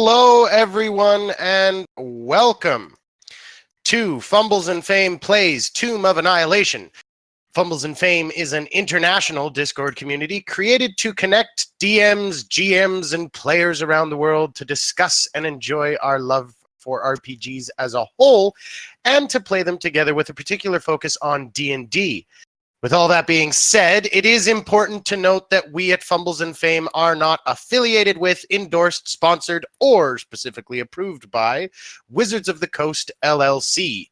Hello, everyone, and welcome to Fumbles and Fame Plays Tomb of Annihilation. Fumbles and Fame is an international Discord community created to connect DMs, GMs, and players around the world to discuss and enjoy our love for RPGs as a whole, and to play them together with a particular focus on D&D. With all that being said, it is important to note that we at Fumbles and Fame are not affiliated with, endorsed, sponsored, or specifically approved by Wizards of the Coast, LLC.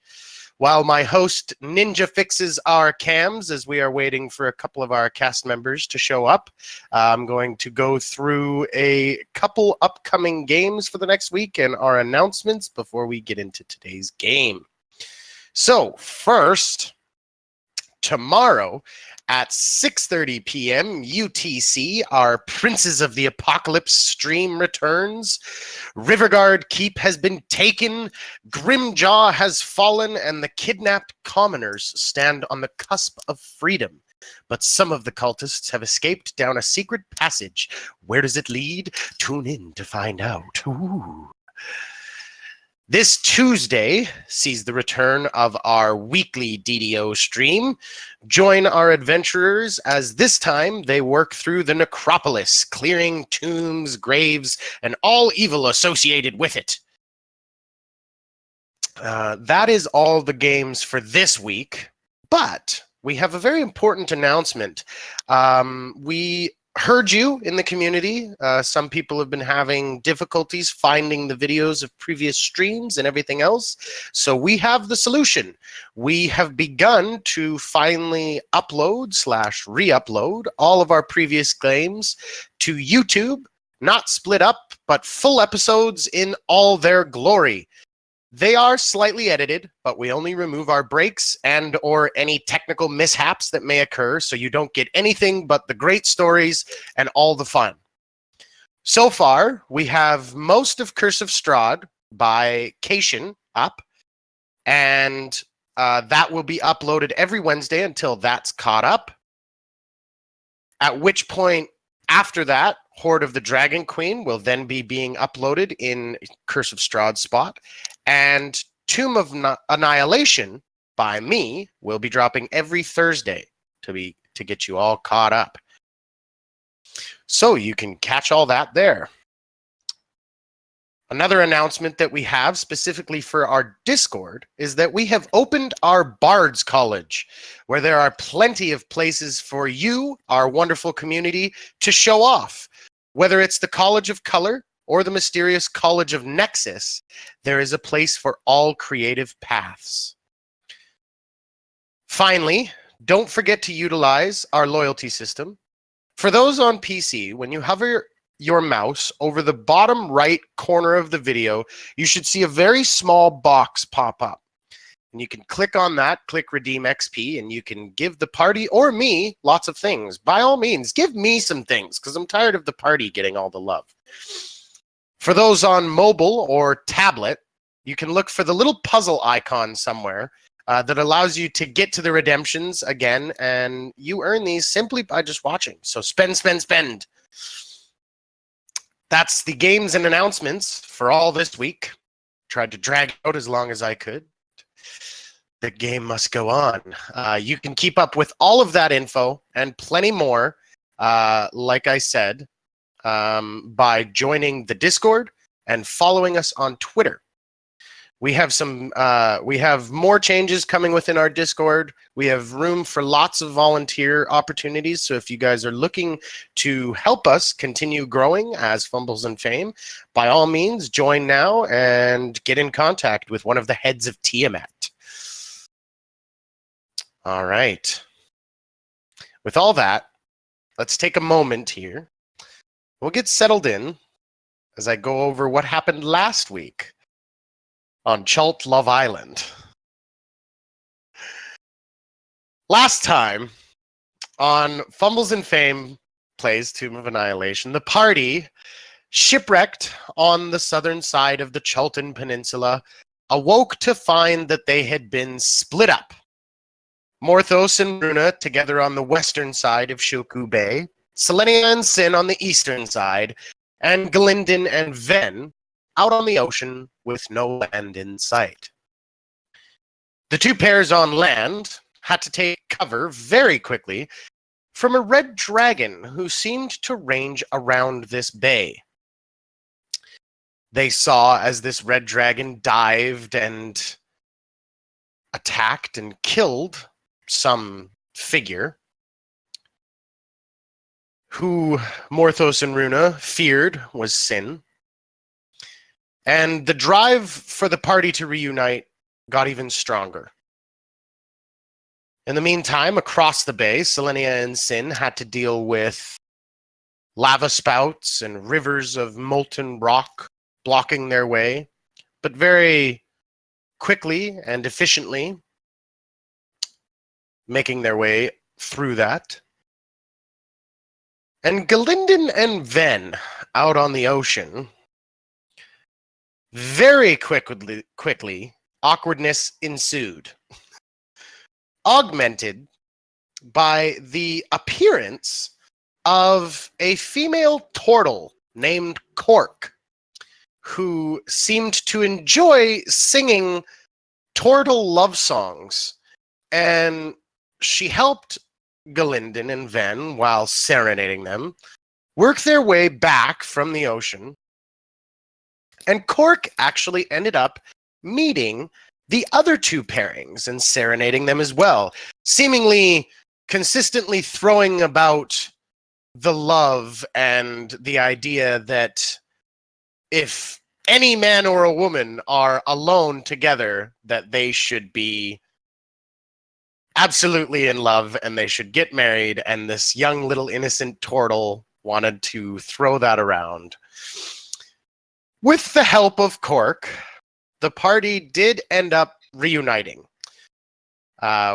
While my host Ninja fixes our cams as we are waiting for a couple of our cast members to show up, I'm going to go through a couple upcoming games for the next week and our announcements before we get into today's game. So, first, tomorrow at 6:30 p.m. UTC, our Princes of the Apocalypse stream returns. Riverguard Keep has been taken, Grimjaw has fallen, and the kidnapped commoners stand on the cusp of freedom. But some of the cultists have escaped down a secret passage. Where does it lead? Tune in to find out. Ooh. This Tuesday sees the return of our weekly DDO stream. Join our adventurers as this time they work through the necropolis, clearing tombs, graves, and all evil associated with it. That is all the games for this week, but we have a very important announcement. We heard you in the community. Some people have been having difficulties finding the videos of previous streams and everything else. So we have the solution. We have begun to finally upload/re-upload all of our previous games to YouTube, not split up, but full episodes in all their glory. They are slightly edited, but we only remove our breaks and or any technical mishaps that may occur, so you don't get anything but the great stories and all the fun. So far, we have most of Curse of Strahd by Cation up, and that will be uploaded every Wednesday until that's caught up, at which point, after that, Horde of the Dragon Queen will then be being uploaded in Curse of Strahd's spot, and Tomb of Annihilation by me will be dropping every Thursday to get you all caught up. So you can catch all that there. Another announcement that we have specifically for our Discord is that we have opened our Bards College, where there are plenty of places for you, our wonderful community, to show off. Whether it's the College of Color or the mysterious College of Nexus, there is a place for all creative paths. Finally, don't forget to utilize our loyalty system. For those on PC, when you hover your mouse over the bottom right corner of the video, you should see a very small box pop up. And you can click on that, click Redeem XP, and you can give the party or me lots of things. By all means, give me some things, because I'm tired of the party getting all the love. For those on mobile or tablet, you can look for the little puzzle icon somewhere that allows you to get to the redemptions again, and you earn these simply by just watching. So spend, spend, spend. That's the games and announcements for all this week. Tried to drag out as long as I could. The game must go on. You can keep up with all of that info and plenty more, like I said, by joining the Discord and following us on Twitter. We have more changes coming within our Discord. We have room for lots of volunteer opportunities. So if you guys are looking to help us continue growing as Fumbles and Fame, by all means, join now and get in contact with one of the heads of Tiamat. All right. With all that, let's take a moment here. We'll get settled in as I go over what happened last week on Chult Love Island. Last time on Fumbles and Fame Plays Tomb of Annihilation, the party, shipwrecked on the southern side of the Chultan Peninsula, awoke to find that they had been split up. Morthos and Runa together on the western side of Shilku Bay, Selenia and Sin on the eastern side, and Glyndon and Ven out on the ocean with no land in sight. The two pairs on land had to take cover very quickly from a red dragon who seemed to range around this bay. They saw as this red dragon dived and attacked and killed some figure who Morthos and Runa feared was Sin. And the drive for the party to reunite got even stronger. In the meantime, across the bay, Selenia and Sin had to deal with lava spouts and rivers of molten rock blocking their way, but very quickly and efficiently making their way through that. And Galinden and Ven out on the ocean, very quickly, awkwardness ensued, augmented by the appearance of a female turtle named Cork, who seemed to enjoy singing turtle love songs, and she helped Galinden and Ven, while serenading them, work their way back from the ocean. And Cork actually ended up meeting the other two pairings and serenading them as well, seemingly consistently throwing about the love and the idea that if any man or a woman are alone together, that they should be absolutely in love and they should get married, and this young little innocent turtle wanted to throw that around. With the help of Cork, the party did end up reuniting,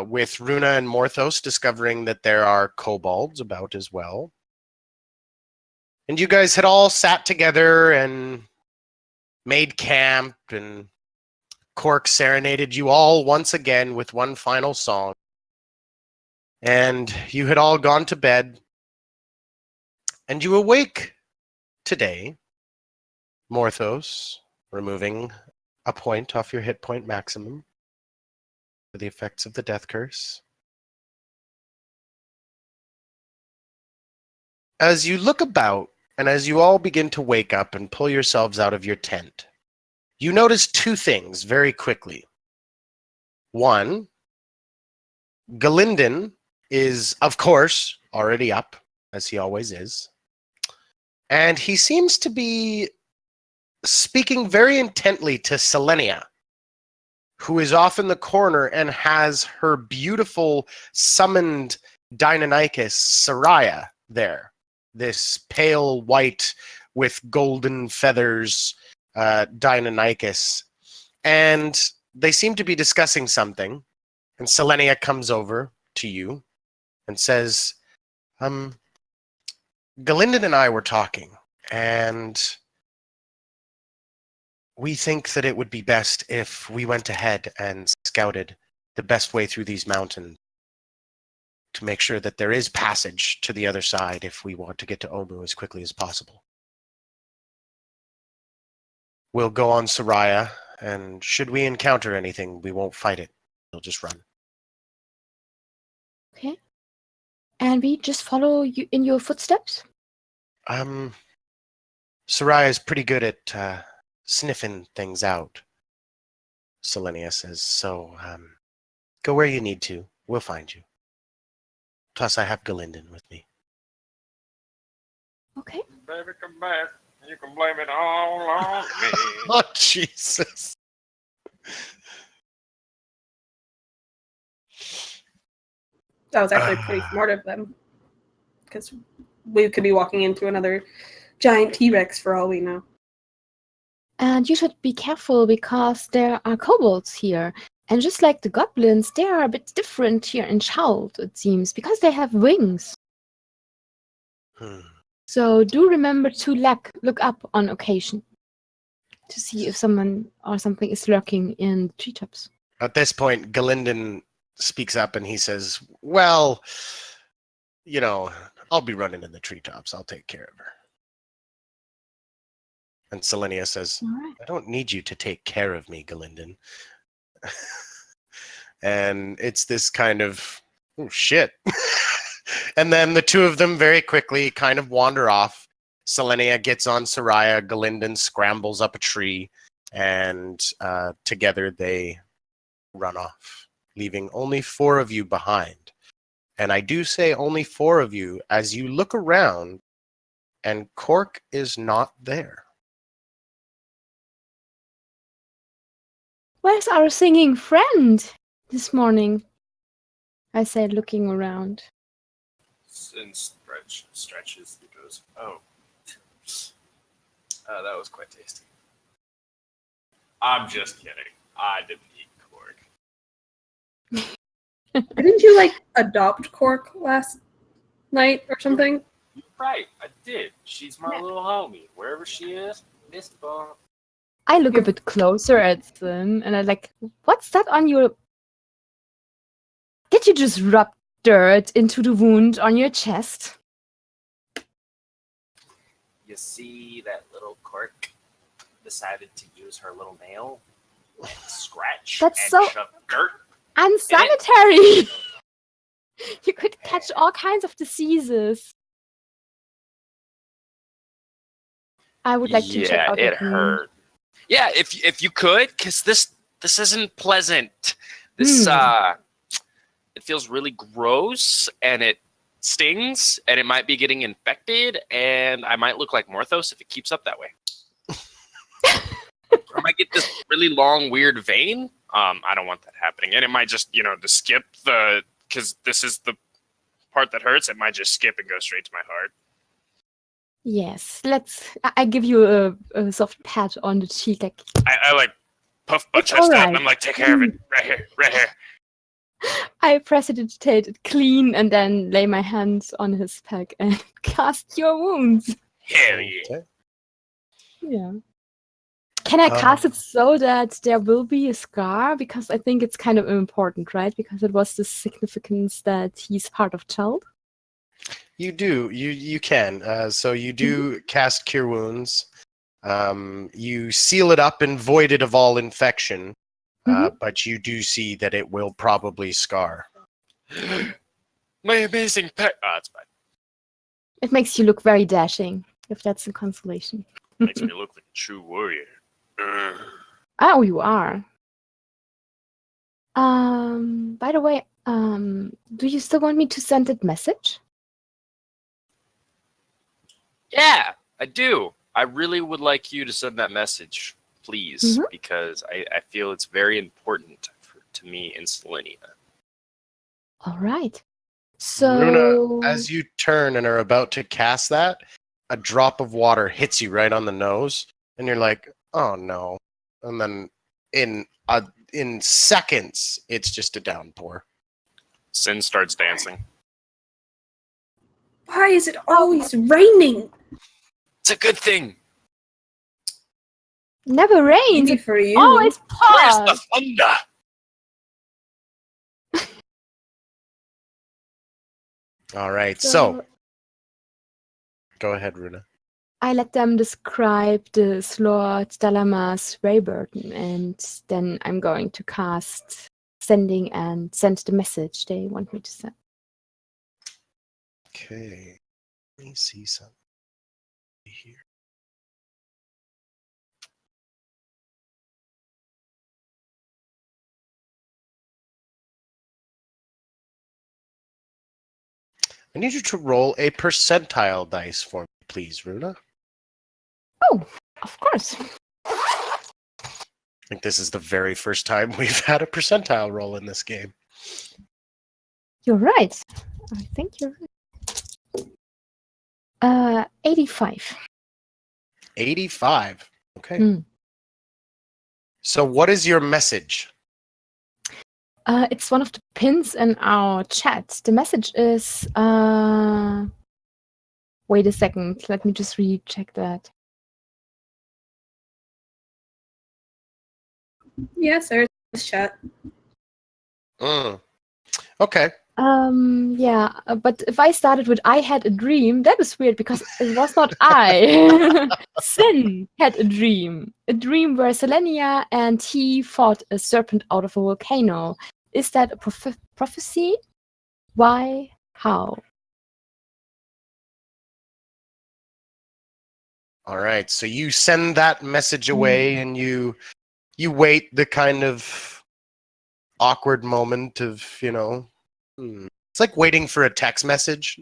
with Runa and Morthos discovering that there are kobolds about as well. And you guys had all sat together and made camp, and Cork serenaded you all once again with one final song. And you had all gone to bed, and you awake today, Morthos, removing a point off your hit point maximum for the effects of the death curse. As you look about, and as you all begin to wake up and pull yourselves out of your tent, you notice two things very quickly. One, Galinden is, of course, already up, as he always is. And he seems to be speaking very intently to Selenia, who is off in the corner and has her beautiful summoned Deinonychus Soraya there. This pale white with golden feathers Deinonychus. And they seem to be discussing something. And Selenia comes over to you and says, Galinden and I were talking, and we think that it would be best if we went ahead and scouted the best way through these mountains to make sure that there is passage to the other side if we want to get to Omu as quickly as possible. We'll go on Soraya, and should we encounter anything, we won't fight it. We'll just run. Okay. And we just follow you in your footsteps? Soraya is pretty good at sniffing things out, Selenia says, so go where you need to. We'll find you. Plus, I have Galinden with me. Okay. Baby, come back. You can blame it all on me. Oh, Jesus. That was actually pretty smart of them. Because we could be walking into another giant T-Rex for all we know. And you should be careful because there are kobolds here. And just like the goblins, they are a bit different here in Chald, it seems, because they have wings. So do remember to look up on occasion to see if someone or something is lurking in the treetops. At this point, Galinden speaks up and he says, well, you know, I'll be running in the treetops. I'll take care of her. And Selenia says, All right. I don't need you to take care of me, Galinden. And it's this kind of, oh, shit. And then the two of them very quickly kind of wander off. Selenia gets on Soraya, Galinden scrambles up a tree, and together they run off, leaving only 4 of you behind. And I do say only 4 of you as you look around, and Cork is not there. Where's our singing friend this morning? I said, looking around. And stretches and goes, oh. That was quite tasty. I'm just kidding. I didn't eat Cork. Didn't you adopt Cork last night or something? You're right, I did. She's my little homie. Wherever she is, fist bump. I look a bit closer at them and I'm like, what's that on your... Did you just rub dirt into the wound on your chest? You see that little Cork decided to use her little nail and scratch That's and so shove dirt. unsanitary! You could catch all kinds of diseases. I would like to check out it that wound. hurt. Yeah, if you could, because this isn't pleasant. This it feels really gross and it stings and it might be getting infected and I might look like Morthos if it keeps up that way. I might get this really long weird vein. I don't want that happening, and it might just to skip because this is the part that hurts. It might just skip and go straight to my heart. Yes, I give you a soft pat on the cheek. I puff my It's chest all out and right. I'm like, take care of it. Right here. I prestidigitate it clean and then lay my hands on his pack and cast your wounds. Hell yeah. Okay. Yeah. Can I cast it so that there will be a scar? Because I think it's kind of important, right? Because it was the significance that he's part of Child. You do. You can. So you do cast Cure Wounds. You seal it up and void it of all infection. But you do see that it will probably scar. My amazing pet. Oh, it's fine. It makes you look very dashing, if that's a consolation. Makes me look like a true warrior. Oh, you are. By the way, do you still want me to send that message? Yeah, I do. I really would like you to send that message, please, because I feel it's very important to me and Selenia. All right. So, Runa, as you turn and are about to cast that, a drop of water hits you right on the nose, and you're like, "Oh no!" And then in seconds, it's just a downpour. Sin starts dancing. Why is it always raining? It's a good thing. never rains. Easy It for you. always Where's pours. the thunder? All right, so go ahead, Runa. I let them describe the Lord Dalamas Rayburton, and then I'm going to cast sending and send the message they want me to send. Okay, let me see something here. I need you to roll a percentile dice for me, please, Runa. Oh, of course. I think this is the very first time we've had a percentile roll in this game. You're right. I think you're right. 85. 85. Okay. So what is your message? It's one of the pins in our chat. The message is... Wait a second. Let me just recheck that. Yes, there's chat. Okay. Yeah, but if I started with I had a dream, that is weird because it was not I. Sin had a dream where Selenia and he fought a serpent out of a volcano. Is that a prophecy? Why? How? All right, so you send that message away, and you wait the kind of awkward moment of, it's like waiting for a text message.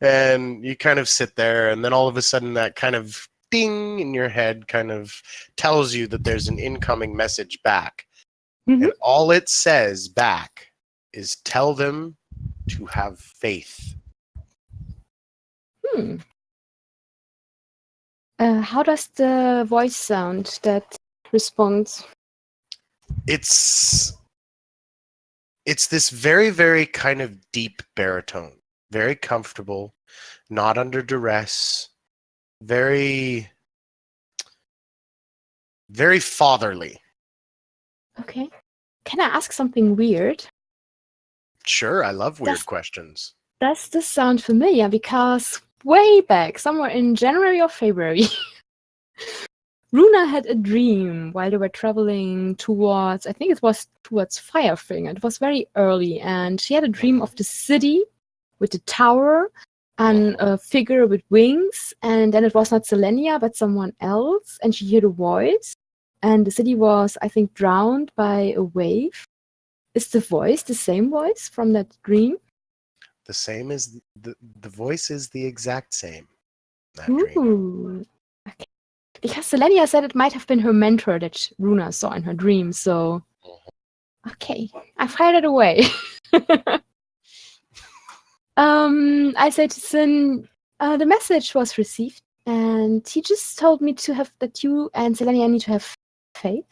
And you kind of sit there, and then all of a sudden that kind of ding in your head kind of tells you that there's an incoming message back. Mhm. And all it says back is tell them to have faith. How does the voice sound that responds? It's this very, very kind of deep baritone, very comfortable, not under duress, very, very fatherly. Okay. Can I ask something weird? Sure, I love weird Does- questions. Does this sound familiar? Because way back, somewhere in January or February, Runa had a dream while they were traveling towards, I think it was towards Firefinger. It was very early, and she had a dream of the city with the tower and a figure with wings, and then it was not Selenia but someone else, and she heard a voice, and the city was, I think, drowned by a wave. Is the voice the same voice from that dream? The same as the voice is the exact same. That dream. Ooh. Okay. Because Selenia said it might have been her mentor that Runa saw in her dream, so okay. I fired it away. I said to Sin, the message was received, and he just told me to have that you and Selenia need to have faith.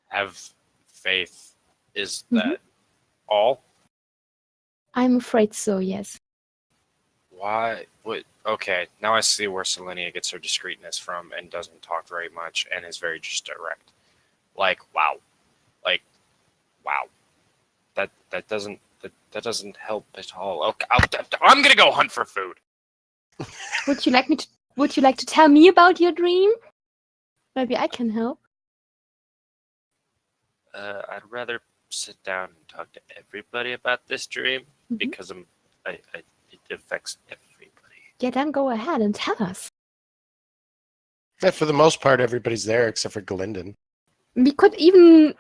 Have faith. Is that all? I'm afraid so, yes. Why? What? Okay, now I see where Selenia gets her discreetness from and doesn't talk very much and is very just direct. Like, wow. Like, wow. That doesn't help at all. Okay, I'm gonna go hunt for food. Would you like to tell me about your dream? Maybe I can help. I'd rather sit down and talk to everybody about this dream because it affects everybody. Yeah, then go ahead and tell us. Yeah, for the most part, everybody's there except for Glyndon. We could even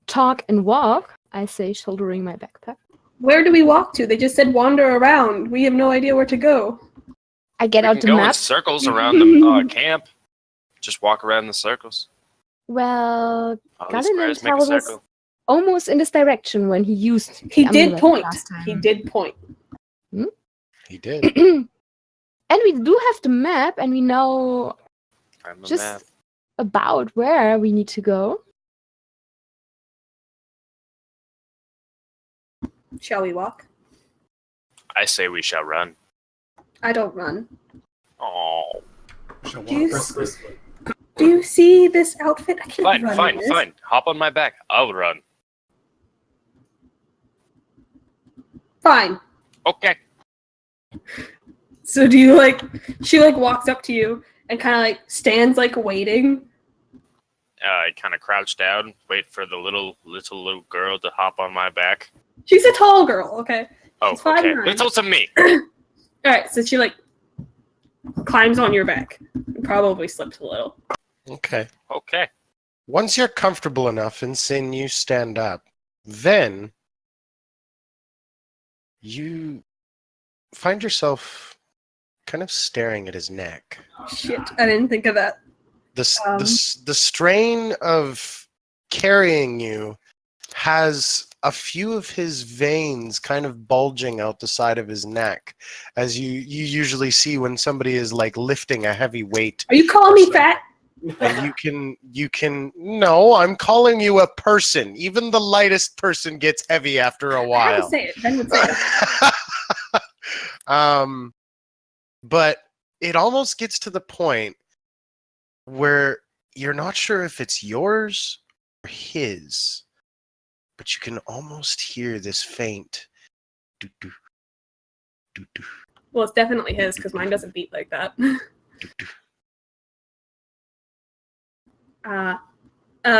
talk and walk, I say, shouldering my backpack. Where do we walk to? They just said wander around. We have no idea where to go. I get We out can the go in map. circles around the camp. Just walk around the circles. Well, All these Galen squares make a tells us circle. almost in this direction when he used He the did amulet point. last time. He did point. He did. And we do have the map, and we know I'm a just map. about where we need to go. Shall we walk? I say we shall run. I don't run. Oh, Do you see this outfit? I can't fine, run fine, in this. fine. Hop on my back. I'll run. Fine. Okay. So do you she walks up to you and kind of stands waiting. I kind of crouch down, wait for the little girl to hop on my back. She's a tall girl, okay? Oh, She's okay. 5'9". Little to me. Alright, so she climbs on your back. And probably slips a little. Okay. Okay. Once you're comfortable enough in Sin, you stand up. Then you find yourself kind of staring at his neck. Shit, I didn't think of that. The strain of carrying you has a few of his veins kind of bulging out the side of his neck, as you usually see when somebody is lifting a heavy weight. Are you calling me fat? And you can no, I'm calling you a person. Even the lightest person gets heavy after a I while. had to say it. Ben would say it. But it almost gets to the point where you're not sure if it's yours or his, but you can almost hear this faint doo-doo, doo-doo, Well, it's definitely his because mine doesn't beat like that. doo-doo.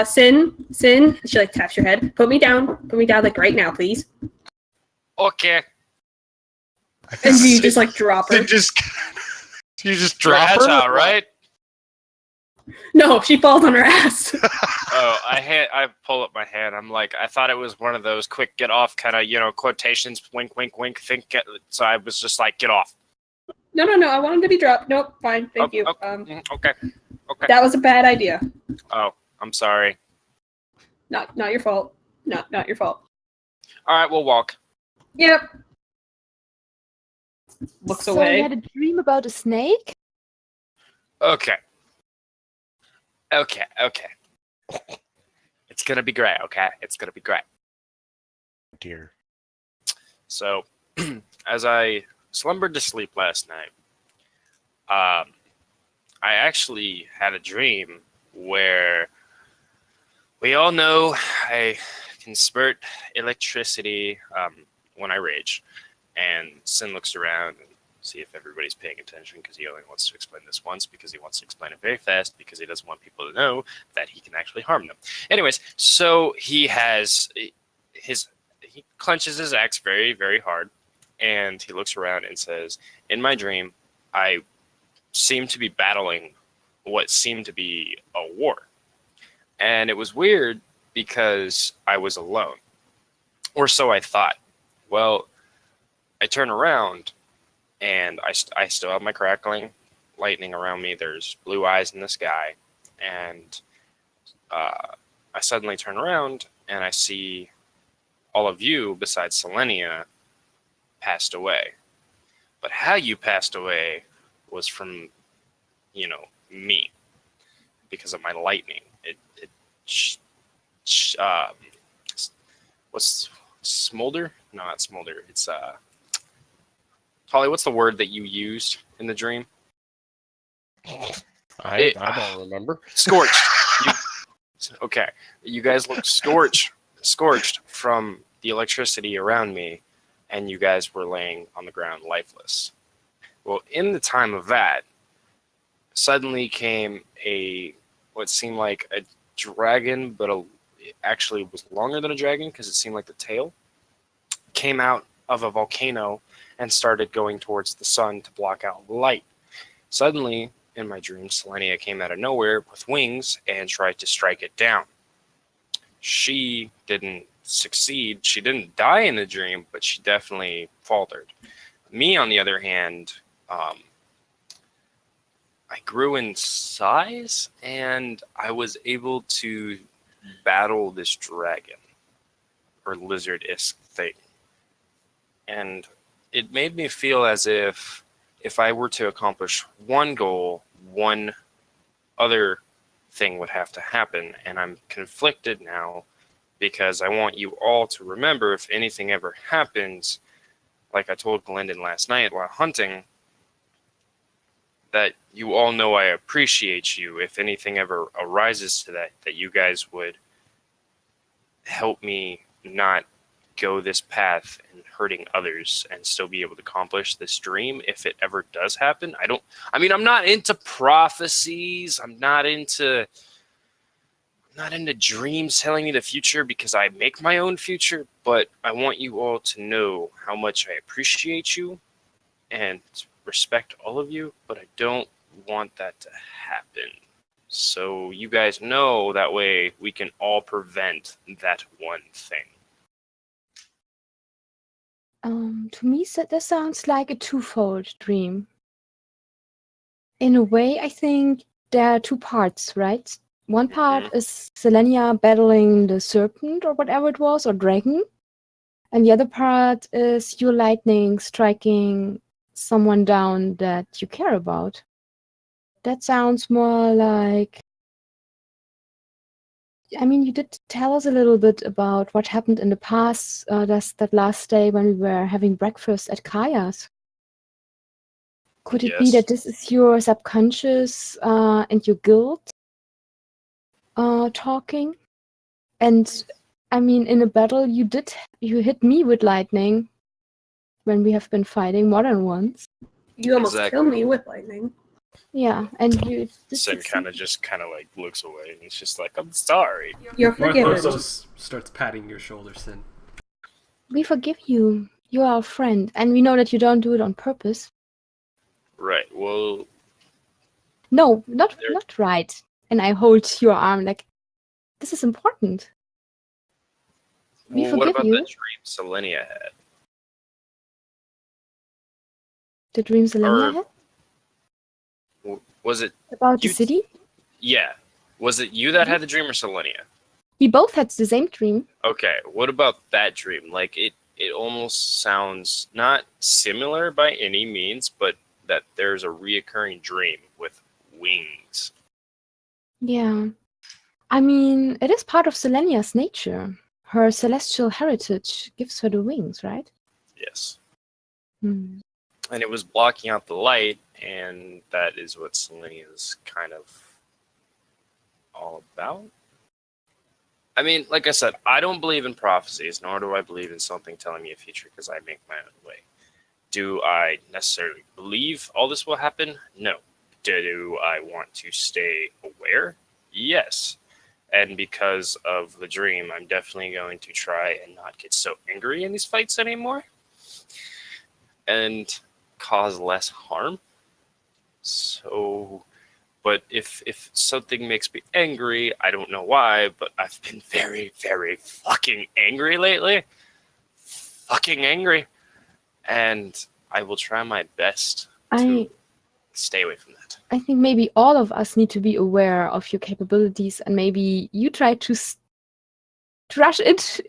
Sin. She like taps your head. Put me down like right now, please. Okay. And you just like drop her. You just You're drop her? agile, right? No, she falls on her ass. Oh, I pull up my hand. I'm like, I thought it was one of those quick get off kind of, quotations, wink, wink, wink, so I was just like, get off. No. I wanted to be dropped. Nope, fine, thank you. Okay. That was a bad idea. Oh, I'm sorry. Not your fault. Not your fault. All right, we'll walk. Yep. Looks So away. you had a dream about a snake? Okay. It's gonna be great, okay? It's gonna be great. Dear. So, as I slumbered to sleep last night, I actually had a dream where we all know I can spurt electricity when I rage. And Sin looks around and see if everybody's paying attention because he only wants to explain this once because he wants to explain it very fast because he doesn't want people to know that he can actually harm them. Anyways, so he clenches his axe very, very hard and he looks around and says, in my dream, I seem to be battling what seemed to be a war. And it was weird because I was alone. Or so I thought. Well, I turn around and I still have my crackling lightning around me. There's blue eyes in the sky. And I suddenly turn around and I see all of you besides Selenia passed away. But how you passed away was from, me because of my lightning. What's smolder? No, not smolder. It's Tolley, what's the word that you used in the dream? I don't remember. Scorched. Okay. You guys look scorched from the electricity around me, and you guys were laying on the ground lifeless. Well, in the time of that, suddenly came what seemed like a dragon, but it actually was longer than a dragon because it seemed like the tail came out of a volcano and started going towards the sun to block out light. Suddenly, in my dream, Selenia came out of nowhere with wings and tried to strike it down. She didn't succeed. She didn't die in the dream, but she definitely faltered. Me, on the other hand, I grew in size and I was able to battle this dragon or lizard-esque thing. And it made me feel as if I were to accomplish one goal, one other thing would have to happen. And I'm conflicted now because I want you all to remember if anything ever happens, like I told Glendon last night while hunting, that you all know I appreciate you. If anything ever arises to that you guys would help me not go this path and hurting others and still be able to accomplish this dream if it ever does happen. I'm not into prophecies. I'm not into dreams telling me the future because I make my own future, but I want you all to know how much I appreciate you and respect all of you, but I don't want that to happen. So you guys know, that way we can all prevent that one thing. To me, that sounds like a twofold dream. In a way, I think there are two parts, right? One part is Selenia battling the serpent or whatever it was, or dragon. And the other part is your lightning striking someone down that you care about. That sounds more like... you did tell us a little bit about what happened in the past, that last day when we were having breakfast at Kaya's. Could it be Yes. that this is your subconscious and your guilt talking? And I mean, in a battle, you hit me with lightning when we have been fighting more than once. You almost Exactly. killed me with lightning. Yeah, and you. Sin kind of like looks away and he's just like, I'm sorry. You're forgiven. Marthos just starts patting your shoulder, Sin. We forgive you. You are our friend, and we know that you don't do it on purpose. Right. Well, No, not There- not right. And I hold your arm like, this is important. We what forgive about you. the dream Selenia had? The dreams Selenia Or- had Was it? about the you- city. Yeah. Was it you that had the dream or Selenia? We both had the same dream. Okay. What about that dream? Like it almost sounds not similar by any means, but that there's a reoccurring dream with wings. Yeah. I mean, it is part of Selenia's nature. Her celestial heritage gives her the wings, right? Yes. Hmm. And it was blocking out the light, and that is what Selenia's kind of all about. I mean, like I said, I don't believe in prophecies, nor do I believe in something telling me a future because I make my own way. Do I necessarily believe all this will happen? No. Do I want to stay aware? Yes. And because of the dream, I'm definitely going to try and not get so angry in these fights anymore and cause less harm. So, but if something makes me angry, I don't know why, but I've been very, very fucking angry lately. Fucking angry. And I will try my best to stay away from that. I think maybe all of us need to be aware of your capabilities, and maybe you try to rush it,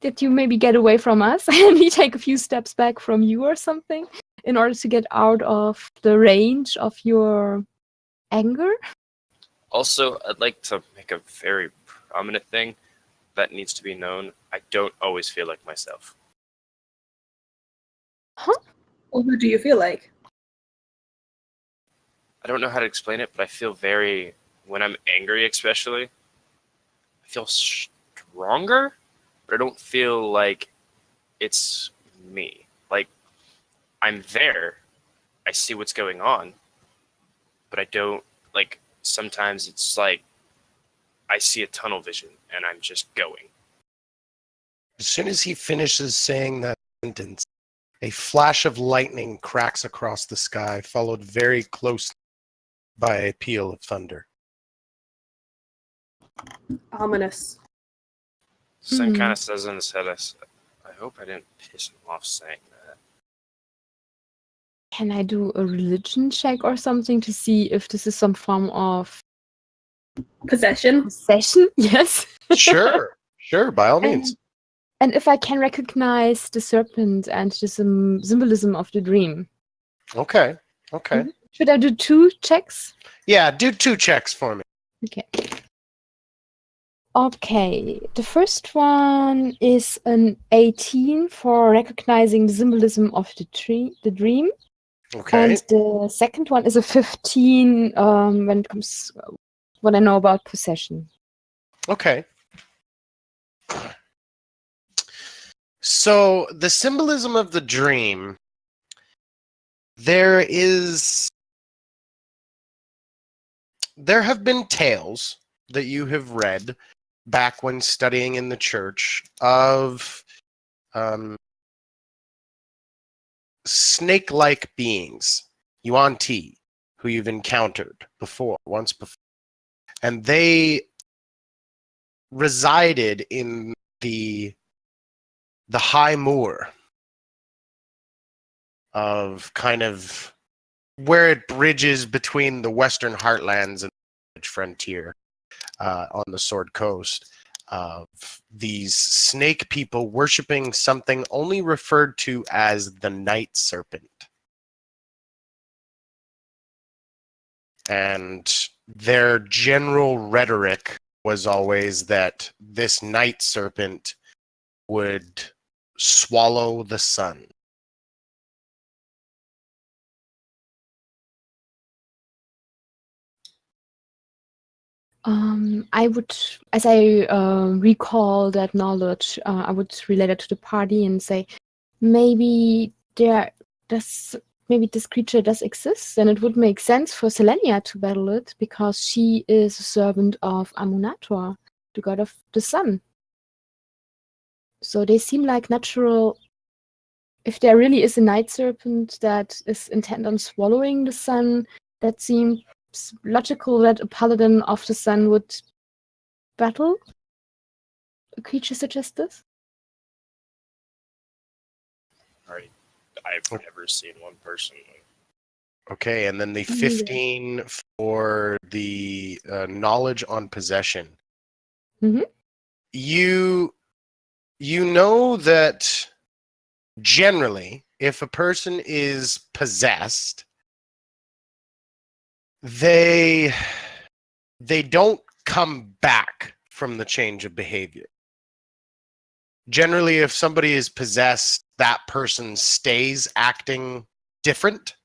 that you maybe get away from us, and we take a few steps back from you or something, in order to get out of the range of your anger. Also, I'd like to make a very prominent thing that needs to be known. I don't always feel like myself. Well, who do you feel like? I don't know how to explain it, but I feel when I'm angry especially, I feel stronger, but I don't feel like it's me. Like, I'm there, I see what's going on, but I don't, like, sometimes it's like I see a tunnel vision and I'm just going. As soon as he finishes saying that sentence, a flash of lightning cracks across the sky, followed very closely by a peal of thunder. Ominous. Sin Hmm. kind of says in his head, I hope I didn't piss him off saying that. Can I do a religion check or something to see if this is some form of Possession. possession? Yes. Sure, sure, by all means. And if I can recognize the serpent and the symbolism of the dream. Okay, okay. Mhm. Should I do 2 checks? Yeah, do 2 checks for me. Okay. Okay. The first one is an 18 for recognizing the symbolism of the dream. Okay. And the second one is a 15 when it comes what I know about possession. Okay. So the symbolism of the dream, there have been tales that you have read back when studying in the church of snake-like beings, Yuan-Ti, who you've encountered once before. And they resided in the high moor of kind of where it bridges between the western heartlands and the frontier on the Sword Coast, of these snake people worshiping something only referred to as the night serpent. And their general rhetoric was always that this night serpent would swallow the sun. I would, as I recall that knowledge, I would relate it to the party and say, maybe maybe this creature does exist, and it would make sense for Selenia to battle it because she is a servant of Amunator, the god of the sun. So they seem like natural. If there really is a night serpent that is intent on swallowing the sun, that seems logical that a paladin of the sun would battle a creature such as this. Right. I've never seen one personally. Okay, and then the Yeah. 15 for the knowledge on possession. Mhm. You know that generally, if a person is possessed, they don't come back from the change of behavior. Generally, if somebody is possessed, that person stays acting different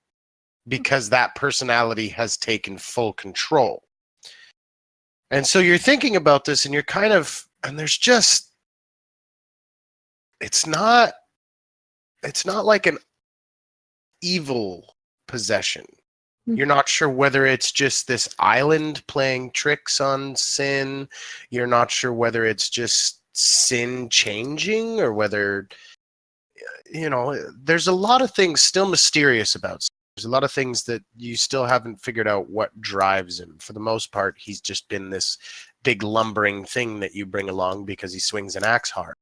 because that personality has taken full control. And so you're thinking about this and you're kind of, and there's just, it's not like an evil possession. You're not sure whether it's just this island playing tricks on Sin. You're not sure whether it's just Sin changing or whether, there's a lot of things still mysterious about Sin. There's a lot of things that you still haven't figured out what drives him. For the most part, he's just been this big lumbering thing that you bring along because he swings an axe hard.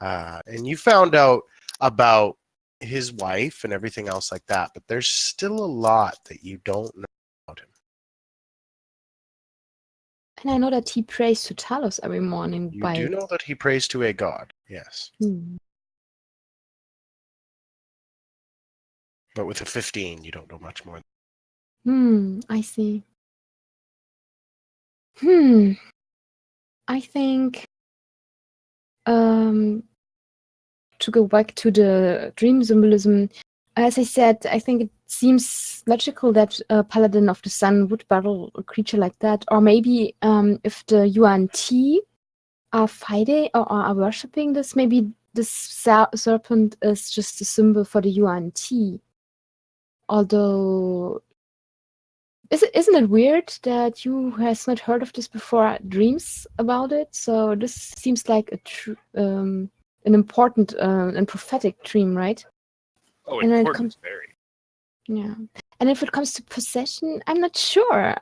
And you found out about his wife and everything else like that, but there's still a lot that you don't know about him. And I know that he prays to Talos every morning. You do know that he prays to a god, yes. But with a 15, you don't know much more. I see. I think to go back to the dream symbolism, as I said, I think it seems logical that a paladin of the sun would battle a creature like that. Or maybe if the UNT are fighting or are worshipping this, maybe this serpent is just a symbol for the UNT. Although, isn't it weird that you has not heard of this before? Dreams about it. So this seems like an important and prophetic dream, right? Oh, And important, very. Yeah. And if it comes to possession, I'm not sure.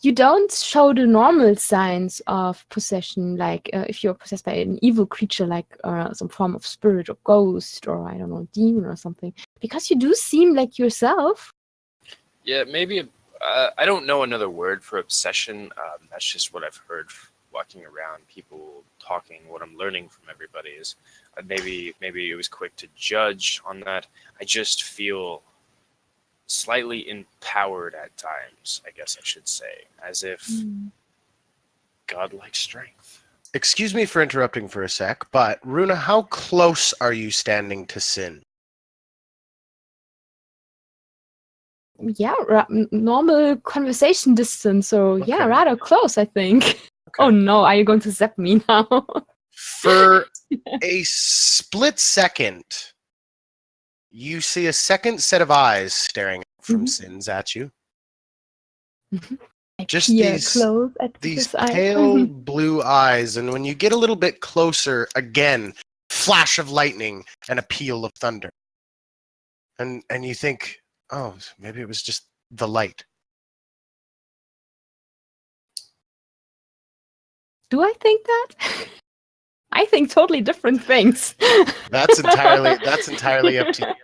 You don't show the normal signs of possession, like if you're possessed by an evil creature, like some form of spirit or ghost or, I don't know, demon or something. Because you do seem like yourself. Yeah, maybe. I don't know another word for obsession. That's just what I've heard walking around, people talking. What I'm learning from everybody is maybe it was quick to judge on that. I just feel slightly empowered at times, I guess I should say, as if godlike strength. Excuse me for interrupting for a sec, but Runa, how close are you standing to Sin? Yeah, normal conversation distance. So yeah, Okay. rather close, I think. Okay. Oh no, are you going to zap me now? For a split second, you see a second set of eyes staring from Sins at you. Just close at these his eye. pale blue eyes, and when you get a little bit closer, again, flash of lightning and a peal of thunder. And you think, oh, maybe it was just the light. Do I think that? I think totally different things. That's entirely up to you.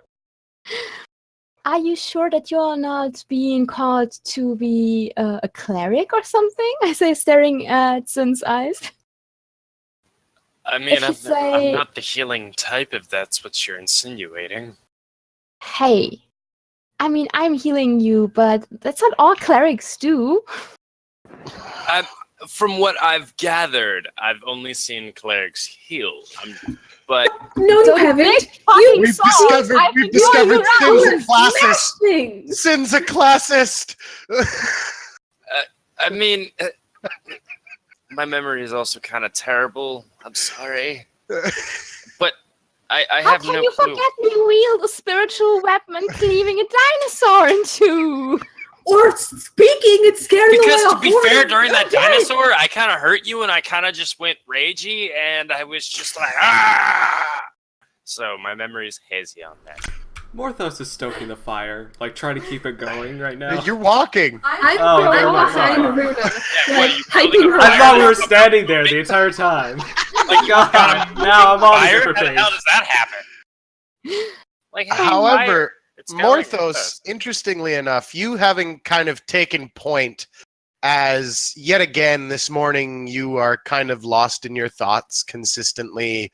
Are you sure that you're not being called to be a cleric or something? I say, staring at Sin's eyes. I mean, If you I'm not the healing type, if that's what you're insinuating. Hey, I mean, I'm healing you, but that's not all clerics do. From what I've gathered, I've only seen clerics heal. But No, you haven't. We've discovered Sin's a classist. Sin's a classist. I mean, my memory is also kind of terrible. I'm sorry. But I How have can no you clue. forget me wield a spiritual weapon cleaving a dinosaur in two? Or speaking, it's scaring Because away to a be horde fair, of during that giants. dinosaur, I kind of hurt you, and I kind of just went ragey, and I was just like, ah! So my memory is hazy on that. Morthos is stoking the fire, like trying to keep it going right now. You're walking. I'm Oh, never mind, behind sorry. Runa, Yeah, like, what, you hyping building a her I thought we fire? were standing there the entire time. Like, you God, got now I'm on a fire? different How the page. hell does that happen? Like, how However, it's going with Morthos, us. interestingly enough, you having kind of taken point as yet again this morning you are kind of lost in your thoughts, consistently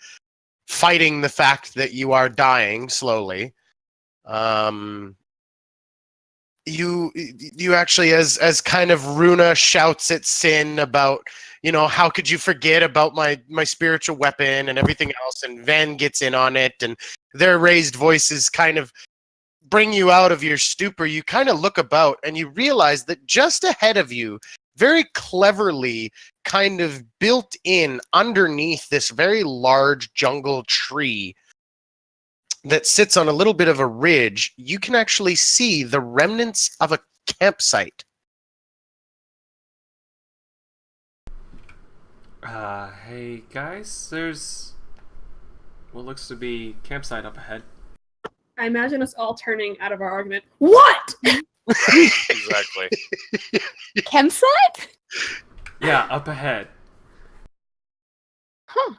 fighting the fact that you are dying slowly. You actually, as kind of Runa shouts at Sin about, how could you forget about my spiritual weapon and everything else, and Ven gets in on it, and their raised voices kind of bring you out of your stupor. You kind of look about and you realize that just ahead of you, very cleverly kind of built in underneath this very large jungle tree that sits on a little bit of a ridge, you can actually see the remnants of a campsite. Hey guys, there's what looks to be campsite up ahead. I imagine us all turning out of our argument. What? Exactly. Campsite? Yeah, up ahead. Huh.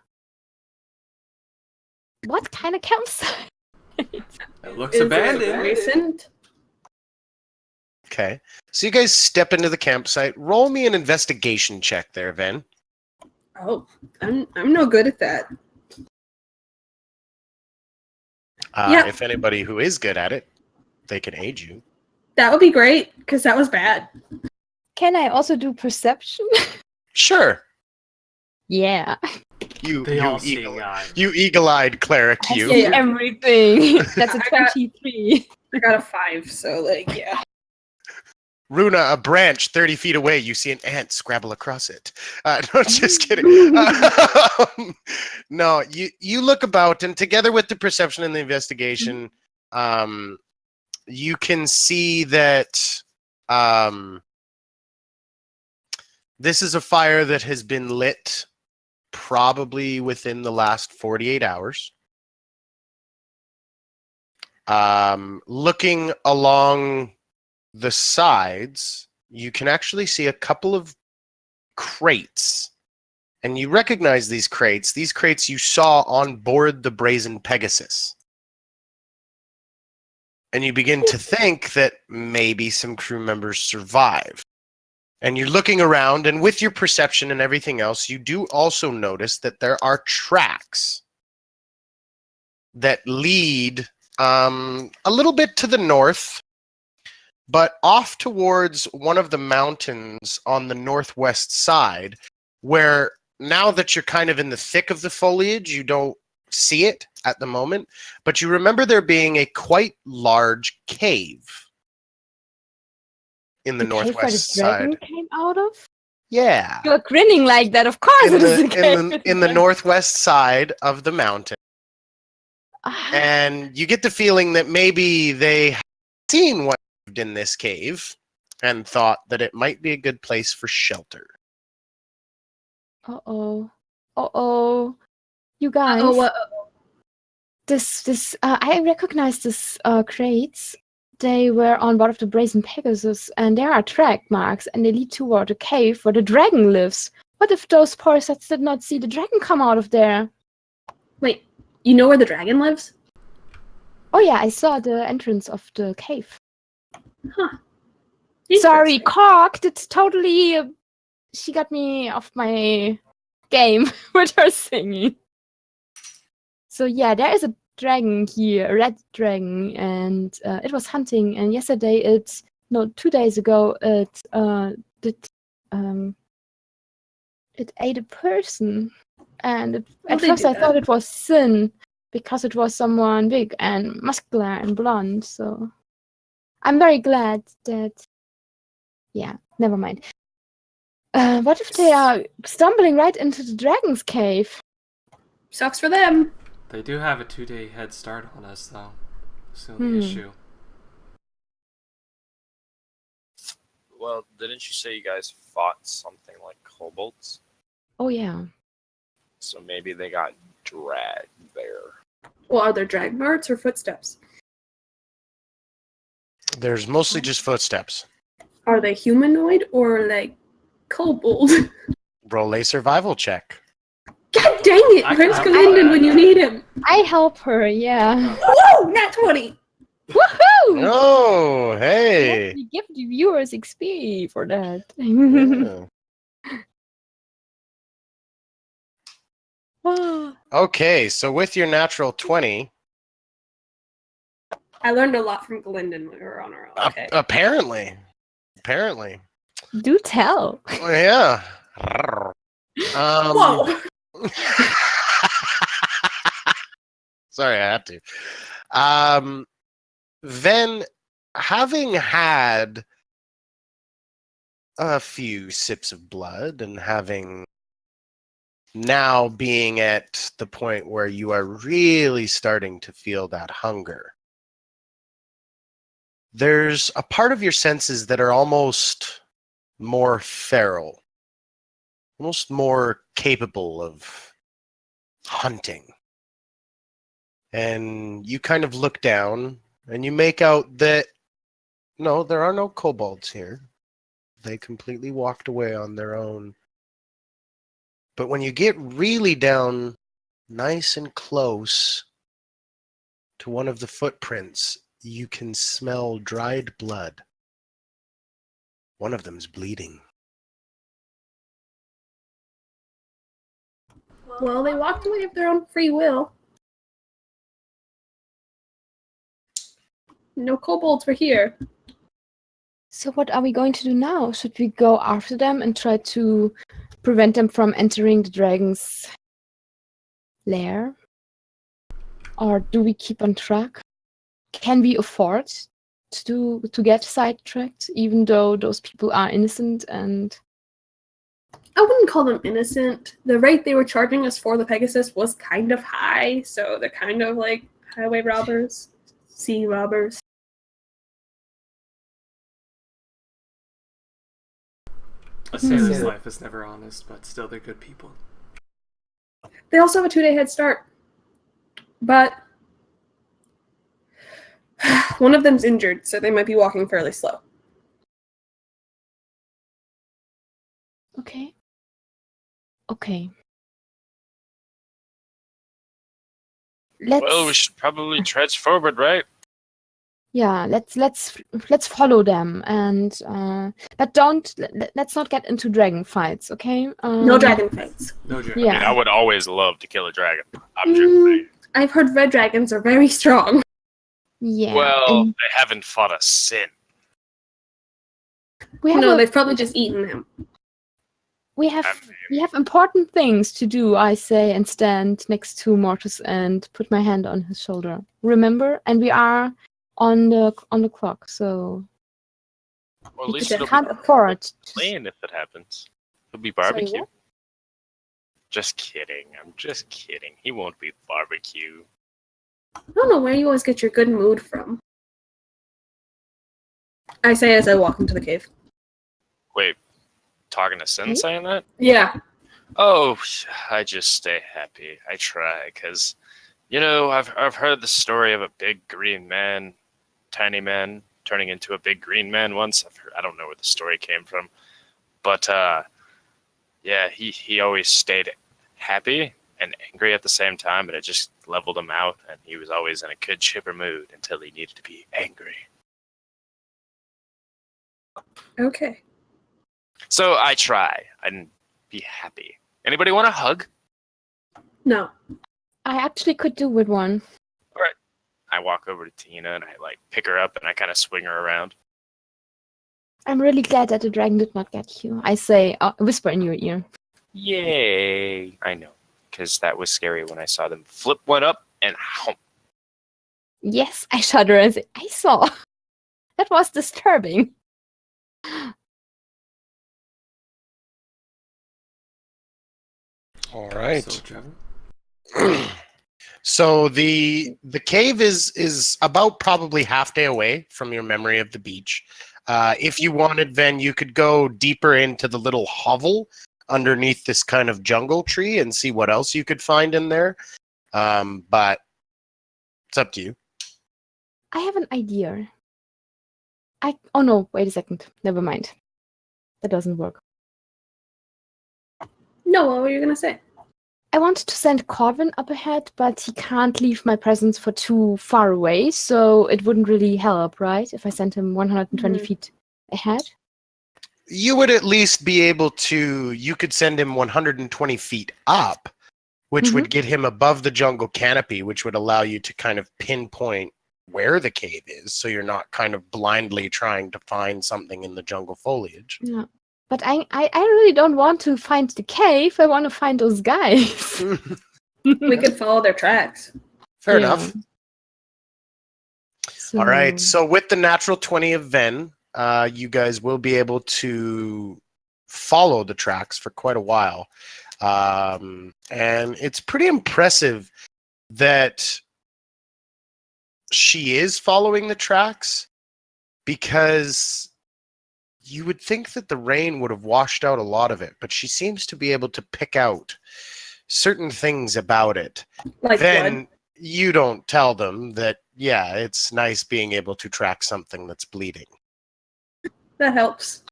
What kind of campsite? It looks Is it abandoned. recent? Okay. So you guys step into the campsite. Roll me an investigation check there, Ven. Oh, I'm no good at that. Yeah. If anybody who is good at it, they can aid you. That would be great, because that was bad. Can I also do perception? Sure. Yeah. They all seeing eye. You eagle-eyed cleric, I you. see Yeah. everything. That's a I got- 23. I got a 5, so yeah. Runa, a branch 30 feet away, you see an ant scrabble across it. No, just kidding. No, you look about, and together with the perception and the investigation, you can see that this is a fire that has been lit probably within the last 48 hours. Looking along the sides, you can actually see a couple of crates, and you recognize these crates. These crates you saw on board the Brazen Pegasus, and you begin to think that maybe some crew members survived. And you're looking around, and with your perception and everything else, you do also notice that there are tracks that lead a little bit to the north, but off towards one of the mountains on the northwest side, where now that you're kind of in the thick of the foliage, you don't see it at the moment, but you remember there being a quite large cave in the cave where northwest the dragon side. came out of? Yeah. You're grinning like that. Of course it is a cave. In the northwest side of the mountain. Ah, And you get the feeling that maybe they had seen what lived in this cave and thought that it might be a good place for shelter. uh-oh. Uh-oh. You guys. I recognize this crates. They were on board of the Brazen Pegasus, and there are track marks, and they lead toward a cave where the dragon lives. What if those poor sets did not see the dragon come out of there? Wait, you know where the dragon lives? Oh yeah, I saw the entrance of the cave. Huh. Sorry, Interesting. cocked. It's totally. She got me off my game with her singing. So yeah, there is a dragon here, a red dragon, and it was hunting. And yesterday, 2 days ago, it ate a person. And at they first, do I that? thought it was Sin because it was someone big and muscular and blonde. So I'm very glad that. Yeah, never mind. What if they are stumbling right into the dragon's cave? Sucks for them. They do have a 2-day head start on us, though. That's the only issue. Well, didn't you say you guys fought something like kobolds? Oh yeah. So maybe they got dragged there. Well, are there drag marks or footsteps? There's mostly just footsteps. Are they humanoid or like kobold? Roll a survival check. God dang it! I Where's can- Galindon when you need him? I help her, yeah. Woo! Nat 20! Woohoo! Oh, hey. We give the viewers XP for that. Yeah. Wow. Okay, so with your natural 20, I learned a lot from Galindon when we were on our own. Okay. apparently. Do tell. Well, yeah. Whoa! Sorry, I had to. Then, having had a few sips of blood and having now being at the point where you are really starting to feel that hunger, there's a part of your senses that are almost more feral, almost more capable of hunting. And you kind of look down and you make out that no, there are no kobolds here. They completely walked away on their own. But when you get really down nice and close to one of the footprints, you can smell dried blood. One of them's bleeding. Well, they walked away of their own free will. No kobolds were here. So what are we going to do now? Should we go after them and try to prevent them from entering the dragon's lair? Or do we keep on track? Can we afford to get sidetracked, even though those people are innocent and... I wouldn't call them innocent. The rate they were charging us for the Pegasus was kind of high, so they're kind of like highway robbers, sea robbers. A sailor's life is never honest, but still they're good people. They also have a 2-day head start. But one of them's injured, so they might be walking fairly slow. Okay. Okay. Well, we should probably trudge forward, right? Yeah, let's follow them and but let's not get into dragon fights, okay? No dragon fights. No dragon. Yeah. I mean, I would always love to kill a dragon. I'm just saying. I've heard red dragons are very strong. Yeah. Well, and they haven't fought a sin. we have No, a- they've probably just eaten him. we have important things to do, I say, and stand next to Mortis and put my hand on his shoulder. Remember? And we are on the clock, so Well, at we least it'll can't be afford to... plain if it happens. It'll be Sorry, barbecue. what? Just kidding. I'm just kidding. He won't be barbecue. I don't know where you always get your good mood from. I say as I walk into the cave. Wait, talking to Sin saying that? Yeah. Oh, I just stay happy. I try, because, you know, I've heard the story of a big green man, tiny man, turning into a big green man once. I don't know where the story came from. But, yeah, he always stayed happy and angry at the same time, and it just leveled him out, and he was always in a good chipper mood until he needed to be angry. Okay. So I try and be happy. Anybody want a hug? No. I actually could do with one. I walk over to Tina and I like pick her up and I kind of swing her around. I'm really glad that the dragon did not get you. I say, whisper in your ear. Yay! I know, because that was scary when I saw them flip one up and hump. Yes, I shudder and say, I saw. That was disturbing. All right. So travel. So the cave is about probably half day away from your memory of the beach. If you wanted, then you could go deeper into the little hovel underneath this kind of jungle tree and see what else you could find in there. But it's up to you. I have an idea. Oh no, wait a second. Never mind. That doesn't work. No, what were you gonna say? I wanted to send Corvin up ahead, but he can't leave my presence for too far away, so it wouldn't really help, right? If I sent him 120 feet ahead. You would at least be able to. You could send him 120 feet up, which would get him above the jungle canopy, which would allow you to kind of pinpoint where the cave is, so you're not kind of blindly trying to find something in the jungle foliage. Yeah. But I really don't want to find the cave. I want to find those guys. We could follow their tracks. Fair enough. So, All right. So with the natural 20 of Ven, you guys will be able to follow the tracks for quite a while. And it's pretty impressive that she is following the tracks, because you would think that the rain would have washed out a lot of it, but she seems to be able to pick out certain things about it. Like Then blood. you don't tell them that, yeah, it's nice being able to track something that's bleeding. That helps.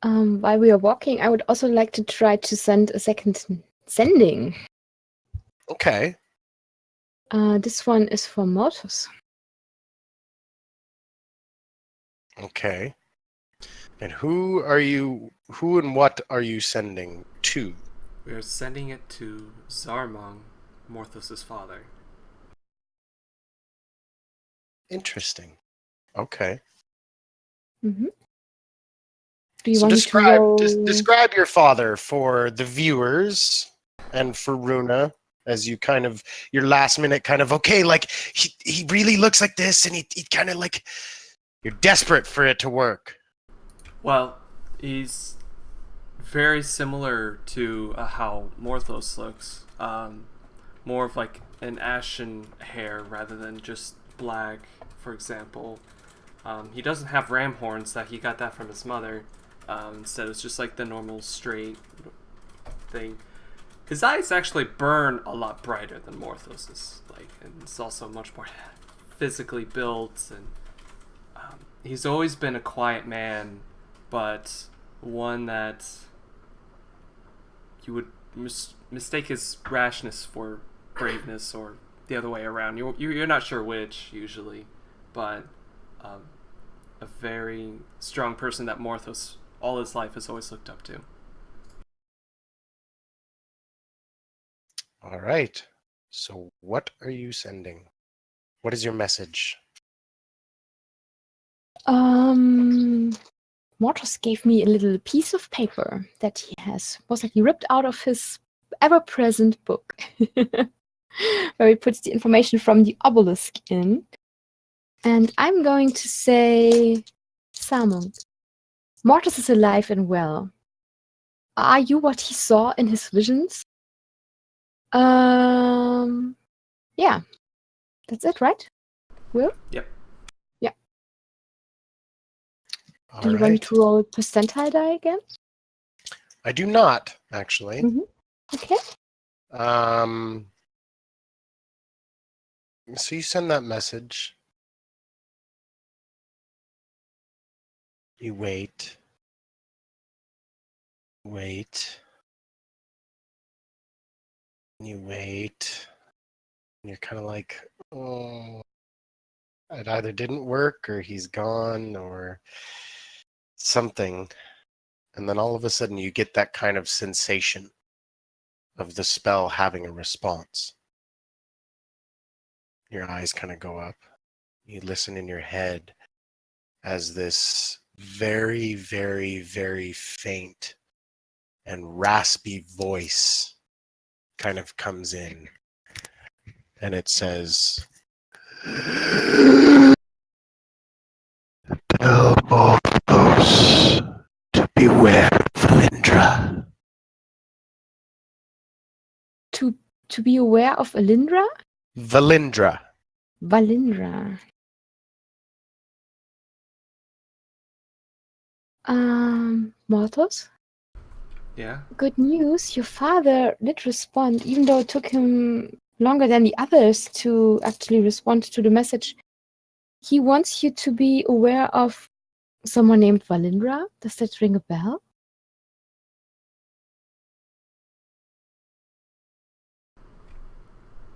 While we are walking, I would also like to try to send a second sending. Okay. This one is for Mortus. Okay. And who and what are you sending to? We are sending it to Zarmong, Morthos' father. Interesting. Okay. Mm-hmm. Do you So want me to roll? describe your father for the viewers and for Runa, as you kind of, your last minute kind of, okay, like he really looks like this, and he kind of like, you're desperate for it to work. Well, he's very similar to how Morthos looks. More of like an ashen hair rather than just black, for example. He doesn't have ram horns, that he got that from his mother. Instead, it's just like the normal straight thing. His eyes actually burn a lot brighter than Morthos's, and it's also much more physically built. And he's always been a quiet man, but one that you would mistake his rashness for braveness, or the other way around. You're not sure which usually, but a very strong person that Morthos all his life has always looked up to. All right. So what are you sending? What is your message? Mortus gave me a little piece of paper that he ripped out of his ever-present book, where he puts the information from the obelisk in. And I'm going to say, Samung, Mortus is alive and well. Are you what he saw in his visions? Yeah. That's it, right? Will? Yep. Yeah. All Do you want me to roll percentile die again? I do not, actually. Okay. So you send that message. You wait. You wait. And you're kind of like, oh, it either didn't work, or he's gone, or something. And then all of a sudden you get that kind of sensation of the spell having a response. Your eyes kind of go up. You listen in your head as this very, very, very faint and raspy voice kind of comes in. And it says, "Tell both those To be aware of Alindra? Valindra. Valindra. Mortos? Yeah? Good news. Your father did respond, even though it took him longer than the others to actually respond to the message. He wants you to be aware of someone named Valindra. Does that ring a bell?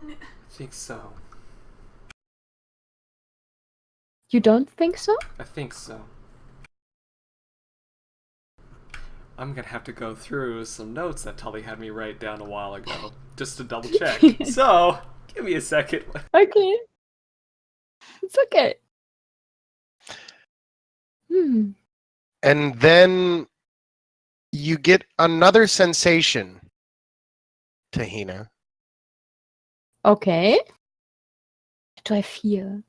I think so. You don't think so? I think so. I'm gonna have to go through some notes that Tolley had me write down a while ago, just to double check. So, give me a second. Okay. It's okay. Hmm. And then you get another sensation, Tahina. Okay. What do I feel?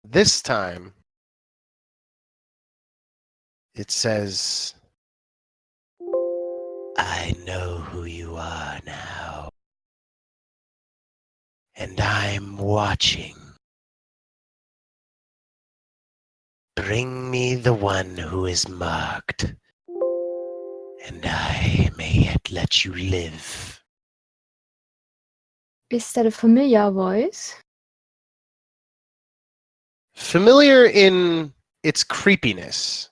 This time, it says, I know who you are now. And I'm watching. Bring me the one who is marked, and I may yet let you live. Is that a familiar voice? Familiar in its creepiness,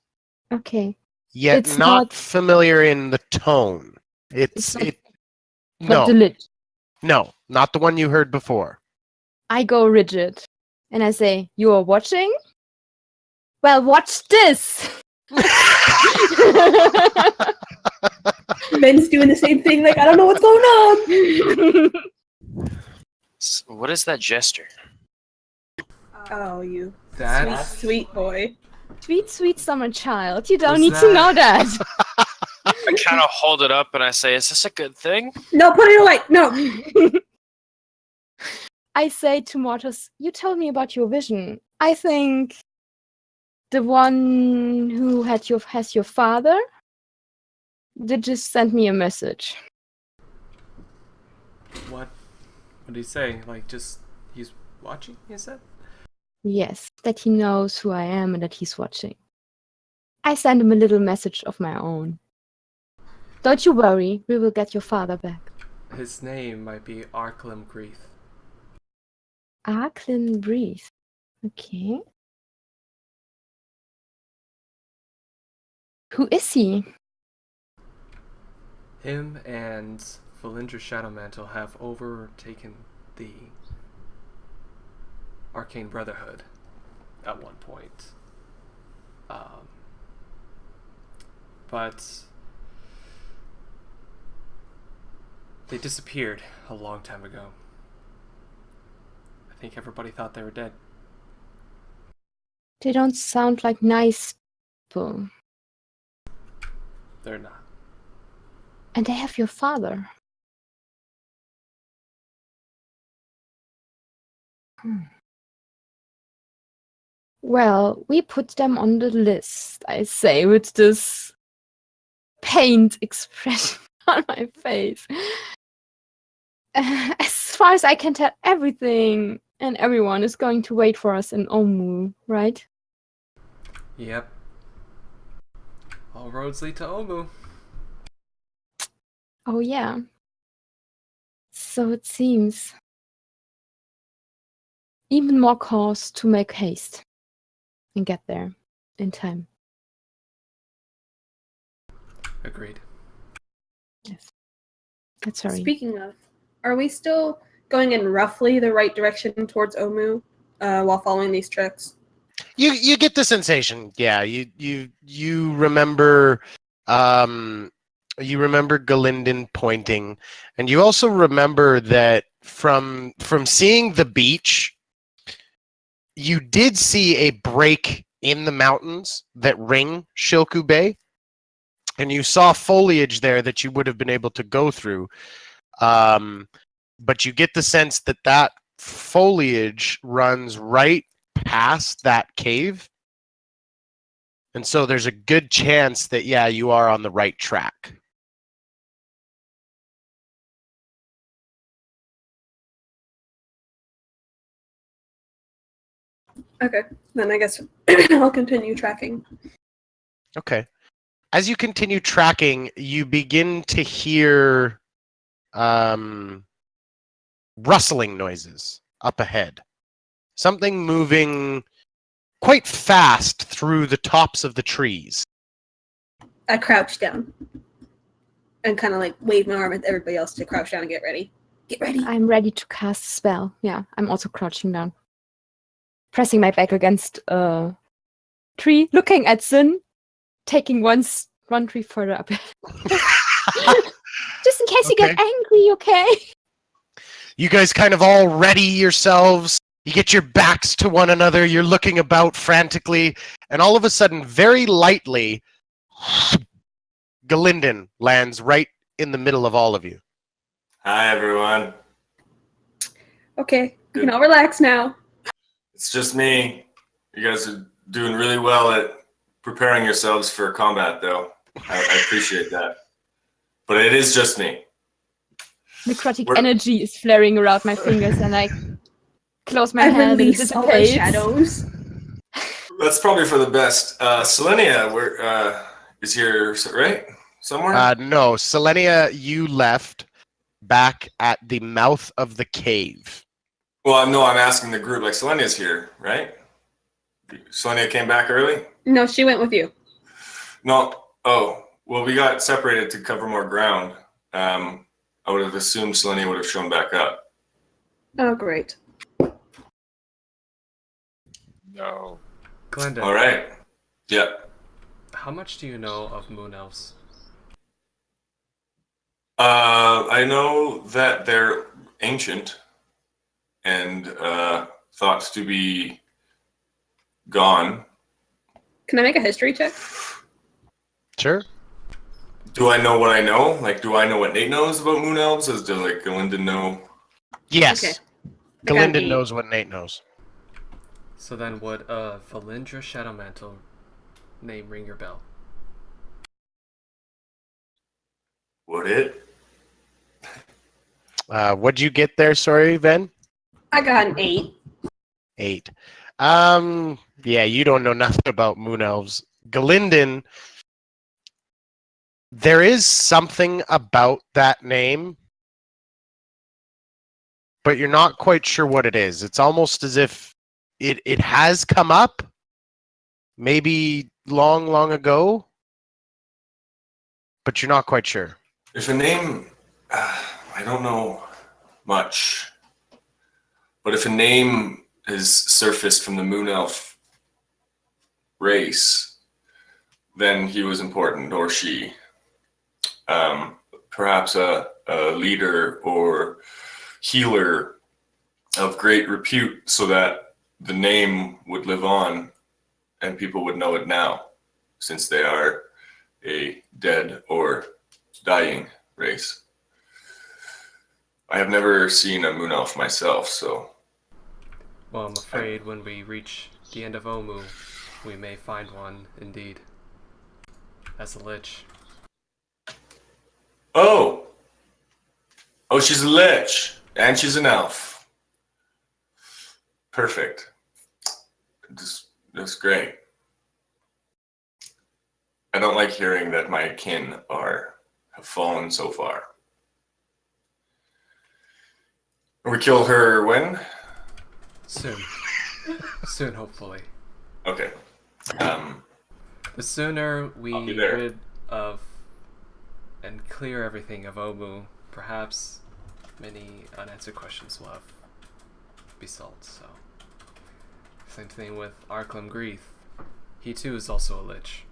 Okay. yet It's not not- familiar in the tone. It's not- No, Not the lit. no, not the one you heard before. I go rigid. And I say, you are watching? Well, watch this! Ben's doing the same thing. Like, I don't know what's going on. What is that gesture? Oh, you That sweet boy. Sweet, sweet summer child. You don't Was need to know that. I kind of hold it up and I say, "Is this a good thing?" No, put it away. No. I say to Mortis, you told me about your vision. I think the one who has your father did just send me a message. what? What did he say? Like, just he's watching? He said. Yes, that he knows who I am and that he's watching. I send him a little message of my own. Don't you worry, we will get your father back. His name might be Arklim Greeth. Arklin breathe. Okay. Who is he? Him and Valindra Shadowmantle have overtaken the Arcane Brotherhood at one point. But they disappeared a long time ago. I think everybody thought they were dead. They don't sound like nice people. They're not. And they have your father. Well, we put them on the list, I say, with this pained expression on my face. As far as I can tell, everything and everyone is going to wait for us in Omu, right? Yep. All roads lead to Omu. Oh, yeah. So it seems. Even more cause to make haste and get there in time. Agreed. Yes. That's sorry. Speaking of, are we still going in roughly the right direction towards Omu while following these tricks? You get the sensation, yeah. You remember, you remember Galindon pointing, and you also remember that from seeing the beach, you did see a break in the mountains that ring Shilku Bay, and you saw foliage there that you would have been able to go through. But you get the sense that that foliage runs right past that cave. And so there's a good chance that, yeah, you are on the right track. Okay, then I guess I'll continue tracking. Okay. As you continue tracking, you begin to hear rustling noises up ahead. Something moving quite fast through the tops of the trees. I crouch down and kind of like wave my arm at everybody else to crouch down and get ready. Get ready. I'm ready to cast a spell. Yeah, I'm also crouching down. Pressing my back against a tree, looking at Sin, taking one tree further up. Just in case you get angry, okay? You guys kind of all ready yourselves. You get your backs to one another. You're looking about frantically. And all of a sudden, very lightly, Galinden lands right in the middle of all of you. Hi, everyone. Okay, we can all relax now. It's just me. You guys are doing really well at preparing yourselves for combat, though. I appreciate that. But it is just me. Necrotic energy is flaring around my fingers, and I close my hand and release all the dissipates. shadows. That's probably for the best. Selenia, is here, right? Somewhere? No, Selenia, you left back at the mouth of the cave. Well, no, I'm asking the group. Like, Selenia's here, right? Selenia came back early? No, she went with you. No. Oh, well, we got separated to cover more ground. I would have assumed Selenia would have shown back up. Oh, great. No. Glenda. All right. Yeah. How much do you know of moon elves? I know that they're ancient and thought to be gone. Can I make a history check? Sure. Do I know what I know? Like, do I know what Nate knows about moon elves? Does like Galinden know? Yes. Okay. Galinden knows what Nate knows. So then would Valindra Shadowmantle name ring your bell? Would it? What'd you get there? Sorry, Ben? I got an 8. 8. Yeah, you don't know nothing about moon elves. Galinden, there is something about that name, but you're not quite sure what it is. It's almost as if it has come up, maybe long ago, but you're not quite sure. If a name, I don't know much, but if a name is surfaced from the moon elf race, then he was important, or she. Perhaps a leader or healer of great repute, so that the name would live on and people would know it now, since they are a dead or dying race. I have never seen a moon elf myself, so... Well, I'm afraid when we reach the end of Omu, we may find one, indeed. As a lich. Oh! Oh, she's a lich! And she's an elf. Perfect. That's great. I don't like hearing that my kin have fallen so far. We kill her when? Soon. Soon, hopefully. Okay. The sooner we I'll be there. rid of and clear everything of Omu, perhaps many unanswered questions will be solved. So, same thing with Arklam Greeth. He too is also a lich.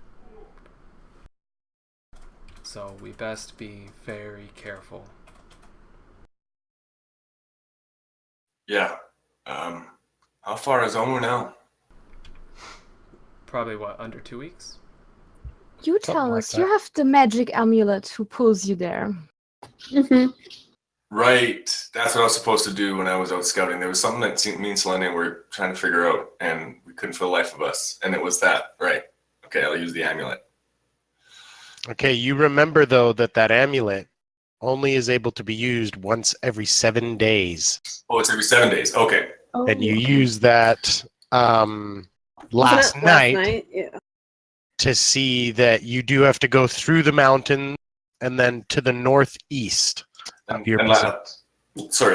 So we best be very careful. Yeah. How far is Omu now? Probably what, under 2 weeks? You tell Something like us. You that. have the magic amulet who pulls you there. Mm-hmm. Right. That's what I was supposed to do when I was out scouting. There was something that me and Selenia were trying to figure out, and we couldn't for the life of us. And it was that. Right. Okay, I'll use the amulet. Okay, you remember, though, that amulet only is able to be used once every 7 days. Oh, it's every 7 days. Okay. Oh. And you use that last night Yeah. to see that you do have to go through the mountain and then to the northeast of your position.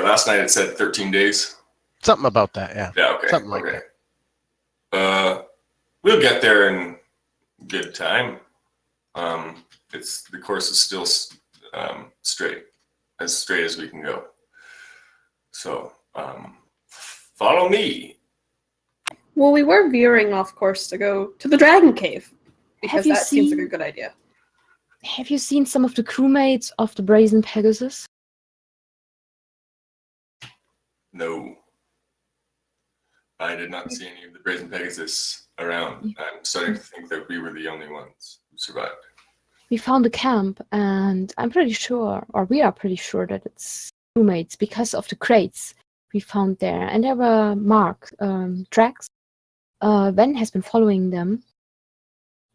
Last night it said 13 days. Something about that, yeah. Yeah, okay. Something like that. We'll get there in good time. The course is still straight as we can go. So, follow me. Well, we were veering off course to go to the Dragon Cave because that seems like a good idea. Have you seen some of the crewmates of the Brazen Pegasus? No. I did not see any of the Brazen Pegasus around. I'm starting to think that we were the only ones who survived. We found a camp, and I'm pretty sure, or we are pretty sure, that it's crewmates because of the crates we found there. And there were tracks. Ven has been following them.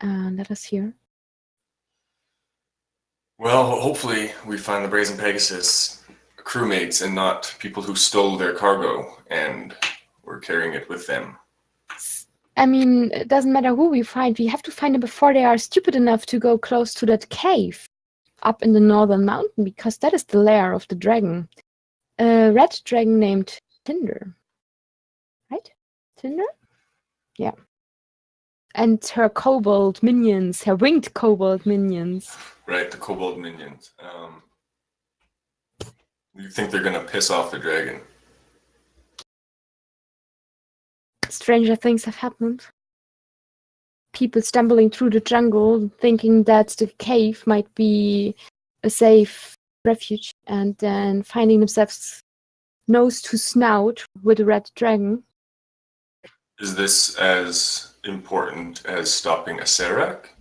And let us hear. Well, hopefully we find the Brazen Pegasus crewmates and not people who stole their cargo and were carrying it with them. I mean, it doesn't matter who we find. We have to find them before they are stupid enough to go close to that cave up in the northern mountain, because that is the lair of the dragon. A red dragon named Tinder. Right? Tinder? Yeah. And her kobold minions, her winged kobold minions. Right, the kobold minions. You think they're gonna piss off the dragon? Stranger things have happened. People stumbling through the jungle thinking that the cave might be a safe refuge, and then finding themselves nose to snout with a red dragon. Is this as important as stopping a Serac?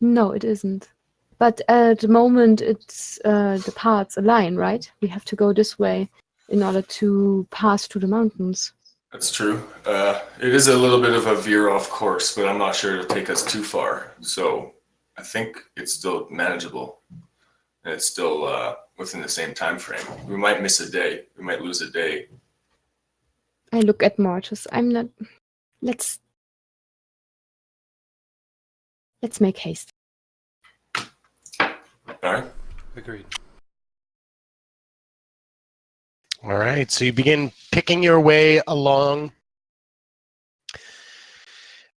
No, it isn't. But at the moment, it's the paths align, right? We have to go this way in order to pass through the mountains. That's true. It is a little bit of a veer off course, but I'm not sure it'll take us too far. So I think it's still manageable. And it's still within the same time frame. We might miss a day. We might lose a day. I look at Mortis. I'm not... Let's make haste. All right. Agreed. All right, so you begin picking your way along,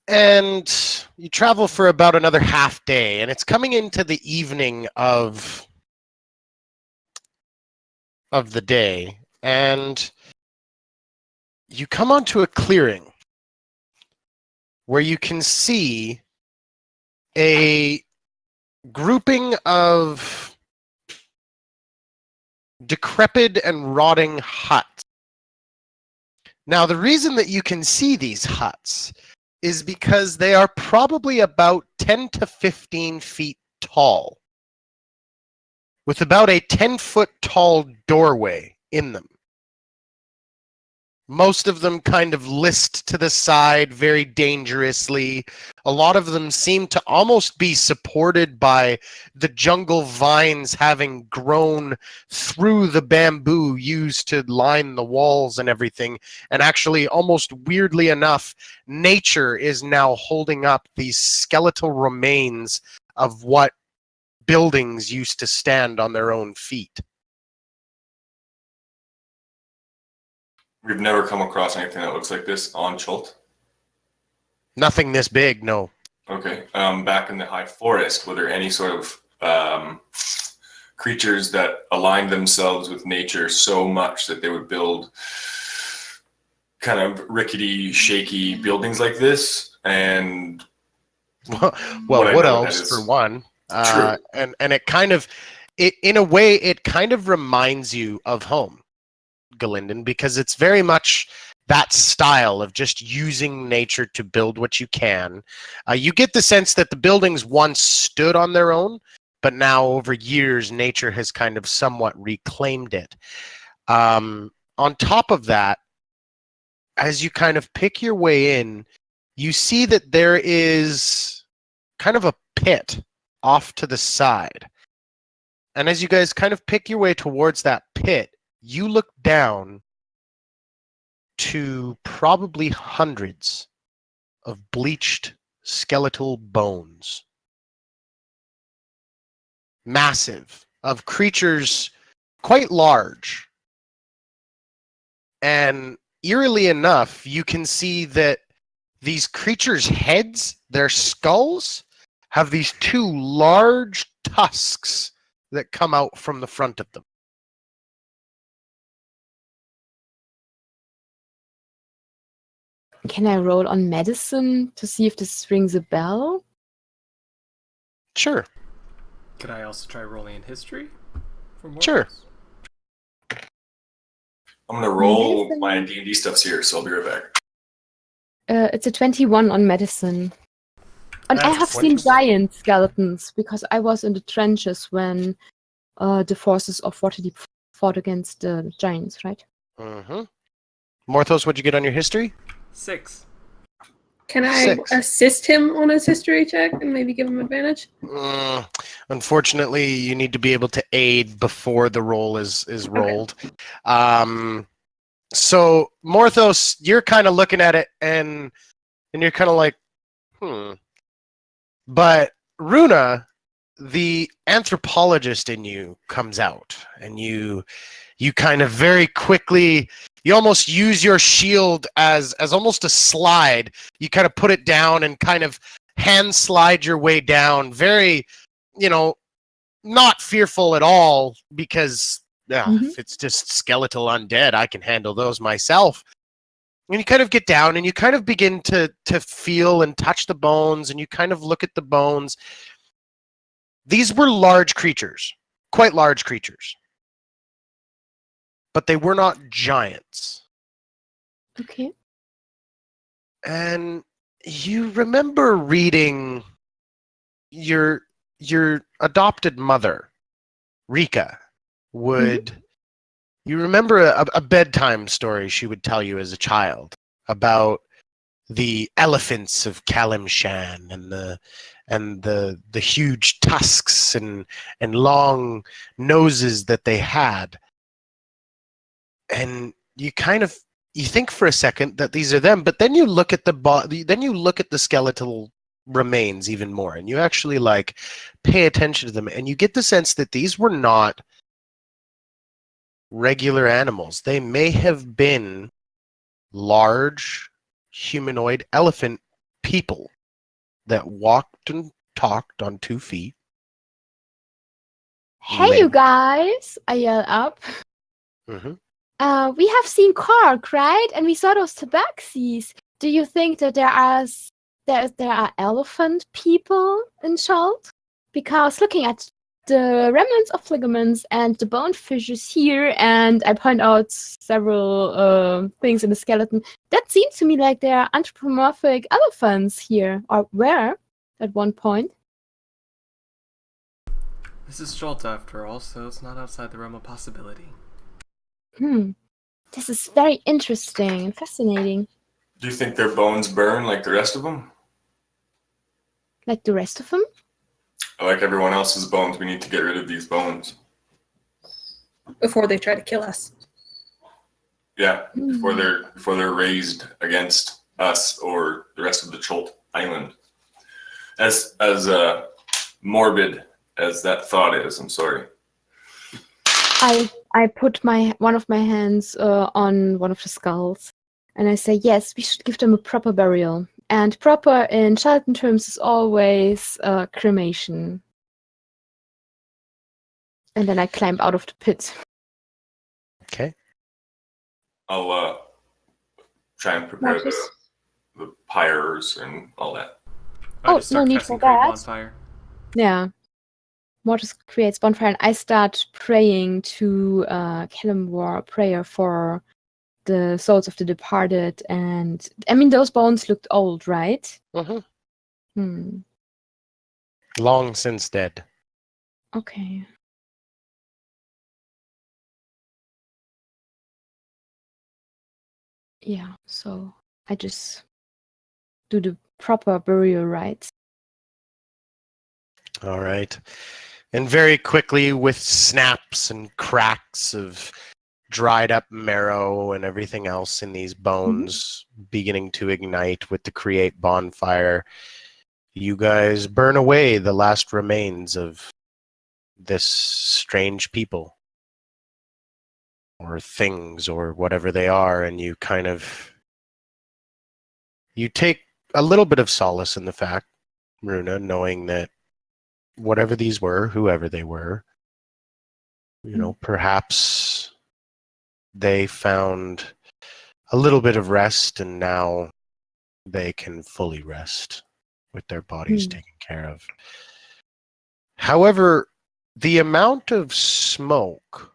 and you travel for about another half day, and it's coming into the evening of the day, and you come onto a clearing where you can see a grouping of decrepit and rotting huts. Now, the reason that you can see these huts is because they are probably about 10 to 15 feet tall, with about a 10-foot tall doorway in them. Most of them kind of list to the side very dangerously. A lot of them seem to almost be supported by the jungle vines having grown through the bamboo used to line the walls and everything. And actually, almost weirdly enough, nature is now holding up these skeletal remains of what buildings used to stand on their own feet. We've never come across anything that looks like this on Chult. Nothing this big, no. Okay. Back in the high forest, were there any sort of creatures that aligned themselves with nature so much that they would build kind of rickety, shaky buildings like this? And well, what else for one? True. And it kind of, in a way, it kind of reminds you of home, Galinden, because it's very much that style of just using nature to build what you can. You get the sense that the buildings once stood on their own, but now over years, nature has kind of somewhat reclaimed it. On top of that, as you kind of pick your way in, you see that there is kind of a pit off to the side. And as you guys kind of pick your way towards that pit, you look down to probably hundreds of bleached skeletal bones. Massive, of creatures quite large. And eerily enough, you can see that these creatures' heads, their skulls, have these two large tusks that come out from the front of them. Can I roll on medicine to see if this rings a bell? Sure. Could I also try rolling in history? For more Sure. I'm gonna roll Medicine. my D&D stuffs here, so I'll be right back. It's a 21 on medicine. And I That's have seen 21. giant skeletons because I was in the trenches when the forces of Waterdeep fought against the giants, right? Mm-hmm. Morthos, what'd you get on your history? 6. Can I 6. assist him on his history check and maybe give him advantage? Unfortunately, you need to be able to aid before the roll is rolled. So Morthos, you're kind of looking at it and you're kind of like, But Runa, the anthropologist in you comes out, and you kind of very quickly, you almost use your shield as almost a slide. You kind of put it down and kind of hand slide your way down, very, not fearful at all, because if it's just skeletal undead, I can handle those myself. And you kind of get down and you kind of begin to feel and touch the bones, and you kind of look at the bones. These were large creatures, quite large creatures. But they were not giants. Okay. And you remember reading your adopted mother, Rika, would... You remember a bedtime story she would tell you as a child about the elephants of Kalimshan and the huge tusks and long noses that they had. And you think for a second that these are them, but then you look at the skeletal remains even more, and you actually pay attention to them, and you get the sense that these were not regular animals. They may have been large humanoid elephant people that walked and talked on 2 feet. Hey, you guys! I yell up. Mm-hmm. We have seen Cork, right? And we saw those tabaxis. Do you think that there are elephant people in Schalt? Because looking at the remnants of ligaments and the bone fissures here, and I point out several things in the skeleton, that seems to me like there are anthropomorphic elephants here, or were at one point. This is Schalt after all, so it's not outside the realm of possibility. This is very interesting and fascinating. Do you think their bones burn like the rest of them? Like the rest of them? Like everyone else's bones, we need to get rid of these bones. Before they try to kill us. Yeah, before they're raised against us or the rest of the Cholt Island. As morbid as that thought is, I'm sorry. I put one of my hands on one of the skulls, and I say, yes, we should give them a proper burial. And proper in Charlton terms is always cremation. And then I climb out of the pit. Okay. I'll try and prepare the pyres and all that. I just start no need casting for Create that. Bonfire. Yeah. Mortis creates bonfire, and I start praying to Kalimwar, prayer for the souls of the departed. And I mean, those bones looked old, right? Mm-hmm. Long since dead. Okay. Yeah, so I just do the proper burial rites. All right. And very quickly, with snaps and cracks of dried up marrow and everything else in these bones beginning to ignite with the create bonfire. You guys burn away the last remains of this strange people or things or whatever they are, and you take a little bit of solace in the fact, Runa, knowing that whatever these were, whoever they were, perhaps they found a little bit of rest, and now they can fully rest with their bodies taken care of. However, the amount of smoke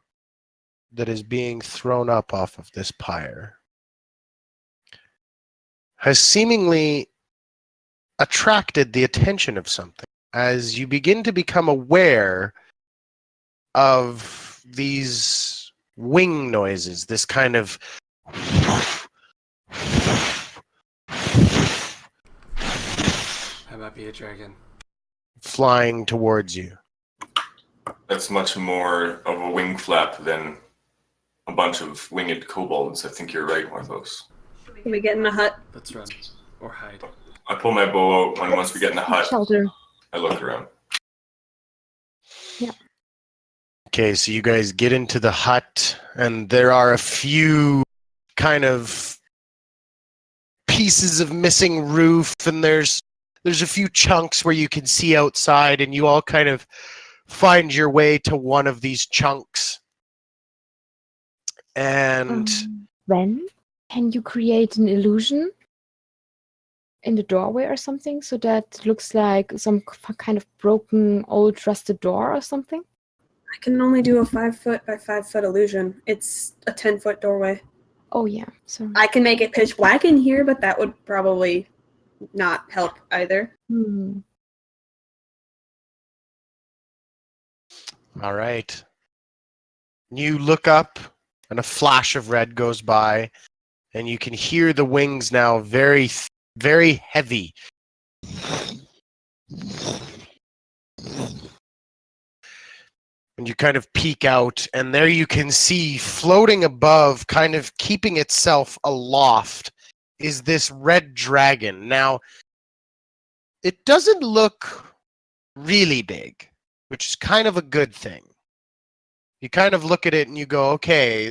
that is being thrown up off of this pyre has seemingly attracted the attention of something as you begin to become aware of these wing noises, this kind of That might be a dragon. flying towards you. That's much more of a wing flap than a bunch of winged kobolds. I think you're right, Marthos. Can we get in the hut? Let's run. Or hide. I pull my bow out when once we get in the hut. Shelter. I look around. Yeah. Okay, so you guys get into the hut, and there are a few kind of pieces of missing roof, and there's a few chunks where you can see outside, and you all kind of find your way to one of these chunks. And When can you create an illusion in the doorway or something, so that looks like some kind of broken old rusted door or something? I can only do a 5-foot by 5-foot illusion. It's a 10-foot doorway. Oh yeah, sorry. I can make it pitch black in here, but that would probably not help either. all right. You look up, and a flash of red goes by, and you can hear the wings now very, very heavy. And you kind of peek out, and there you can see floating above, kind of keeping itself aloft, is this red dragon. Now, it doesn't look really big, which is kind of a good thing. You kind of look at it and you go, okay,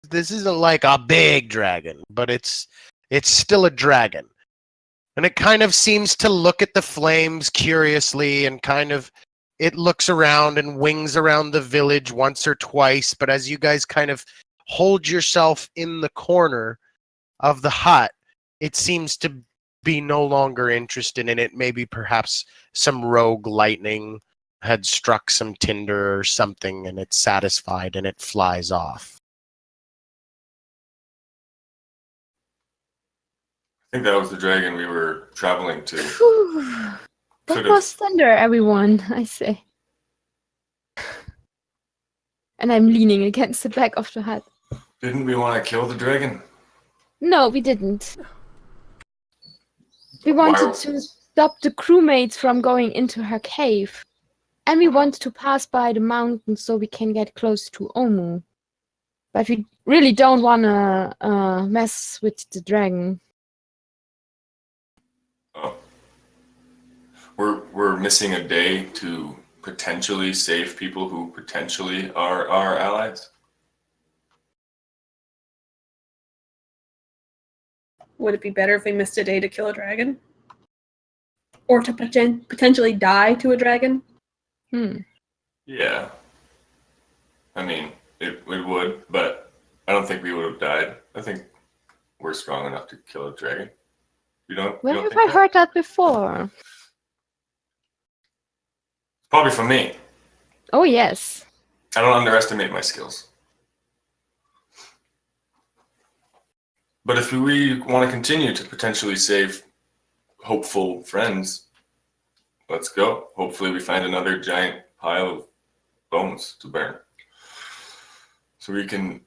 this isn't like a big dragon, but it's still a dragon. And it kind of seems to look at the flames curiously, and kind of it looks around and wings around the village once or twice, but as you guys kind of hold yourself in the corner of the hut, it seems to be no longer interested in it. Maybe perhaps some rogue lightning had struck some tinder or something, and it's satisfied and it flies off. I think that was the dragon we were traveling to. Phew. That Could've- was thunder, everyone, I say. And I'm leaning against the back of the hut. Didn't we want to kill the dragon? No, we didn't. We wanted Wow. to stop the crewmates from going into her cave. And we wanted to pass by the mountain so we can get close to Omu. But we really don't want to mess with the dragon. Oh. We're missing a day to potentially save people who potentially are our allies. Would it be better if we missed a day to kill a dragon? Or to potentially die to a dragon? Yeah. I mean, it would, but I don't think we would have died. I think we're strong enough to kill a dragon. You don't? Where you don't have think I that? heard that before? Probably from me. Oh, yes. I don't underestimate my skills. But if we want to continue to potentially save hopeful friends, let's go. Hopefully we find another giant pile of bones to burn. So we can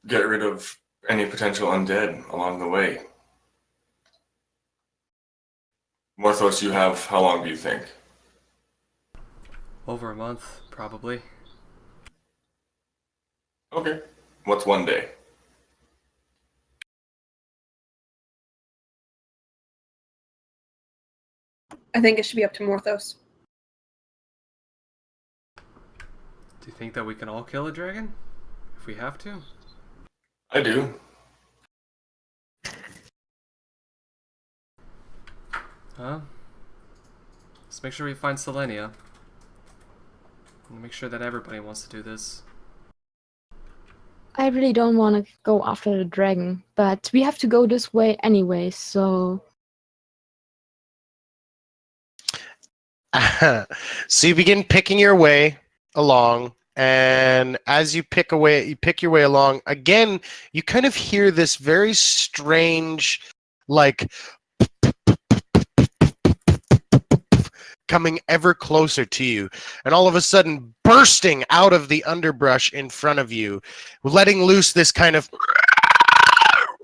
get rid of any potential undead along the way. Morthos, you have, how long do you think? Over a month, probably. Okay. What's one day? I think it should be up to Morthos. Do you think that we can all kill a dragon? If we have to? I do. Huh? Let's make sure we find Selenia. And make sure that everybody wants to do this. I really don't want to go after the dragon, but we have to go this way anyway, so... So you begin picking your way along, and as you pick your way along, again, you kind of hear this very strange, like, coming ever closer to you, and all of a sudden bursting out of the underbrush in front of you, letting loose this kind of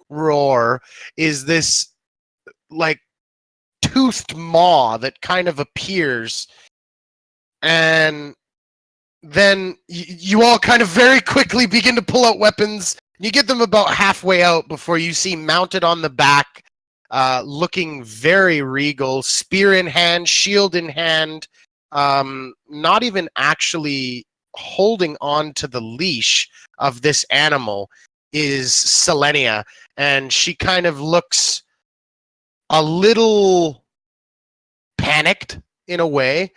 roar, is this, like, toothed maw that kind of appears, and then you all kind of very quickly begin to pull out weapons. You get them about halfway out before you see mounted on the back, looking very regal, spear in hand, shield in hand, not even actually holding on to the leash of this animal, is Selenia, and she kind of looks a little panicked in a way,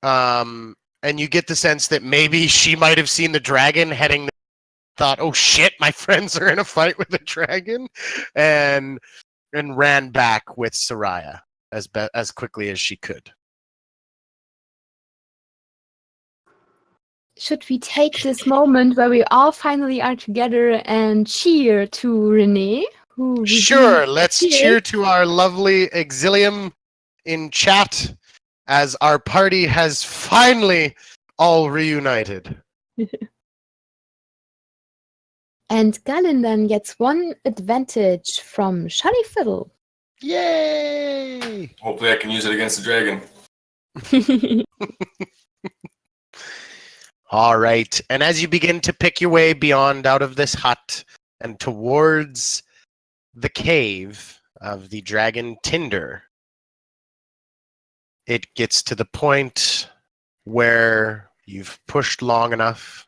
and you get the sense that maybe she might have seen the dragon heading, thought, oh shit, my friends are in a fight with a dragon, and ran back with Soraya as quickly as she could. Should we take this moment where we all finally are together and cheer to Renee? Who Sure, let's cheer to our lovely Exilium in chat as our party has finally all reunited. And Galen then gets one advantage from Shiny Fiddle. Yay! Hopefully I can use it against the dragon. All right, and as you begin to pick your way beyond out of this hut and towards the cave of the dragon Tinder, it gets to the point where you've pushed long enough.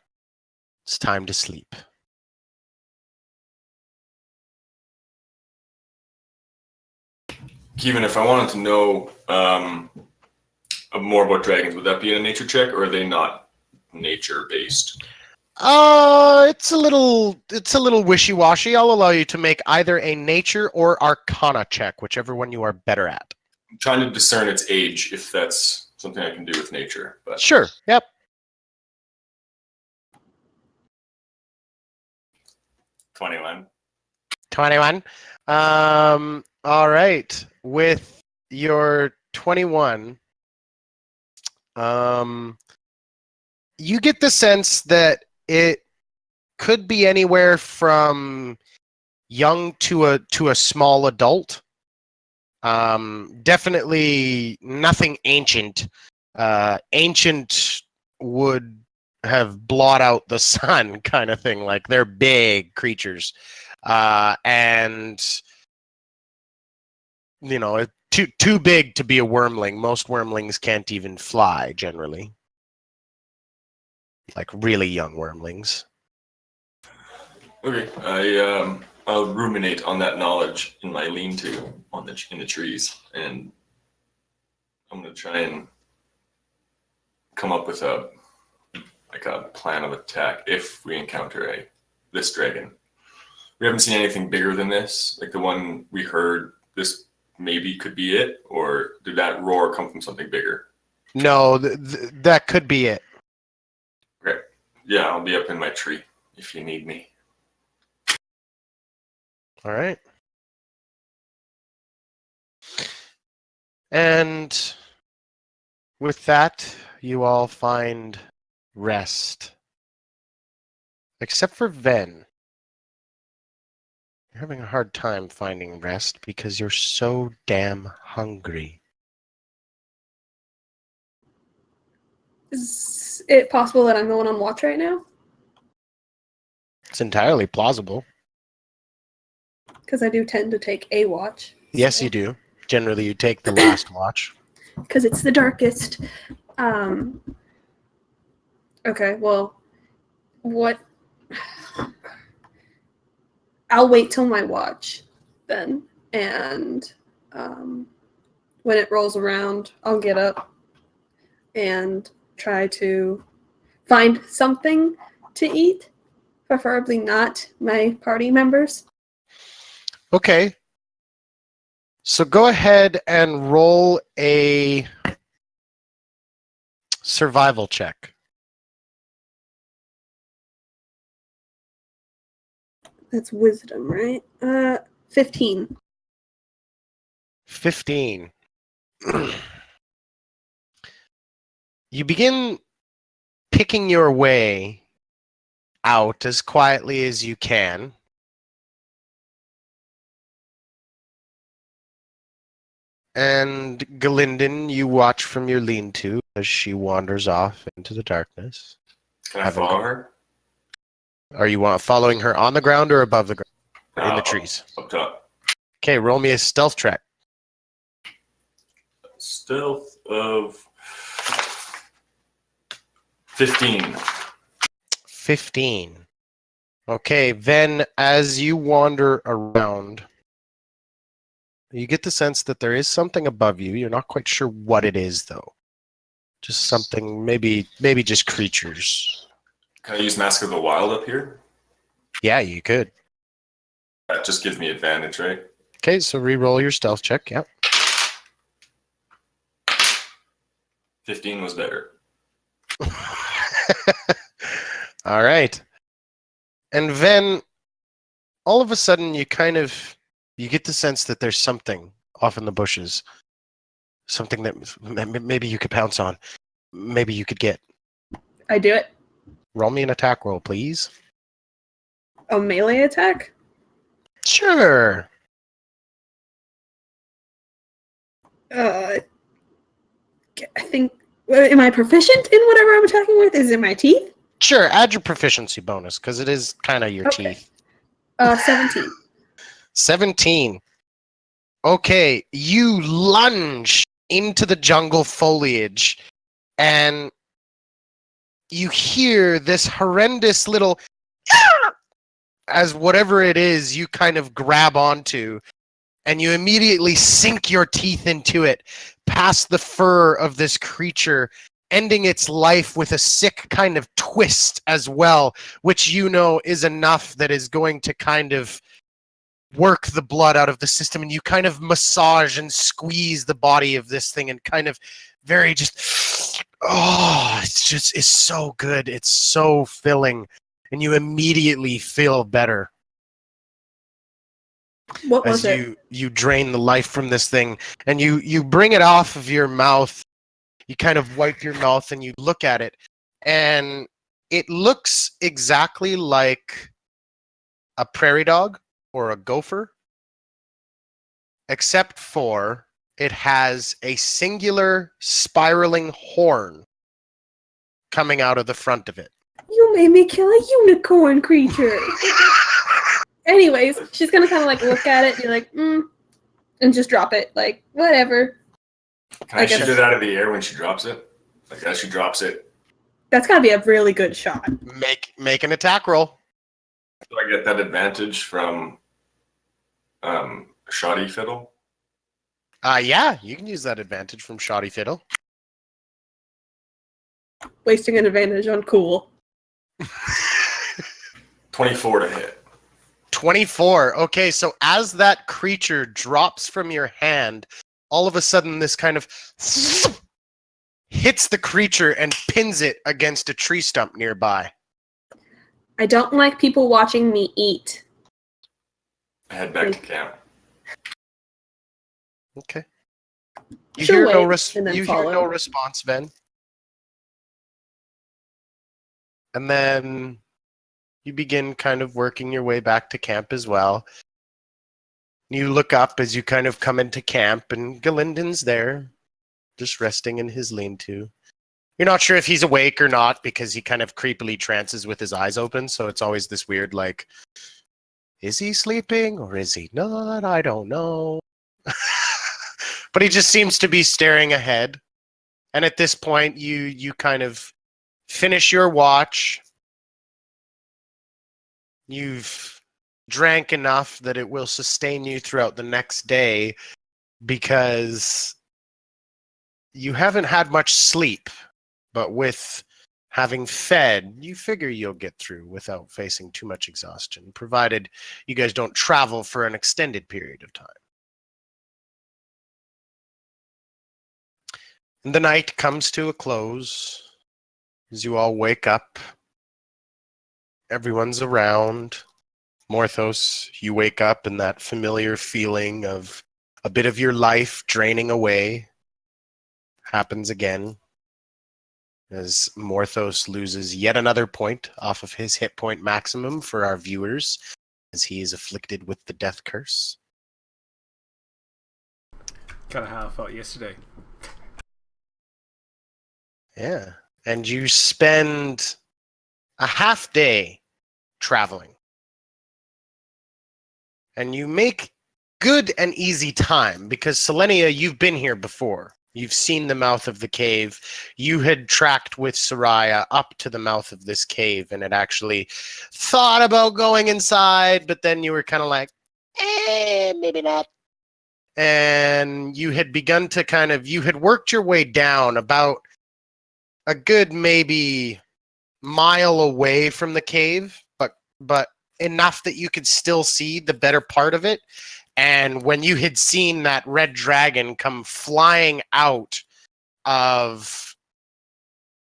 It's time to sleep. Kevin, if I wanted to know more about dragons, would that be in a nature check, or are they not nature-based? It's a little wishy-washy. I'll allow you to make either a nature or arcana check, whichever one you are better at. I'm trying to discern its age, if that's something I can do with nature. But Sure, yep. 21. 21. All right. With your 21, you get the sense that it could be anywhere from young to a small adult. Definitely nothing ancient. Ancient would have blot out the sun, kind of thing. Like, they're big creatures, and you know, too big to be a wormling. Most wormlings can't even fly generally. Like really young wormlings. Okay, I'll ruminate on that knowledge in my lean-to in the trees, and I'm gonna try and come up with a plan of attack if we encounter this dragon. We haven't seen anything bigger than this, like the one we heard. This maybe could be it, or did that roar come from something bigger? No, that could be it. Okay, yeah, I'll be up in my tree if you need me. All right. And with that, you all find rest. Except for Ven. You're having a hard time finding rest because you're so damn hungry. Is it possible that I'm the one on watch right now? It's entirely plausible. Because I do tend to take a watch. Yes, you do. Generally, you take the last watch. Because it's the darkest. Okay, well, what? I'll wait till my watch then, and when it rolls around, I'll get up and try to find something to eat, preferably not my party members. Okay. So go ahead and roll a survival check. That's wisdom, right? 15. 15. You begin picking your way out as quietly as you can. And Galinden, you watch from your lean-to as she wanders off into the darkness. Can I follow her? Are you following her on the ground or above the ground? Or in the Up- trees? Up top. Okay, roll me a stealth check. Stealth of 15. 15. Okay, then as you wander around, you get the sense that there is something above you. You're not quite sure what it is, though. Just something, maybe just creatures. Can I use Mask of the Wild up here? Yeah, you could. That just gives me advantage, right? Okay, so re-roll your stealth check. Yeah. 15 was better. All right. And then all of a sudden you get the sense that there's something off in the bushes. Something that maybe you could pounce on. Maybe you could get. I do it. Roll me an attack roll, please. A melee attack? Sure. I think. Am I proficient in whatever I'm attacking with? Is it my teeth? Sure, add your proficiency bonus because it is kind of your Okay. teeth. 17. 17. Okay, you lunge into the jungle foliage and you hear this horrendous little as whatever it is you kind of grab onto, and you immediately sink your teeth into it, past the fur of this creature, ending its life with a sick kind of twist as well, which you know is enough that is going to kind of work the blood out of the system, and you kind of massage and squeeze the body of this thing and kind of very just, it's so good. It's so filling, and you immediately feel better. What As was it? you drain the life from this thing, and you bring it off of your mouth. You kind of wipe your mouth and you look at it, and it looks exactly like a prairie dog or a gopher, except for it has a singular spiraling horn coming out of the front of it. You made me kill a unicorn creature. Anyways, she's gonna kind of like look at it, be like, and just drop it. Like, whatever. Can I I guess- shoot it out of the air when she drops it? Like as she drops it, That's gotta be a really good shot. Make an attack roll. do I get that advantage from Shoddy Fiddle? Yeah, you can use that advantage from Shoddy Fiddle. Wasting an advantage on cool. 24 to hit. 24. Okay, so as that creature drops from your hand, all of a sudden this kind of hits the creature and pins it against a tree stump nearby. I don't like people watching me eat. I head back to camp. Okay. You She'll hear no wait and then you hear follow. no response, Ben. And then you begin kind of working your way back to camp as well. You look up as you kind of come into camp, and Galinden's there, just resting in his lean-to. You're not sure if he's awake or not because he kind of creepily trances with his eyes open. So it's always this weird, like, is he sleeping or is he not? I don't know. But he just seems to be staring ahead. And at this point, you kind of finish your watch. You've drank enough that it will sustain you throughout the next day because you haven't had much sleep. But with having fed, you figure you'll get through without facing too much exhaustion, provided you guys don't travel for an extended period of time. And the night comes to a close as you all wake up. Everyone's around. Morthos, you wake up in that familiar feeling of a bit of your life draining away. Happens again as Morthos loses yet another point off of his hit point maximum for our viewers, as he is afflicted with the death curse. Kind of how I felt yesterday. Yeah. And you spend a half day traveling. And you make good and easy time because Selenia, you've been here before. You've seen the mouth of the cave. You had tracked with Soraya up to the mouth of this cave and had actually thought about going inside, but then you were kind of like, maybe not. And you had begun to you had worked your way down about a good maybe mile away from the cave, but enough that you could still see the better part of it. And when you had seen that red dragon come flying out of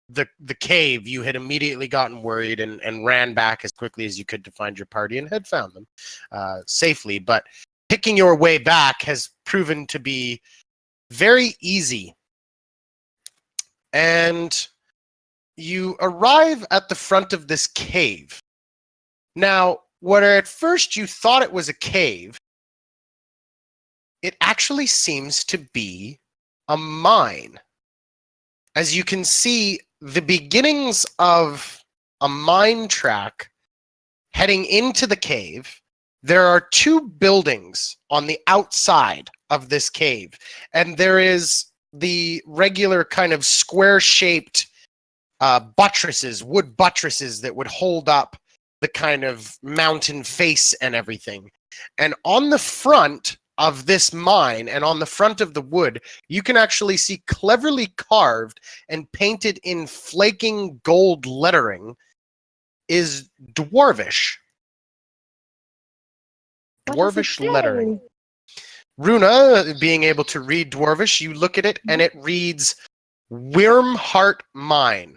the cave, you had immediately gotten worried and ran back as quickly as you could to find your party and had found them safely. But picking your way back has proven to be very easy. And you arrive at the front of this cave. Now, where at first you thought it was a cave, it actually seems to be a mine. As you can see, the beginnings of a mine track heading into the cave. There are two buildings on the outside of this cave, and there is the regular kind of square-shaped buttresses, wood buttresses that would hold up the kind of mountain face and everything. And on the front of this mine and on the front of the wood, you can actually see cleverly carved and painted in flaking gold lettering is Dwarvish. Dwarvish lettering. Runa, being able to read Dwarvish, you look at it and it reads Wyrmheart Mine,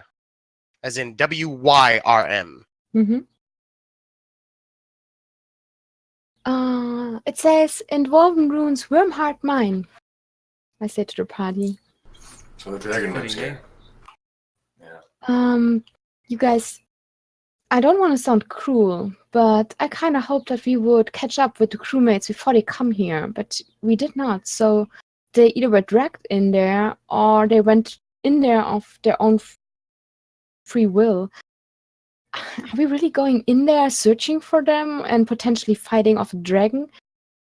as in W-Y-R-M. Mm-hmm. It says, in Dwarven runes, Wyrmheart Mine. I say to the party. So the dragon lives here. Yeah. You guys, I don't want to sound cruel, but I kind of hoped that we would catch up with the crewmates before they come here, but we did not. So they either were dragged in there or they went in there of their own free will. Are we really going in there searching for them and potentially fighting off a dragon?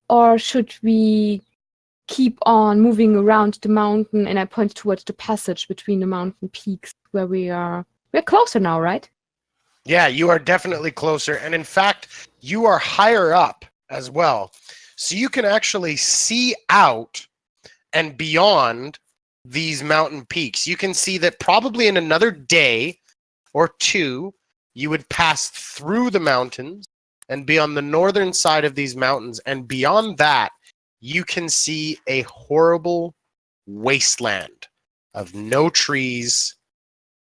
Or should we keep on moving around the mountain? And I point towards the passage between the mountain peaks where we are. We're closer now, right? Yeah, you are definitely closer. And in fact, you are higher up as well. So you can actually see out and beyond these mountain peaks. You can see that probably in another day or two, you would pass through the mountains and be on the northern side of these mountains. And beyond that, you can see a horrible wasteland of no trees,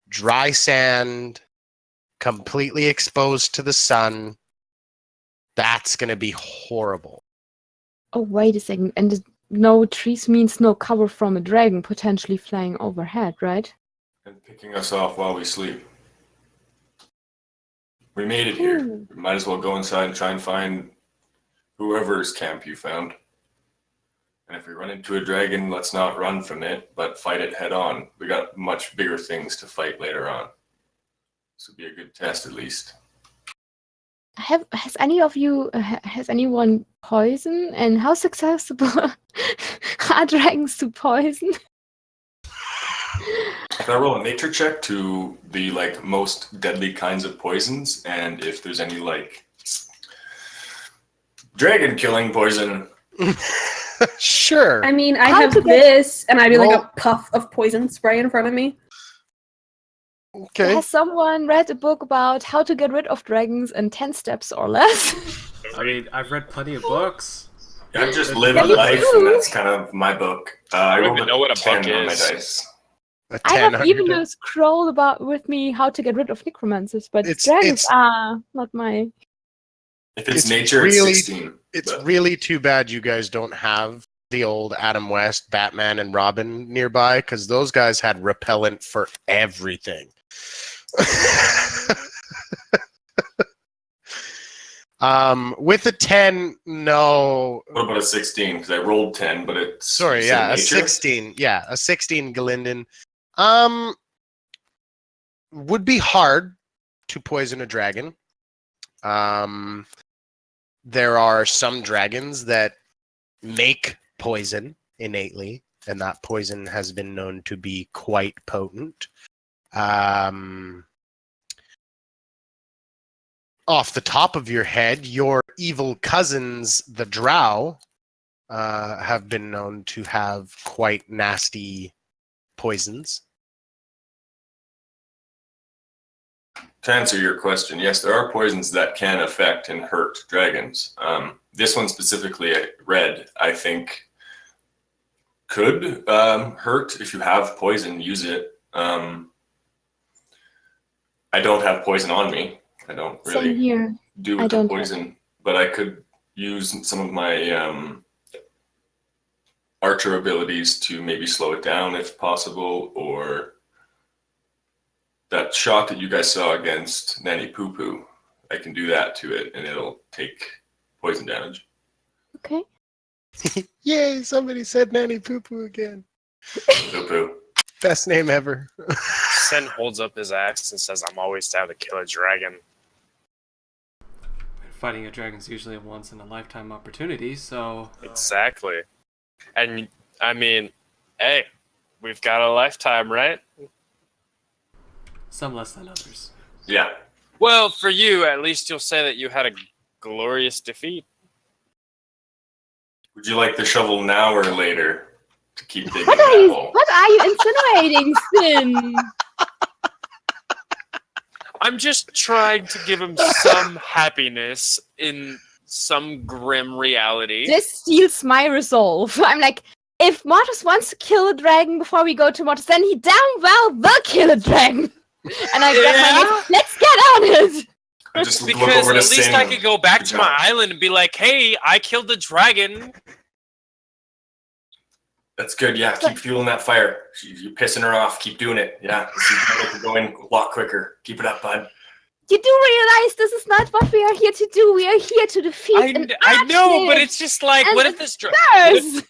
dry sand, completely exposed to the sun. That's going to be horrible. Oh, wait a second. And no trees means no cover from a dragon potentially flying overhead, right? And picking us off while we sleep. We made it here. We might as well go inside and try and find whoever's camp you found. And if we run into a dragon, let's not run from it, but fight it head on. We got much bigger things to fight later on. This would be a good test, at least. Has anyone poison, and how successful are dragons to poison? If I roll a nature check to the most deadly kinds of poisons, and if there's any dragon killing poison. Sure. I mean, I How have to get- this, and I'd be like Roll- a puff of poison spray in front of me. Okay. Has someone read a book about how to get rid of dragons in 10 steps or less? I mean, I've read plenty of books. I've just lived Yeah, me life, too. and that's kind of my book. I don't rolled even know what a 10 book on my is. dice. A I 10 have on even your a scroll about with me how to get rid of necromancers, but It's- dragons it's- are not my. If it's It's nature, really- it's 16. It's but- really too bad you guys don't have the old Adam West, Batman, and Robin nearby, because those guys had repellent for everything. With a 10, no. What about a 16? Because I rolled 10, but it's... Sorry, you yeah, said a nature? 16. Yeah, a 16, Galinden. Would be hard to poison a dragon. There are some dragons that make poison innately, and that poison has been known to be quite potent. Off the top of your head, your evil cousins, the drow, have been known to have quite nasty poisons. To answer your question, yes, there are poisons that can affect and hurt dragons. This one specifically, red, I think, could hurt. If you have poison, use it. I don't have poison on me. I don't Same really here. do I with the don't poison, but I could use some of my archer abilities to maybe slow it down if possible, or that shot that you guys saw against Nanny Poo Poo, I can do that to it and it'll take poison damage. Okay. Yay, somebody said Nanny Poo Poo again. Poo Poo. Best name ever. Sen holds up his axe and says, I'm always down to kill a dragon. Fighting a dragon's usually a once in a lifetime opportunity, so Exactly. And, I mean, hey, we've got a lifetime, right? some less than others. Yeah. Well, for you, at least you'll say that you had a glorious defeat. Would you like the shovel now or later to keep digging What that hole? are you insinuating, Sin? I'm just trying to give him some happiness in some grim reality. This steals my resolve. I'm like, if Mortis wants to kill a dragon before we go to Mortis, then he damn well will kill a dragon. And I grab my knife, let's get on it! I just look Because over at to least Sin. I could go back Good to job. my island and be like, hey, I killed the dragon. That's good. Yeah, keep fueling that fire. You're pissing her off. Keep doing it. Yeah, this is gonna make it go in a lot quicker. Keep it up, bud. You do realize this is not what we are here to do. We are here to defeat an I know, but archnid. it's just like, And what the if this dragon Curse!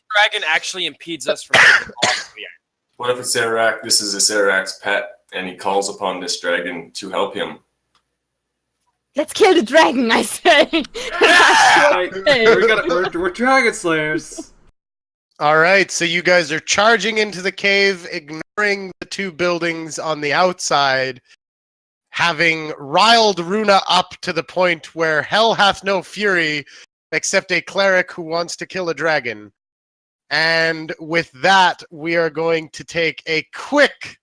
actually impedes us from getting off the island? What if it's Serac? This is a Serac's pet, and he calls upon this dragon to help him. Let's kill the dragon, I say. We're dragon slayers. All right, so you guys are charging into the cave, ignoring the two buildings on the outside, having riled Runa up to the point where hell hath no fury except a cleric who wants to kill a dragon. And with that, we are going to take a quick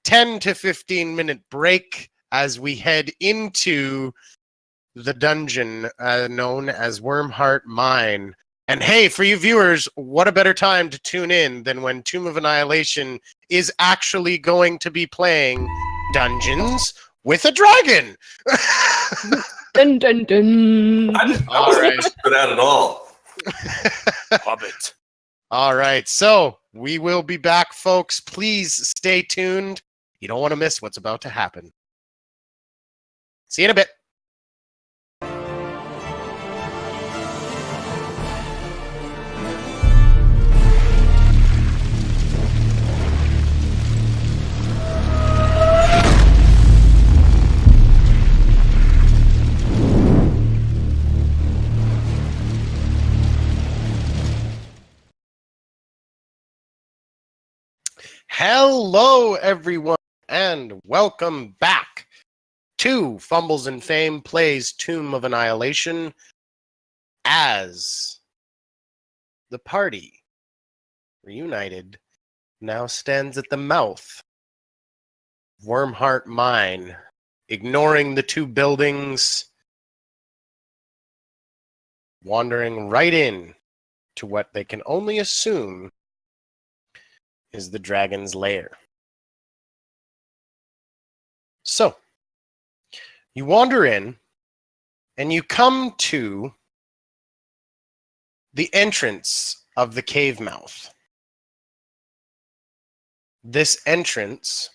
10 to 15 minute break as we head into the dungeon known as Wormheart Mine. And hey, for you viewers, what a better time to tune in than when Tomb of Annihilation is actually going to be playing Dungeons with a Dragon! Dun dun dun. I All wasn't right. ready for that at all. Hobbit. All right, so we will be back, folks. Please stay tuned. You don't want to miss what's about to happen. See you in a bit. Hello, everyone, and welcome back to Fumbles and Fame Plays Tomb of Annihilation as the party, reunited, now stands at the mouth of Wormheart Mine, ignoring the two buildings, wandering right in to what they can only assume is the dragon's lair. So, you wander in, and you come to the entrance of the cave mouth. This entrance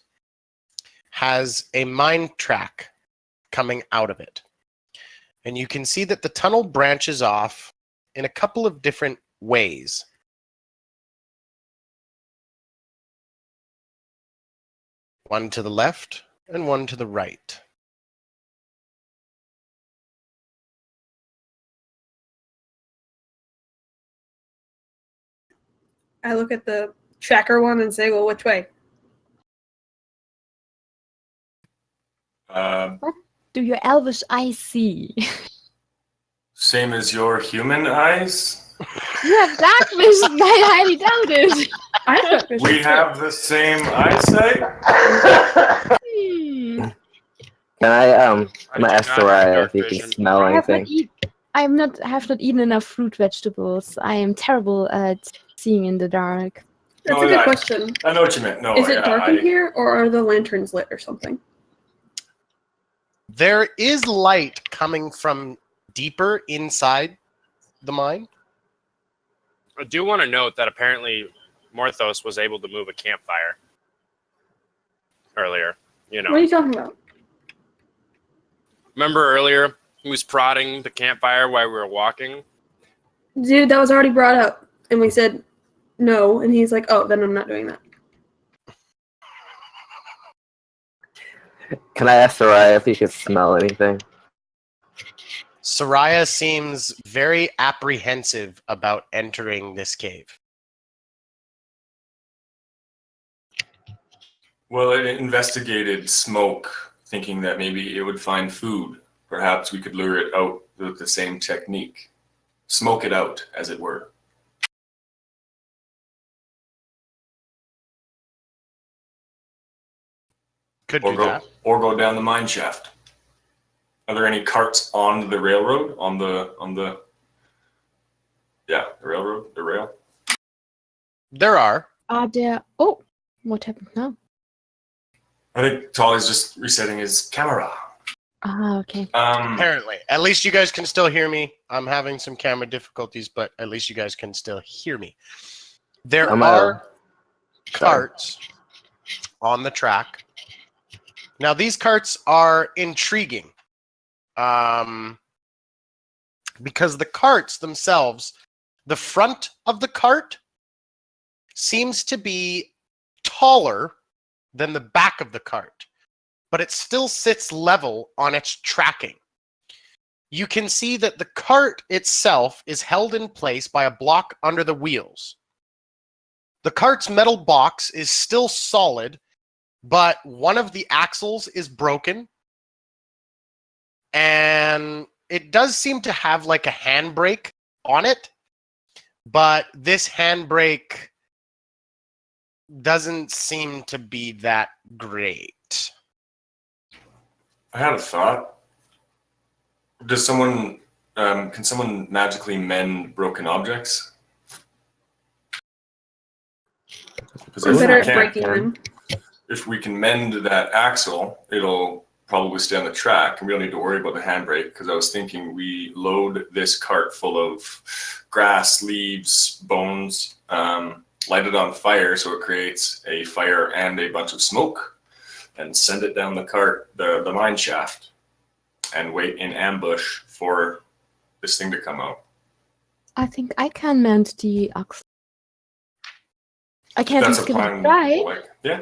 has a mine track coming out of it. And you can see that the tunnel branches off in a couple of different ways. One to the left and one to the right. I look at the tracker one and say, well, which way? Do your elvish eyes see? Same as your human eyes. You have dark vision. I highly doubt it. I have dark vision We too. have the same eyesight. Hmm. Can I'm gonna do ask not have Soraya dark if you can vision. smell I have not anything. have not eaten enough fruit vegetables. I am terrible at seeing in the dark. That's No, a good I- question. I know what you meant. No, Is it dark in I- here, or are the lanterns lit or something? There is light coming from deeper inside the mine. I do want to note that apparently Morthos was able to move a campfire earlier. You What are know, you talking about? remember earlier he was prodding the campfire while we were walking? Dude, that was already brought up. And we said no. And he's like, oh, then I'm not doing that. Can I ask Soraya if you can smell anything? Soraya seems very apprehensive about entering this cave. Well, it investigated smoke, thinking that maybe it would find food. Perhaps we could lure it out with the same technique. Smoke it out, as it were. Could Or do go, that. or go down the mine shaft. Are there any carts on the railroad? On the yeah, the railroad, the rail. There are. Are there? Oh, what happened now? I think Tolley's just resetting his camera. Ah, okay. Apparently. At least you guys can still hear me. I'm having some camera difficulties, but at least you guys can still hear me. There I'm are carts on the track. Now, these carts are intriguing. Because the carts themselves, the front of the cart seems to be taller than the back of the cart, but it still sits level on its tracking. You can see that the cart itself is held in place by a block under the wheels. The cart's metal box is still solid, but one of the axles is broken, and it does seem to have like a handbrake on it, but this handbrake doesn't seem to be that great. I had a thought. Does someone can someone magically mend broken objects? Because I'm if better we at can, breaking them. if we can mend that axle, it'll probably stay on the track, and we don't need to worry about the handbrake. Because I was thinking we load this cart full of grass, leaves, bones, light it on fire so it creates a fire and a bunch of smoke, and send it down the cart, the mine shaft, and wait in ambush for this thing to come out. I think I can mend the ox. I can't That's just a give it a plan. try. Like, yeah.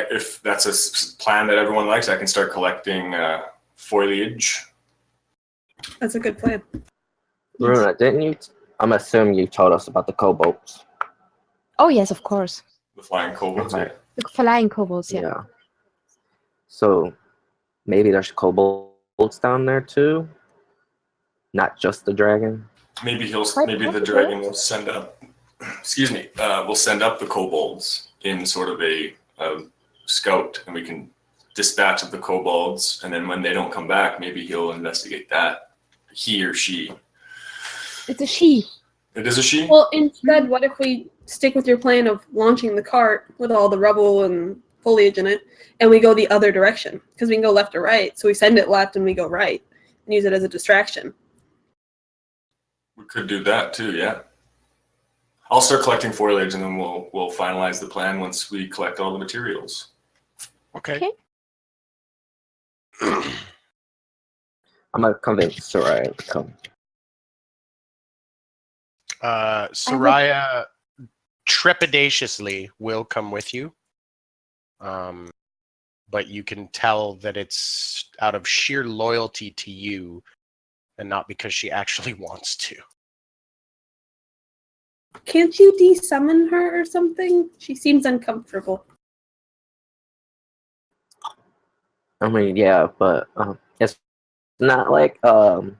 If that's a plan that everyone likes, I can start collecting foliage. That's a good plan. Runa, didn't you? I'm assuming you told us about the kobolds. Oh yes, of course. The flying kobolds. Okay. The flying kobolds. Yeah. Yeah. So maybe there's kobolds down there too, not just the dragon. Maybe Quite maybe the possible. dragon will send up. Excuse me. We'll send up the kobolds in sort of a scout, and we can dispatch of the kobolds, and then when they don't come back, maybe he'll investigate that. He or she. It's a she. It is a she? Well, instead, what if we stick with your plan of launching the cart with all the rubble and foliage in it, and we go the other direction? Because we can go left or right. So we send it left and we go right and use it as a distraction. We could do that too, yeah. I'll start collecting foliage, and then we'll finalize the plan once we collect all the materials. Okay. I'm gonna convince Soraya to come. Soraya trepidatiously will come with you. But you can tell that it's out of sheer loyalty to you and not because she actually wants to. Can't you de-summon her or something? She seems uncomfortable. I mean, yeah, but it's not like I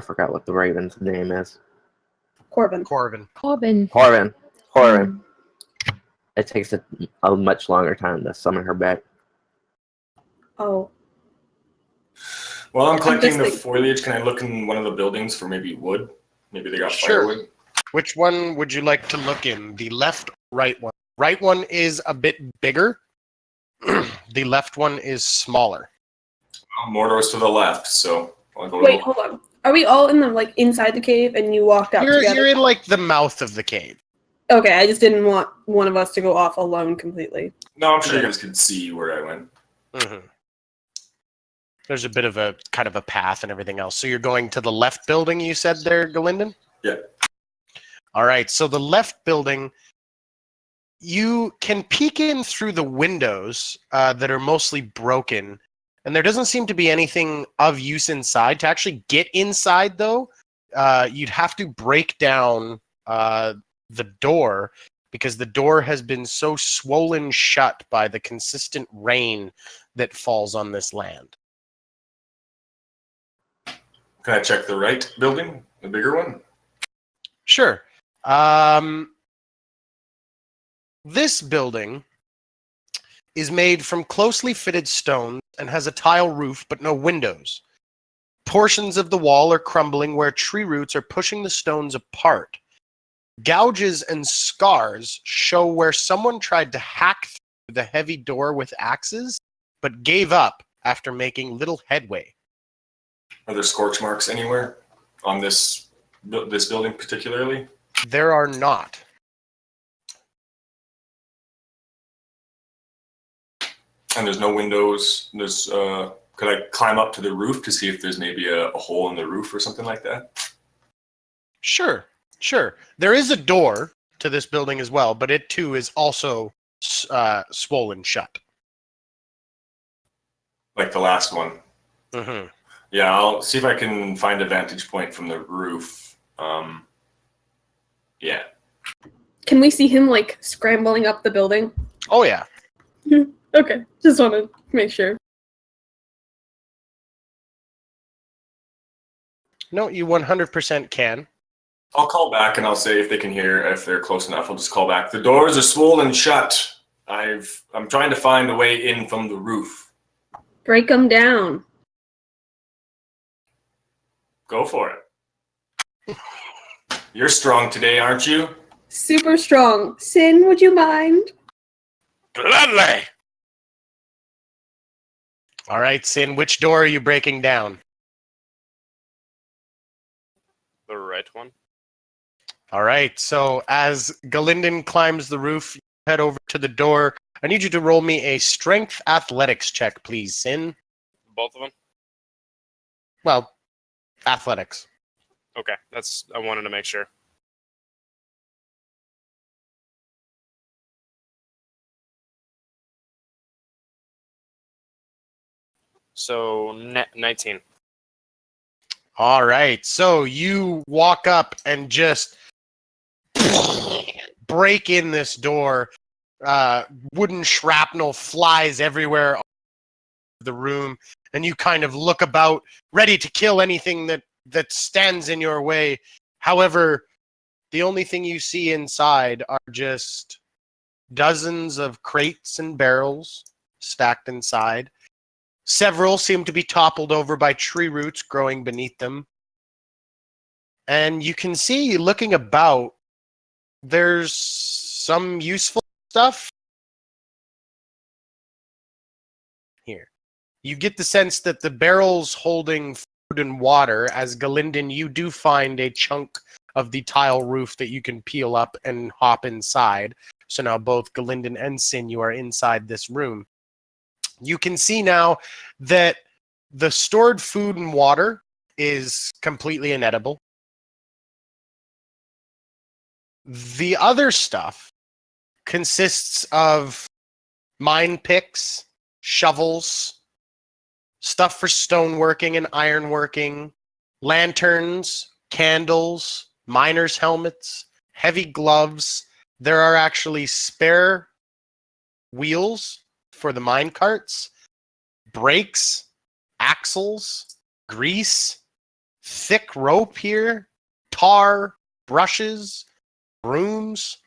forgot what the raven's name is. Corbin. Corvin. Corbin. Horvin. Mm. It takes a much longer time to summon her back. Oh. While I'm collecting just the thinking- foliage, can I look in one of the buildings for maybe wood? Maybe they got Sure. firewood. Which one would you like to look in? The left or right one? Right one is a bit bigger. The left one is smaller. Well, Mordor's to the left, so I'll go Wait, to hold on. Are we all in the inside the cave and you walked out together? You're in like the mouth of the cave. Okay, I just didn't want one of us to go off alone completely. No, I'm sure you guys can see where I went. Mm-hmm. There's a bit of a kind of a path and everything else. So you're going to the left building, you said there, Galinden? Yeah. All right. So the left building, you can peek in through the windows that are mostly broken, and there doesn't seem to be anything of use inside. To actually get inside, though, you'd have to break down the door because the door has been so swollen shut by the consistent rain that falls on this land. Can I check the right building, the bigger one? Sure. This building is made from closely fitted stone and has a tile roof but no windows. Portions of the wall are crumbling where tree roots are pushing the stones apart. Gouges and scars show where someone tried to hack through the heavy door with axes but gave up after making little headway. Are there scorch marks anywhere on this building particularly? There are not. And there's no windows. There's could I climb up to the roof to see if there's maybe a hole in the roof or something like that? Sure. There is a door to this building as well, but it too is also swollen shut. Like the last one. Mm-hmm. Yeah, I'll see if I can find a vantage point from the roof. Yeah. Can we see him scrambling up the building? Oh yeah. Okay, just want to make sure. No, you 100% can. I'll call back and I'll say if they can hear, if they're close enough, I'll just call back. The doors are swollen shut. I'm trying to find a way in from the roof. Break them down. Go for it. You're strong today, aren't you? Super strong. Sin, would you mind? Gladly. All right, Sin, which door are you breaking down? The right one. All right, so as Galinden climbs the roof, you head over to the door. I need you to roll me a strength athletics check, please, Sin. Both of them? Well, athletics. Okay, I wanted to make sure. So, 19. All right, so you walk up and just break in this door. Wooden shrapnel flies everywhere the room, and you kind of look about, ready to kill anything that stands in your way. However, the only thing you see inside are just dozens of crates and barrels stacked inside. Several seem to be toppled over by tree roots growing beneath them. And you can see, looking about, there's some useful stuff here. You get the sense that the barrels holding food and water, as Galinden, you do find a chunk of the tile roof that you can peel up and hop inside. So now both Galinden and Sin, you are inside this room. You can see now that the stored food and water is completely inedible. The other stuff consists of mine picks, shovels, stuff for stoneworking and ironworking, lanterns, candles, miners' helmets, heavy gloves. There are actually spare wheels for the mine carts, brakes, axles, grease, thick rope here, tar, brushes, brooms.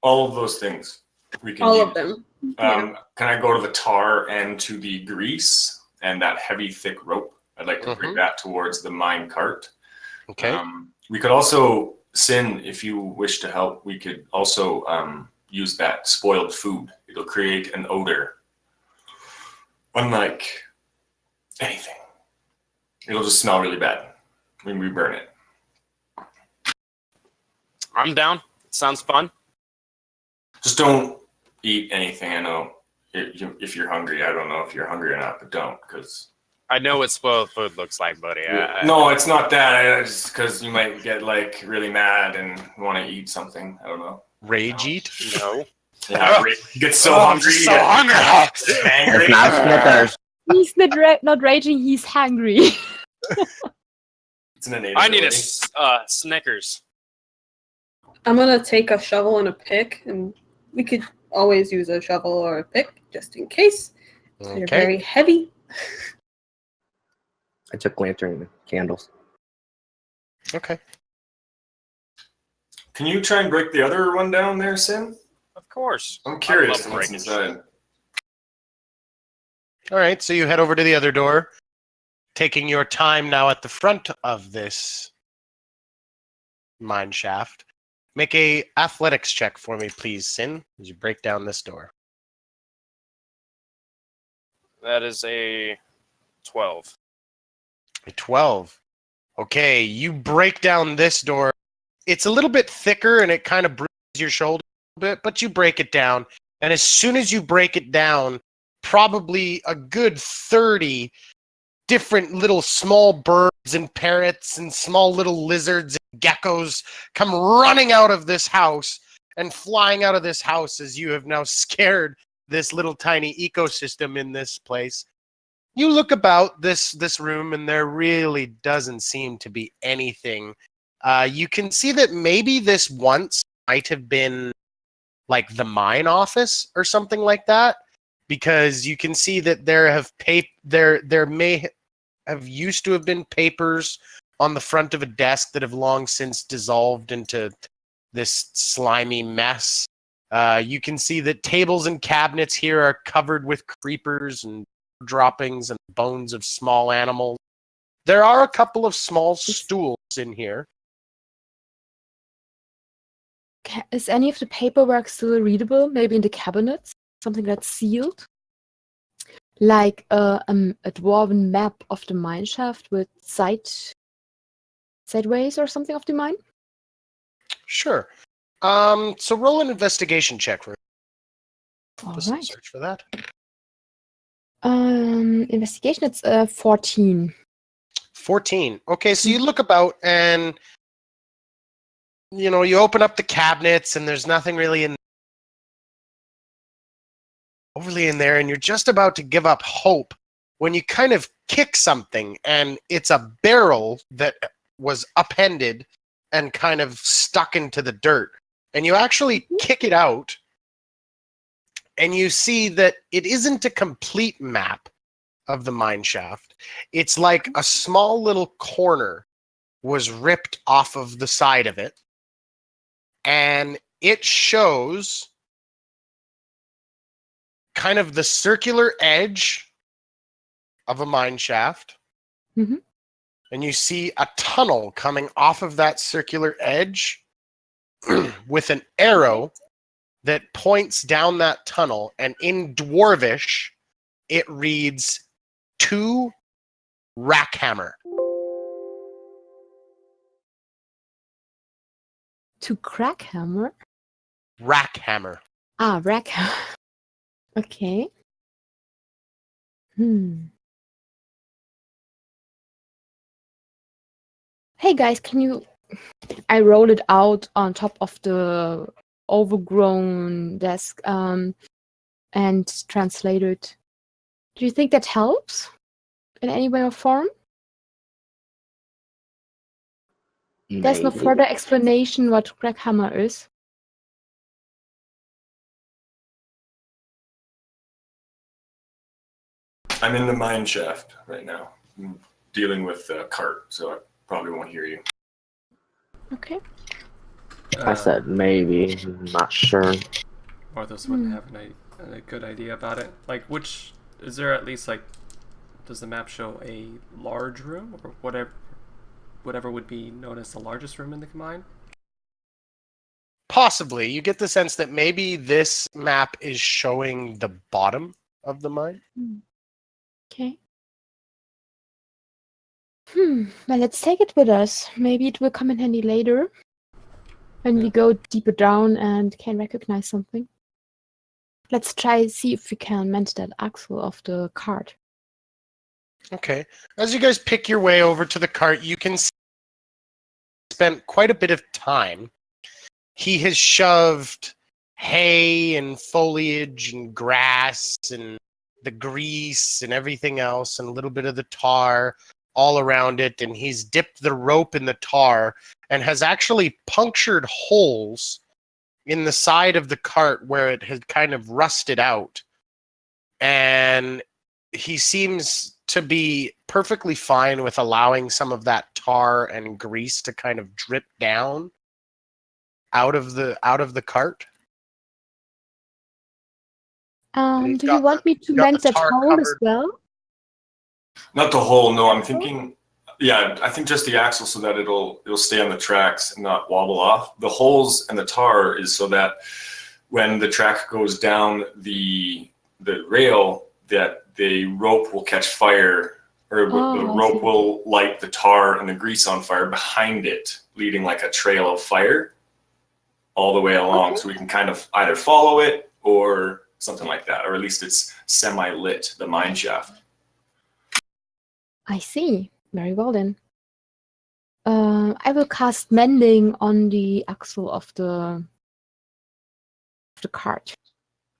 All of those things we can All use. of them. Can I go to the tar and to the grease and that heavy, thick rope? I'd like to bring that towards the mine cart. Okay. We could also, Sin, if you wish to help, we could also use that spoiled food. It'll create an odor. Unlike anything. It'll just smell really bad when we burn it. I'm down. Sounds fun. Just don't eat anything. I know if you're hungry. I don't know if you're hungry or not, but don't, because... I know what spoiled food looks like, buddy. No, it's not that. It's because you might get like really mad and want to eat something. I don't know. Rage eat? No. Yeah, you get so hungry. I'm so hungry. Angry. It's not Snickers. He's not raging, he's hungry. It's an innate I need a ability. Snickers. I'm gonna take a shovel and a pick, and we could always use a shovel or a pick just in case. They're very heavy. I took lantern and candles. Okay. Can you try and break the other one down there, Sin? Of course. I'm curious I love what's breaking inside. All right, so you head over to the other door, taking your time now at the front of this mine shaft. Make a athletics check for me, please, Sin, as you break down this door. That is a 12. A 12. Okay, you break down this door. It's a little bit thicker and it kind of bruises your shoulder a bit, but you break it down. And as soon as you break it down, probably a good 30 different little small birds and parrots and small little lizards and geckos come running out of this house and flying out of this house as you have now scared this little tiny ecosystem in this place. You look about this room and there really doesn't seem to be anything. You can see that maybe this once might have been like the mine office or something like that, because you can see that there may have used to have been papers on the front of a desk that have long since dissolved into this slimy mess. You can see that tables and cabinets here are covered with creepers and droppings and bones of small animals. There are a couple of small stools in here. Is any of the paperwork still readable? Maybe in the cabinets? Something that's sealed? Like a dwarven map of the mine shaft with sideways or something of the mine? Sure. So roll an investigation check for All just right. search for that. Investigation, it's 14. 14. Okay, so you look about and you open up the cabinets and there's nothing really overly in there, and you're just about to give up hope when you kind of kick something and it's a barrel that was upended and kind of stuck into the dirt. And you actually kick it out, and you see that it isn't a complete map of the mine shaft. It's like a small little corner was ripped off of the side of it, and it shows kind of the circular edge of a mine shaft. Mhm. And you see a tunnel coming off of that circular edge with an arrow that points down that tunnel, and in Dwarvish it reads "to Rackhammer." To Crackhammer? Rackhammer. Ah, Rackhammer. Okay. Hey guys, can you... I roll it out on top of the overgrown desk and translate it. Do you think that helps in any way or form? There's no Maybe. further explanation what Crackhammer is. I'm in the mine shaft right now. I'm dealing with a cart, so I probably won't hear you. Okay. I said maybe. I'm not sure. Marthos wouldn't have a good idea about it. Like, which is there at least like? Does the map show a large room or whatever would be known as the largest room in the mine? Possibly. You get the sense that maybe this map is showing the bottom of the mine. Okay. Well, let's take it with us. Maybe it will come in handy later when we go deeper down and can recognize something. Let's try see if we can mend that axle of the cart. Okay. As you guys pick your way over to the cart, you can spend quite a bit of time. He has shoved hay and foliage and grass and the grease and everything else and a little bit of the tar all around it, and he's dipped the rope in the tar and has actually punctured holes in the side of the cart where it had kind of rusted out. And he seems to be perfectly fine with allowing some of that tar and grease to kind of drip down out of the cart. And Do you want me to mend that hole as well? Not the hole, no. I'm thinking, yeah, I think just the axle so that it'll stay on the tracks and not wobble off. The holes and the tar is so that when the track goes down the rail, that the rope will catch fire, or the rope will light the tar and the grease on fire behind it, leading like a trail of fire all the way along. So we can kind of either follow it or something like that, or at least it's semi-lit, the mine shaft. I see. Very well then. I will cast mending on the axle of the cart.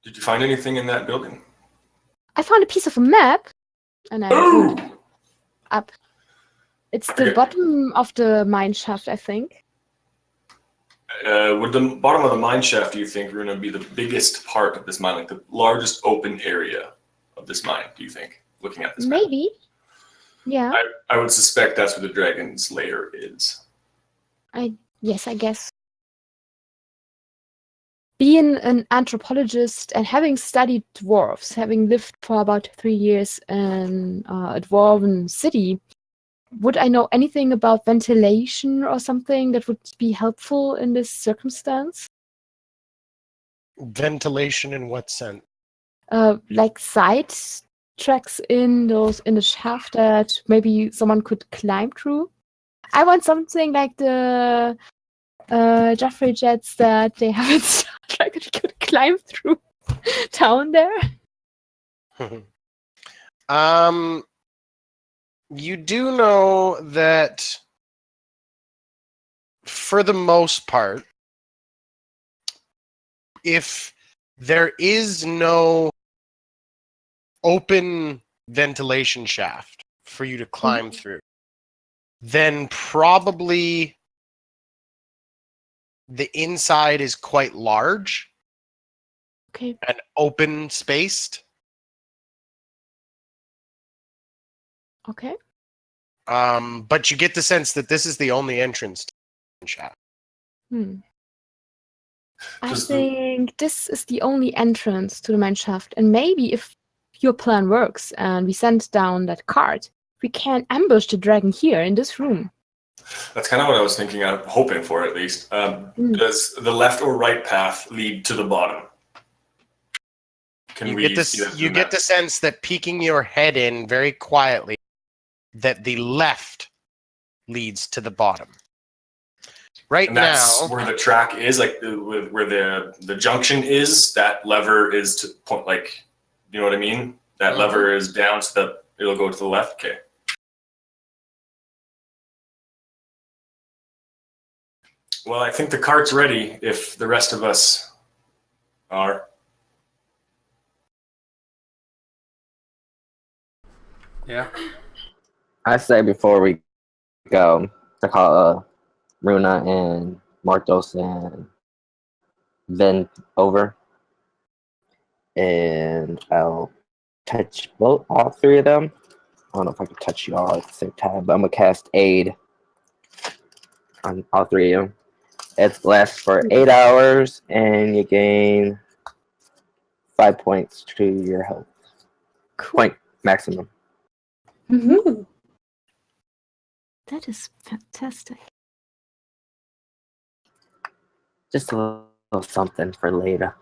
Did you find anything in that building? I found a piece of a map, and I moved it up. It's the bottom of the mine shaft, I think. Would the bottom of the mine shaft, do you think, Runa, be the biggest part of this mine, like the largest open area of this mine, do you think, looking at this map? Maybe. Yeah. I would suspect that's where the dragon's lair is. Yes, I guess. Being an anthropologist and having studied dwarves, having lived for about 3 years in a dwarven city, would I know anything about ventilation or something that would be helpful in this circumstance? Ventilation in what sense? Like side tracks in the shaft that maybe someone could climb through. I want something like the Jeffrey jets that they have in Star Trek that could climb through down there. You do know that for the most part, if there is no open ventilation shaft for you to climb through, then probably the inside is quite large Okay. and open spaced. Okay. But you get the sense that this is the only entrance to the shaft. I Does the- think this is the only entrance to the mine shaft, and maybe if your plan works and we send down that cart, we can ambush the dragon here in this room. That's kind of what I was thinking. I'm hoping for, at least. Does the left or right path lead to the bottom? Can You we get this. see that You through get the that? sense that peeking your head in very quietly, that the left leads to the bottom. Right And that's now, where the track is, like where the junction is. That lever is to point, like, you know what I mean? That lever is down, so that it'll go to the left. Okay. Well, I think the cart's ready if the rest of us are. Yeah. I say before we go to call Runa and Martos and Vin over, and I'll touch all three of them. I don't know if I can touch you all at the same time, but I'm gonna cast Aid on all three of you. It lasts for 8 hours, and you gain 5 points to your health. Cool. Point maximum. Ooh. That is fantastic. Just a little something for later.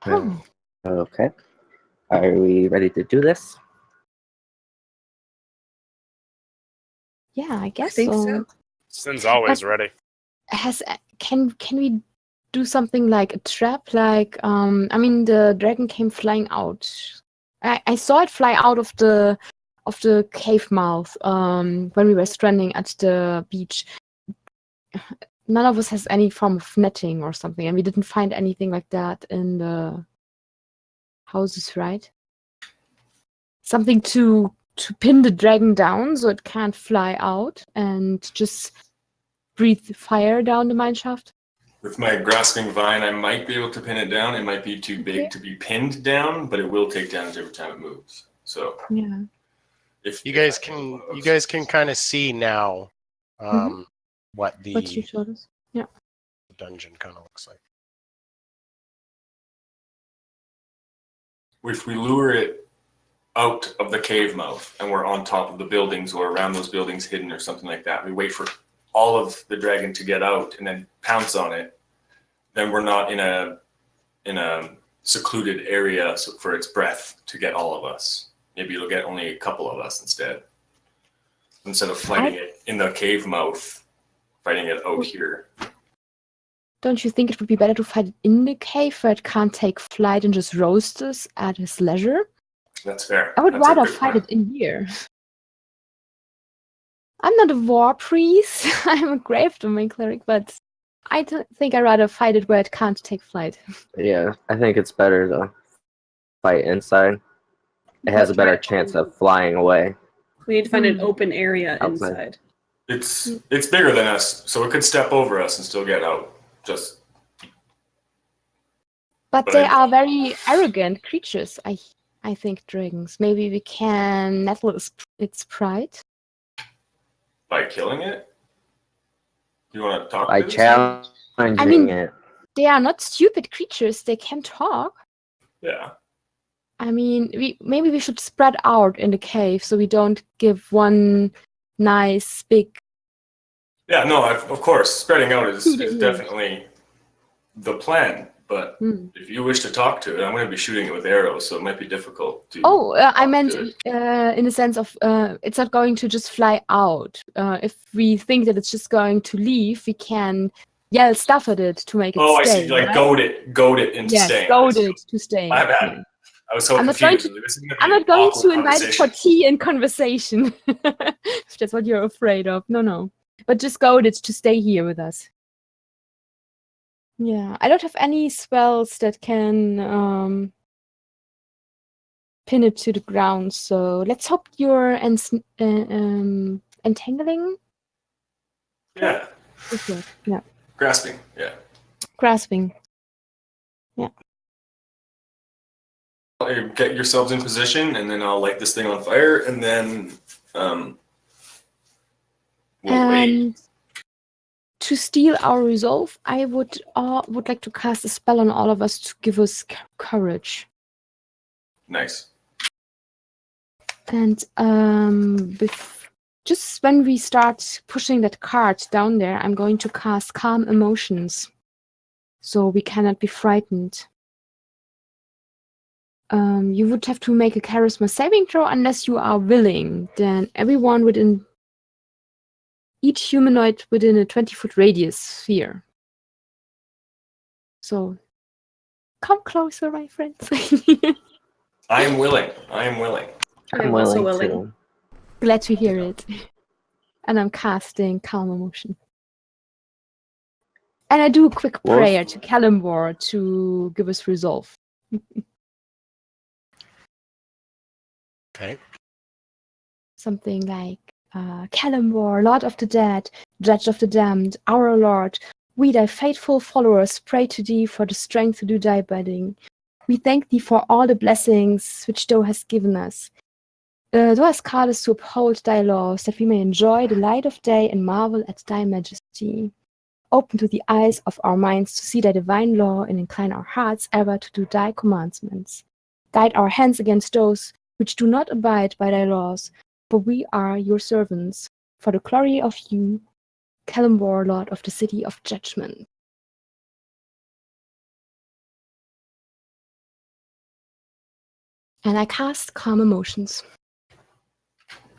Oh, Okay. Are we ready to do this? yeah, I I guess think so. so. Sin's always ready. Can we do something like a trap? Like, I mean, the dragon came flying out. I saw it fly out of the cave mouth when we were stranding at the beach. None of us has any form of netting or something, and we didn't find anything like that in the houses, right? Something to pin the dragon down so it can't fly out and just breathe fire down the mine shaft. With my grasping vine, I might be able to pin it down. It might be too big to be pinned down, but it will take damage every time it moves. So Yeah. if You if guys I can close- you guys can kind of see now what What you the showed us. Yeah. dungeon kind of looks like. if we lure it out of the cave mouth and we're on top of the buildings or around those buildings hidden or something like that, we wait for all of the dragon to get out and then pounce on it, then we're not in a secluded area for its breath to get all of us. Maybe it'll get only a couple of us instead of fighting it in the cave mouth, fighting it out here. Don't you think it would be better to fight it in the cave where it can't take flight and just roast us at his leisure? That's fair. I would That's a rather good fight plan. it in here. I'm not a war priest. I'm a grave domain cleric, but I think I'd rather fight it where it can't take flight. Yeah, I think it's better to fight inside. It has a better chance of flying away We need to find an open area outside. inside. It's bigger than us, so it could step over us and still get out. But But they I- are very arrogant creatures, I think, dragons. Maybe we can nettle its pride. By killing it? You want to talk By to it? challenging I mean- it. They are not stupid creatures. They can talk. Yeah. I mean, maybe we should spread out in the cave so we don't give one nice big. Yeah, no, of course, spreading out is Shoot it here. definitely the plan. But Hmm. if you wish to talk to it, I'm going to be shooting it with arrows, so it might be difficult to. Oh, I talk meant to it. in the sense of it's not going to just fly out. If we think that it's just going to leave, we can yell stuff at it to make it Oh, stay. I see. Like right? goad it into Yes, staying. goad it to stay. My bad. Yeah. I was so I'm not going confused. This is gonna be I'm an not going awkward to invite it for conversation. tea and conversation. If that's what you're afraid of. No. But just goad it to stay here with us. Yeah, I don't have any spells that can pin it to the ground. So let's hope you're entangling. Yeah. This word. Yeah. Grasping. Yeah. Grasping. Get yourselves in position, and then I'll light this thing on fire, and then we'll wait. And to steal our resolve, I would like to cast a spell on all of us to give us courage. Nice. And just when we start pushing that cart down there, I'm going to cast Calm Emotions, so we cannot be frightened. You would have to make a charisma saving throw unless you are willing. Then everyone within each humanoid within a 20-foot radius sphere. So come closer, my friends. I am willing. I am willing. I'm also willing. to. Glad to hear it. And I'm casting Calm Emotion. And I do a quick Wolf? prayer to Calimbor to give us resolve. Okay. Something like, Calimbor, Lord of the Dead, Judge of the Damned, our Lord, we thy faithful followers pray to thee for the strength to do thy bidding. We thank thee for all the blessings which thou hast given us. Thou hast called us to uphold thy laws, that we may enjoy the light of day and marvel at thy majesty. Open to the eyes of our minds to see thy divine law, and incline our hearts ever to do thy commandments. Guide our hands against those which do not abide by thy laws, for we are your servants, for the glory of you, Calimbor, Lord of the City of Judgment. And I cast Calm Emotions.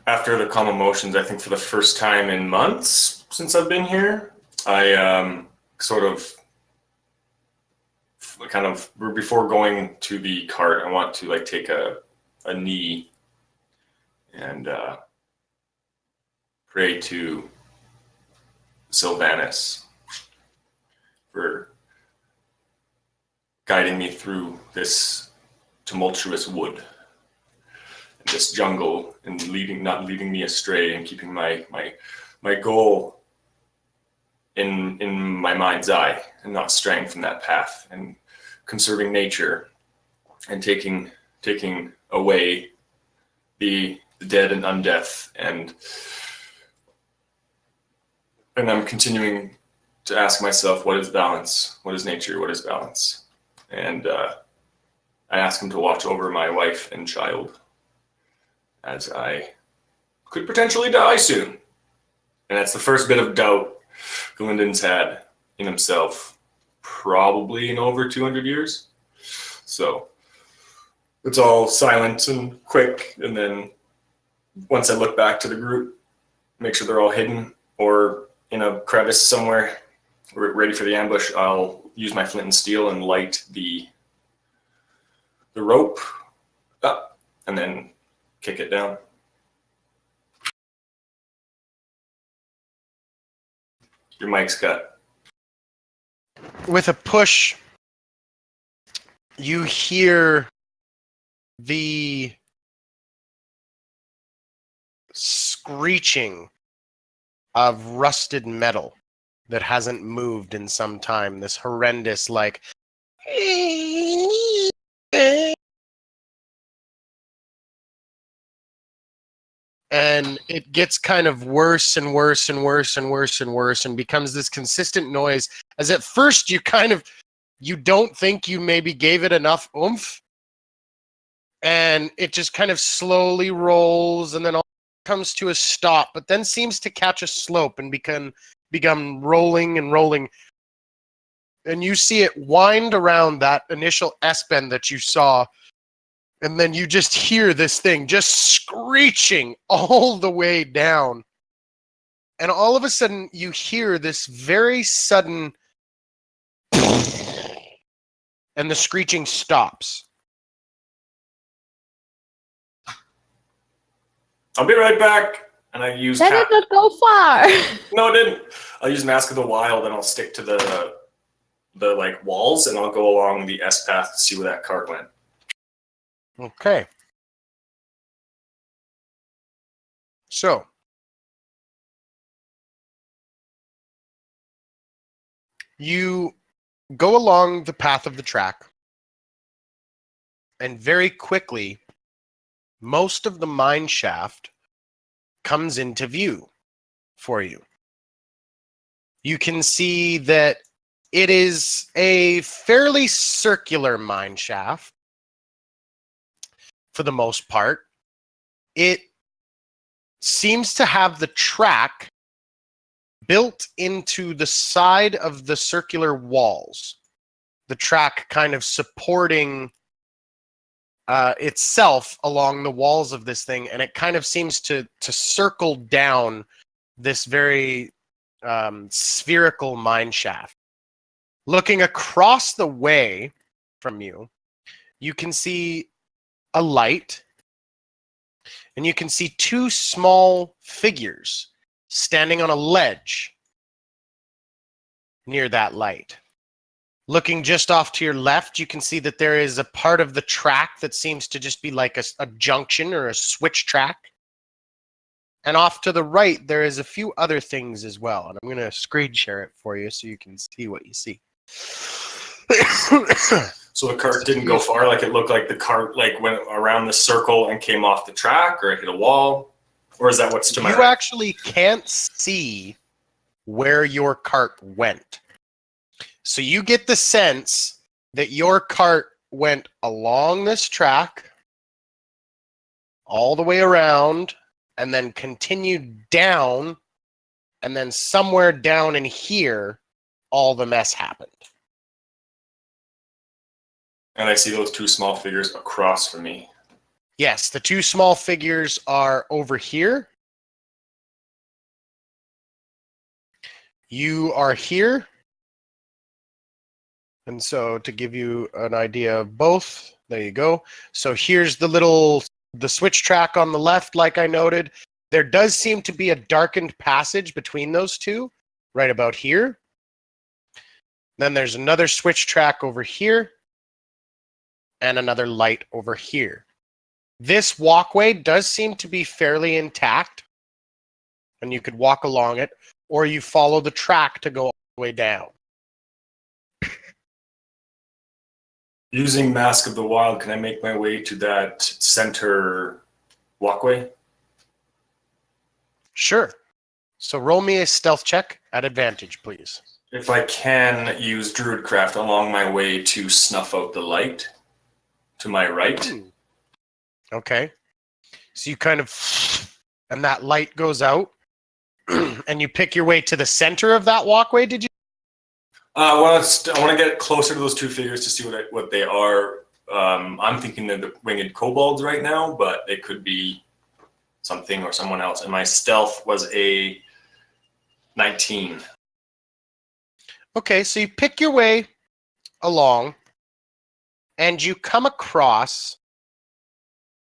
After the calm emotions, I think for the first time in months since I've been here, I before going to the cart, I want to take a knee and pray to Sylvanus for guiding me through this tumultuous wood, this jungle, and not leading me astray, and keeping my goal in my mind's eye, and not straying from that path, and conserving nature, and taking away the dead and undeath, and I'm continuing to ask myself, what is balance? What is nature? What is balance? And I ask him to watch over my wife and child, as I could potentially die soon. And that's the first bit of doubt Glendon's had in himself, probably in over 200 years. So it's all silent and quick. And then once I look back to the group, make sure they're all hidden or in a crevice somewhere, ready for the ambush, I'll use my flint and steel and light the rope up, and then kick it down. Your mic's cut. With a push, you hear the screeching of rusted metal that hasn't moved in some time. This horrendous, and it gets kind of worse and worse and worse and worse and worse, and becomes this consistent noise. As at first you don't think you maybe gave it enough oomph, and it just kind of slowly rolls, and then all comes to a stop, but then seems to catch a slope and become rolling and rolling. And you see it wind around that initial S-bend that you saw, and then you just hear this thing just screeching all the way down. And all of a sudden, you hear this very sudden, and the screeching stops. I'll be right back. And I use... That did not go far! No, it didn't. I'll use Mask of the Wild, and I'll stick to the walls, and I'll go along the S path to see where that cart went. Okay. So, you go along the path of the track, and very quickly, most of the mine shaft comes into view for you. You can see that it is a fairly circular mine shaft for the most part. It seems to have the track built into the side of the circular walls. The track kind of supporting itself along the walls of this thing, and it kind of seems to circle down this very spherical mine shaft. Looking across the way from you, you can see a light, and you can see two small figures standing on a ledge near that light. Looking just off to your left, you can see that there is a part of the track that seems to just be like a junction or a switch track. And off to the right, there is a few other things as well. And I'm going to screen share it for you so you can see what you see. So the cart didn't go far. Like it looked like the cart like went around the circle and came off the track, or it hit a wall, or is that what's to my You right? actually can't see where your cart went. So you get the sense that your cart went along this track, all the way around, and then continued down, and then somewhere down in here, all the mess happened. And I see those two small figures across from me. Yes, the two small figures are over here. You are here. And so to give you an idea of both, there you go. So here's the switch track on the left, like I noted. There does seem to be a darkened passage between those two, right about here. Then there's another switch track over here, and another light over here. This walkway does seem to be fairly intact, and you could walk along it, or you follow the track to go all the way down. Using Mask of the Wild, can I make my way to that center walkway? Sure. So roll me a stealth check at advantage, please. If I can use Druidcraft along my way to snuff out the light to my right. Okay. So you kind of, and that light goes out, and you pick your way to the center of that walkway, did you? I want to get closer to those two figures to see what they are. I'm thinking they're the winged kobolds right now, but it could be something or someone else. And my stealth was a 19. Okay, so you pick your way along, and you come across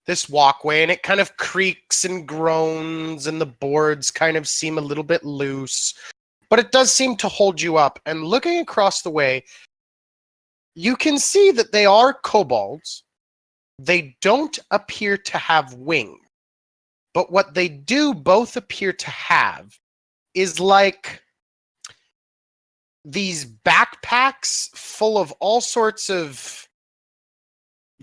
this walkway, and it kind of creaks and groans, and the boards kind of seem a little bit loose, but it does seem to hold you up. And looking across the way, you can see that they are kobolds. They don't appear to have wings, but what they do both appear to have is like these backpacks full of all sorts of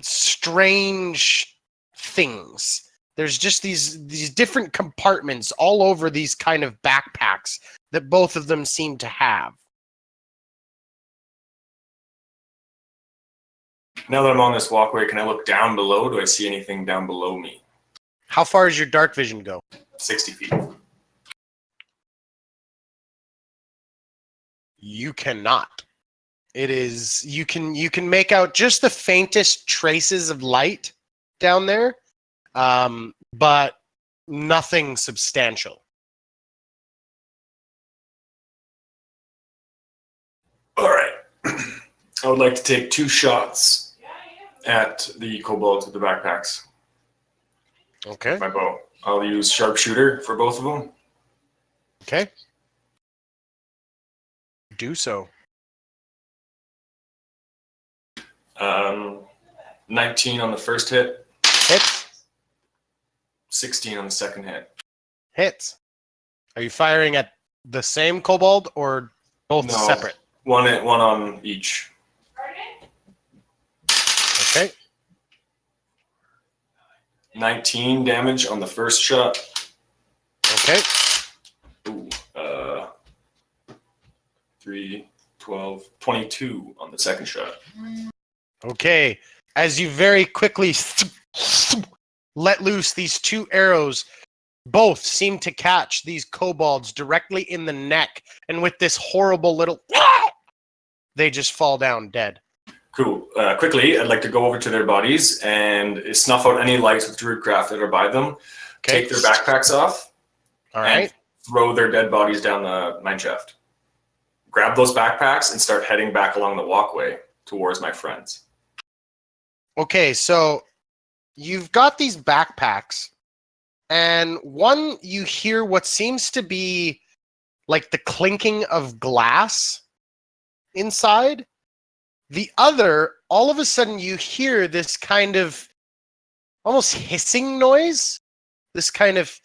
strange things. There's just these different compartments all over these kind of backpacks that both of them seem to have. Now that I'm on this walkway, can I look down below? Do I see anything down below me? How far does your dark vision go? 60 feet. You cannot. It is you can make out just the faintest traces of light down there, but nothing substantial. All right. I would like to take 2 shots at the kobolds with the backpacks. Okay. My bow. I'll use sharpshooter for both of them. Okay. Do so. 19 on the first hit. Hit. 16 on the second hit. Hits. Are you firing at the same kobold or both No. separate? One on each. Okay. 19 damage on the first shot. Okay. Ooh, 3, 12, 22 on the second shot. Okay. As you very quickly let loose these two arrows, both seem to catch these kobolds directly in the neck, and with this horrible little they just fall down dead. Cool. Quickly, I'd like to go over to their bodies and snuff out any lights with Druidcraft that are by them. Okay. Take their backpacks off. All and right. throw their dead bodies down the mine shaft. Grab those backpacks and start heading back along the walkway towards my friends. Okay, so you've got these backpacks, and one, you hear what seems to be like the clinking of glass inside. The other, all of a sudden you hear this kind of almost hissing noise, this kind of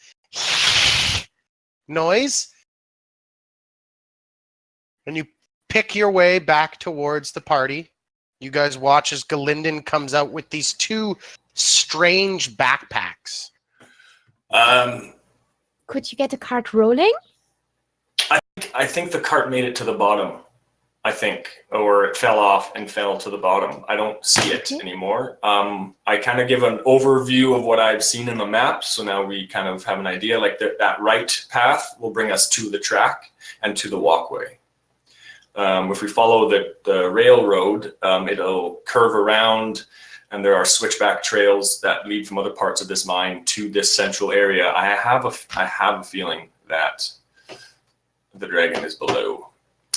noise, and you pick your way back towards the party. You guys watch as Galinden comes out with these two strange backpacks. Could you get the cart rolling? I think the cart made it to the bottom. I think, or it fell off and fell to the bottom. I don't see it anymore. I kind of give an overview of what I've seen in the map, so now we kind of have an idea. Like that right path will bring us to the track and to the walkway. If we follow the railroad, it'll curve around, and there are switchback trails that lead from other parts of this mine to this central area. I have a feeling that the dragon is below.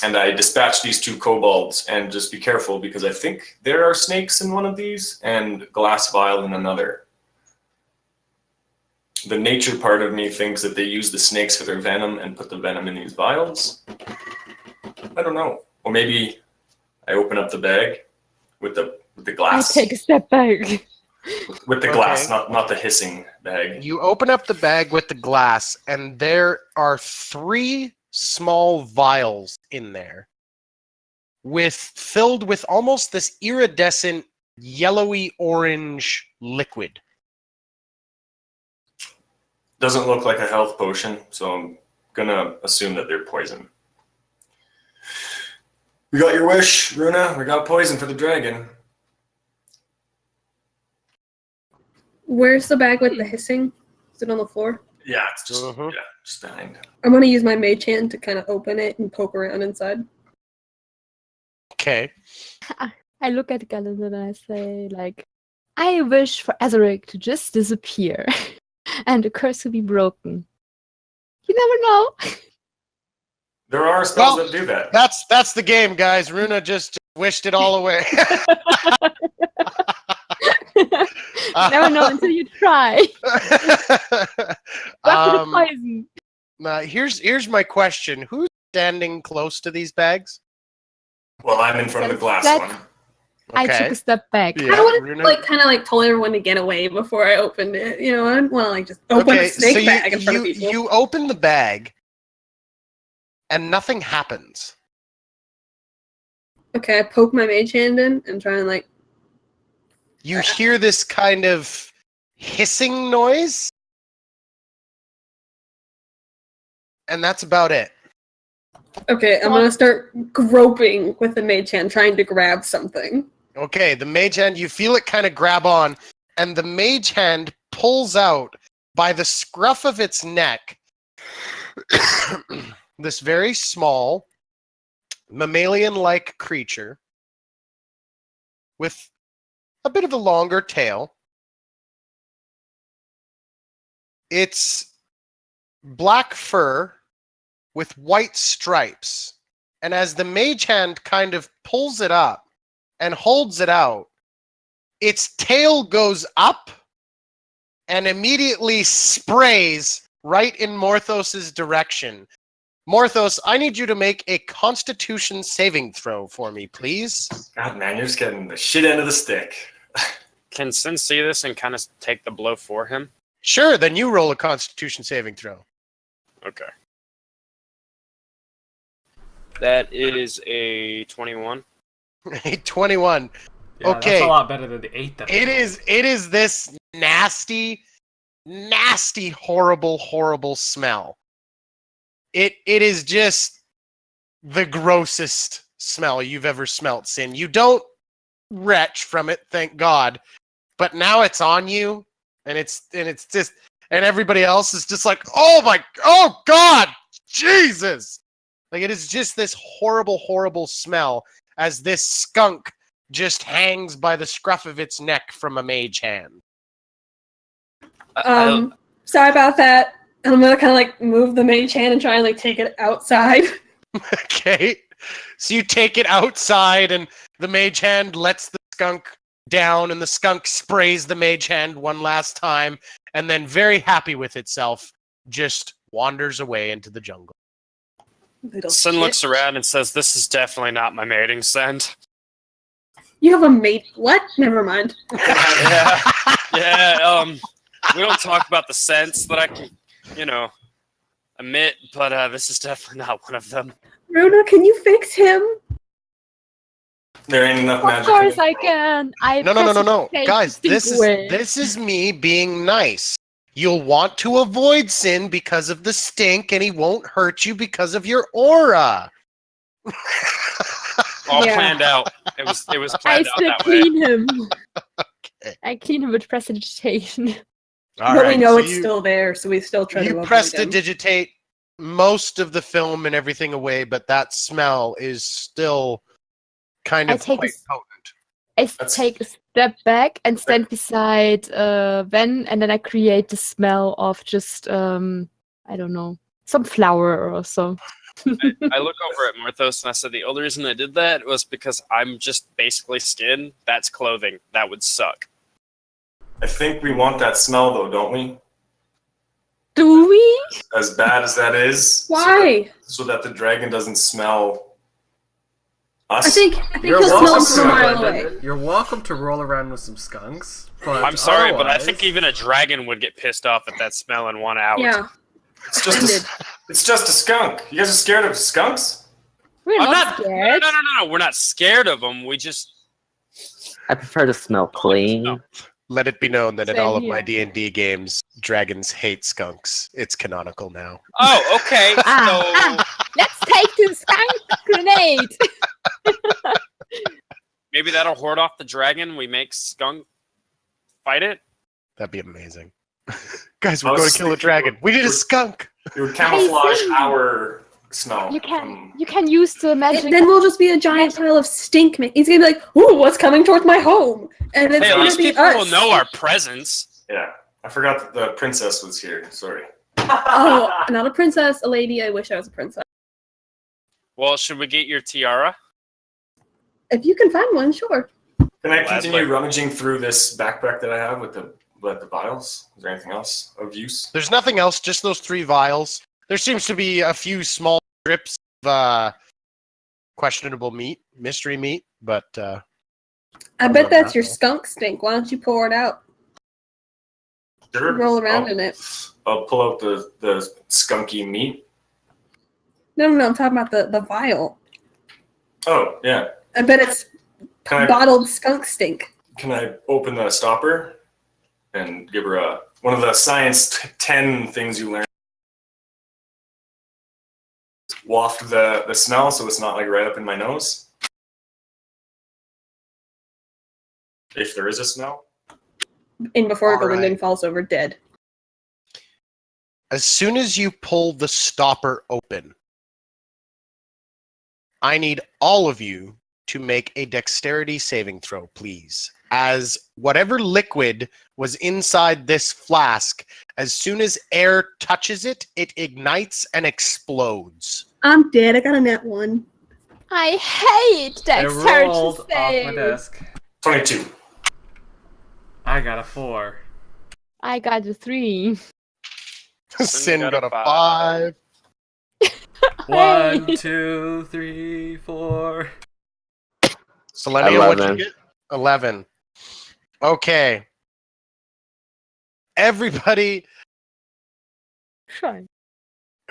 And I dispatch these two kobolds, and just be careful because I think there are snakes in one of these and glass vial in another. The nature part of me thinks that they use the snakes for their venom and put the venom in these vials. I don't know. Or maybe I open up the bag with the glass. I take a step back. With the glass, not the hissing bag. You open up the bag with the glass, and there are 3 small vials in there filled with almost this iridescent yellowy orange liquid. Doesn't look like a health potion, so I'm gonna assume that they're poison. We got your wish, Runa. We got poison for the dragon. Where's the bag with the hissing? Is it on the floor? Yeah, it's just behind. I'm gonna use my mage hand to kind of open it and poke around inside. Okay. I look at Galinden and I say, like, I wish for Azaric to just disappear and the curse to be broken. You never know. There are spells that do that. That's the game, guys. Runa just wished it all away. You never know until you try. Welcome to poison. Here's my question. Who's standing close to these bags? Well, I'm in front of the glass That- one. I took a step back. Yeah, I would Runa? kind of told everyone to get away before I opened it. You know, I didn't want to just open a snake bag in front of people. You open the bag, and nothing happens. Okay, I poke my mage hand in and try and You hear this kind of hissing noise, and that's about it. Okay, I'm gonna start groping with the mage hand, trying to grab something. Okay, the mage hand, you feel it kind of grab on, and the mage hand pulls out by the scruff of its neck this very small, mammalian-like creature with a bit of a longer tail. It's black fur with white stripes. And as the mage hand kind of pulls it up and holds it out, its tail goes up and immediately sprays right in Morthos's direction. Morthos, I need you to make a Constitution saving throw for me, please. God, man, you're just getting the shit end of the stick. Can Sin see this and kind of take the blow for him? Sure, then you roll a Constitution saving throw. That is a 21. A 21. Yeah, Okay. that's a lot better than the 8 that I It rolled. is this nasty, horrible smell. It is just the grossest smell you've ever smelt, Sin. You don't retch from it, thank God. But now it's on you, and it's just, and everybody else is just like, oh God, Jesus! Like, it is just this horrible smell as this skunk just hangs by the scruff of its neck from a mage hand. Sorry about that. I'm gonna kind of like move the mage hand and try and like take it outside. Okay, so you take it outside, and the mage hand lets the skunk down, and the skunk sprays the mage hand one last time, and then, very happy with itself, just wanders away into the jungle. Little Sin shit. looks around and says, "This is definitely not my mating scent." You have a mate? What? Never mind. Yeah. We don't talk about the scents that I can, emit, but this is definitely not one of them. Runa, can you fix him? There ain't enough Of magic. course in I this world. can. I No, precipitate guys, the this stink away. is me being nice. You'll want to avoid Sin because of the stink, and he won't hurt you because of your aura. All Yeah. planned out. It was I planned out still that way. clean him. Okay. I clean him with precipitation. All But right, we know so it's still there, so we still try to you avoid him. prestidigitate most of the film and everything away, but that smell is still kind I of take quite a potent. I That's- take a step back and stand beside Ven, and then I create the smell of just I don't know, some flower or so. I look over at Marthos and I said, the only reason I did that was because I'm just basically skin. That's clothing. That would suck. I think we want that smell, though, don't we? Do we? As bad as that is. Why? So that the dragon doesn't smell us. I think You're he'll smell welcome, us from a mile to, away. you're welcome to roll around with some skunks. But I'm sorry, but I otherwise- think even a dragon would get pissed off at that smell and want out. Yeah. It's just a skunk. You guys are scared of skunks? We're I'm not scared. No. We're not scared of them. We just. I prefer to smell clean. Let it be known that in Same all of my here. D&D games, dragons hate skunks. It's canonical now. Oh, okay. Let's take the skunk grenade. Maybe that'll ward off the dragon. We make skunk fight it. That'd be amazing. Guys, I we're was going to kill a thinking dragon. We need a we're- skunk. It would camouflage Hey, our smell. You can use the magic. Then we'll just be a giant pile of stink. He's gonna be like, "Ooh, what's coming towards my home?" And it's Hey, at gonna least be people us. will know our presence. Yeah. I forgot that the princess was here. Sorry. Oh, not a princess, a lady. I wish I was a princess. Well, should we get your tiara? If you can find one, sure. Can I Gladly. continue rummaging through this backpack that I have with the vials? Is there anything else of use? There's nothing else, just those 3 vials. There seems to be a few small strips of questionable meat, mystery meat, but I Other bet than that's that, your no. skunk stink. Why don't you pour it out? Sure. Roll around in it. I'll pull out the skunky meat. No, I'm talking about the vial. Oh, yeah. I bet it's Can I bottled skunk stink. open the stopper and give her one of the science 10 things you learn? Waft the smell so it's not like right up in my nose. If there is a smell. In before All Golinden right. falls over dead. as soon as you pull the stopper open, I need all of you to make a dexterity saving throw, please. As whatever liquid was inside this flask, as soon as air touches it, it ignites and explodes. I'm dead. I got a net 1. I hate It dexterity rolled off my save. desk. 22. I got a 4. I got a 3. Sin got got a a 5. 1, 2, 3, 4. Selenia, what'd 11. you get? 11. Okay. Everybody Sure.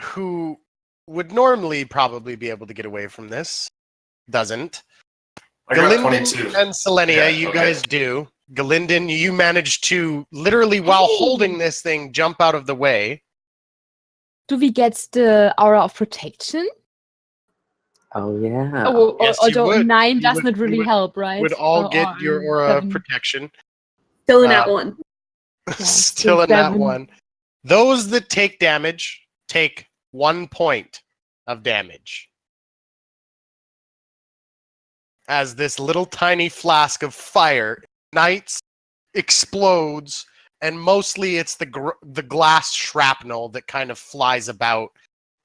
who would normally probably be able to get away from this. Doesn't. I got Galinden 22. and Selenia, Yeah, you okay. guys do. Galinden, you managed to literally, while Hey. holding this thing, jump out of the way. Do we get the aura of protection? Oh yeah. Yes, you Although would. 9 You does not really would- help, right? Would all Or- get or, your aura of 7. protection. Still in that one. Still in that 7. one. Those that take damage take 1 point of damage. As this little tiny flask of fire ignites, explodes, and mostly it's the glass shrapnel that kind of flies about,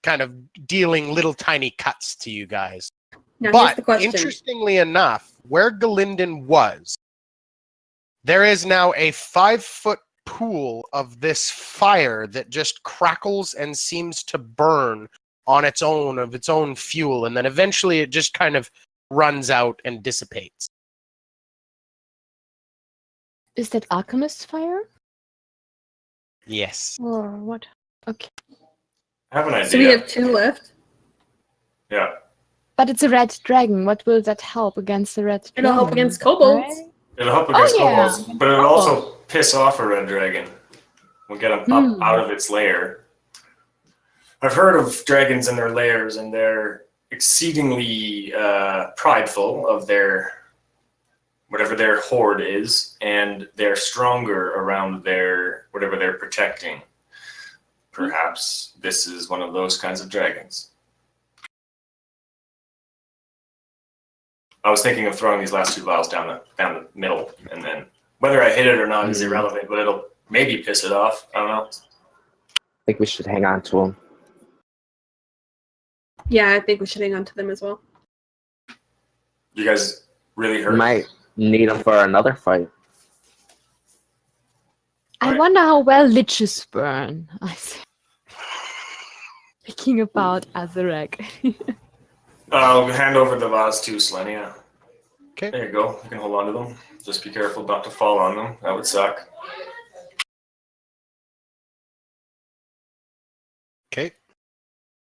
kind of dealing little tiny cuts to you guys. Now here's But the question. interestingly enough, where Galinden was, there is now a 5-foot pool of this fire that just crackles and seems to burn on its own, of its own fuel, and then eventually it just kind of runs out and dissipates. Is that Alchemist's fire? Yes. Or what? Okay. I have an idea. So we have 2 left. Yeah. But it's a red dragon. What will that help against the red dragon? It'll help against kobolds. Right? It'll help against Oh, yeah. kobolds, but it'll also piss off a red dragon. We'll get him up Hmm. out of its lair. I've heard of dragons and their lairs, and they're exceedingly prideful of their whatever their hoard is, and they're stronger around their whatever they're protecting. Perhaps this is one of those kinds of dragons. I was thinking of throwing these last 2 vials down the middle, and then whether I hit it or not is irrelevant, but it'll maybe piss it off. I don't know. I think we should hang on to him. Yeah, I think we should hang on to them as well. You guys really We hurt. might need him for another fight. I Right. wonder how well liches burn. Speaking about Azarek. I'll hand over the vase to Selenia. Okay. There you go. You can hold on to them. Just be careful not to fall on them. That would suck. Okay.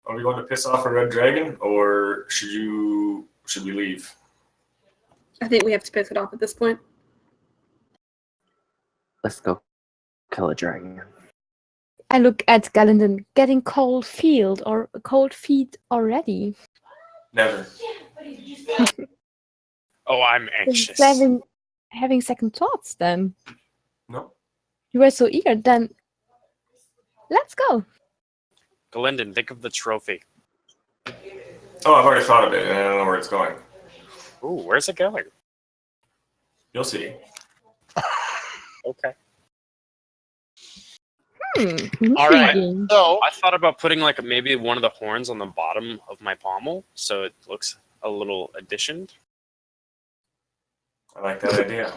Are we going to piss off a red dragon, or should we leave? I think we have to piss it off at this point. Let's go kill a dragon. I look at Galinden getting cold feet already. Never. Oh, I'm Just anxious. having second thoughts then. No. You were so eager, then let's go. Galinden, think of the trophy. Oh, I've already thought of it, and I don't know where it's going. Ooh, where's it going? You'll see. Okay. All right. Intriguing. So, I thought about putting like maybe one of the horns on the bottom of my pommel, so it looks a little additioned. I like that idea.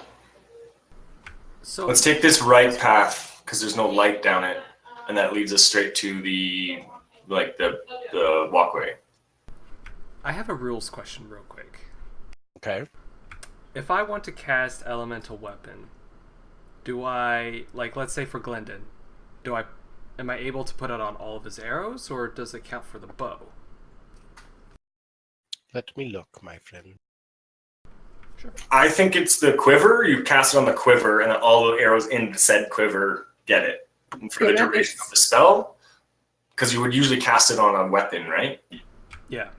So Let's take this right path, because there's no light down it, and that leads us straight to the walkway. I have a rules question real quick. okay. If I want to cast elemental weapon, do I, like, let's say for Glendon, am I able to put it on all of his arrows, or does it count for the bow? Let me look, my friend. I think it's the quiver. You cast it on the quiver, and then all the arrows in the said quiver get it. And for the Yeah, that duration makes- of the spell, because you would usually cast it on a weapon, right? Yeah.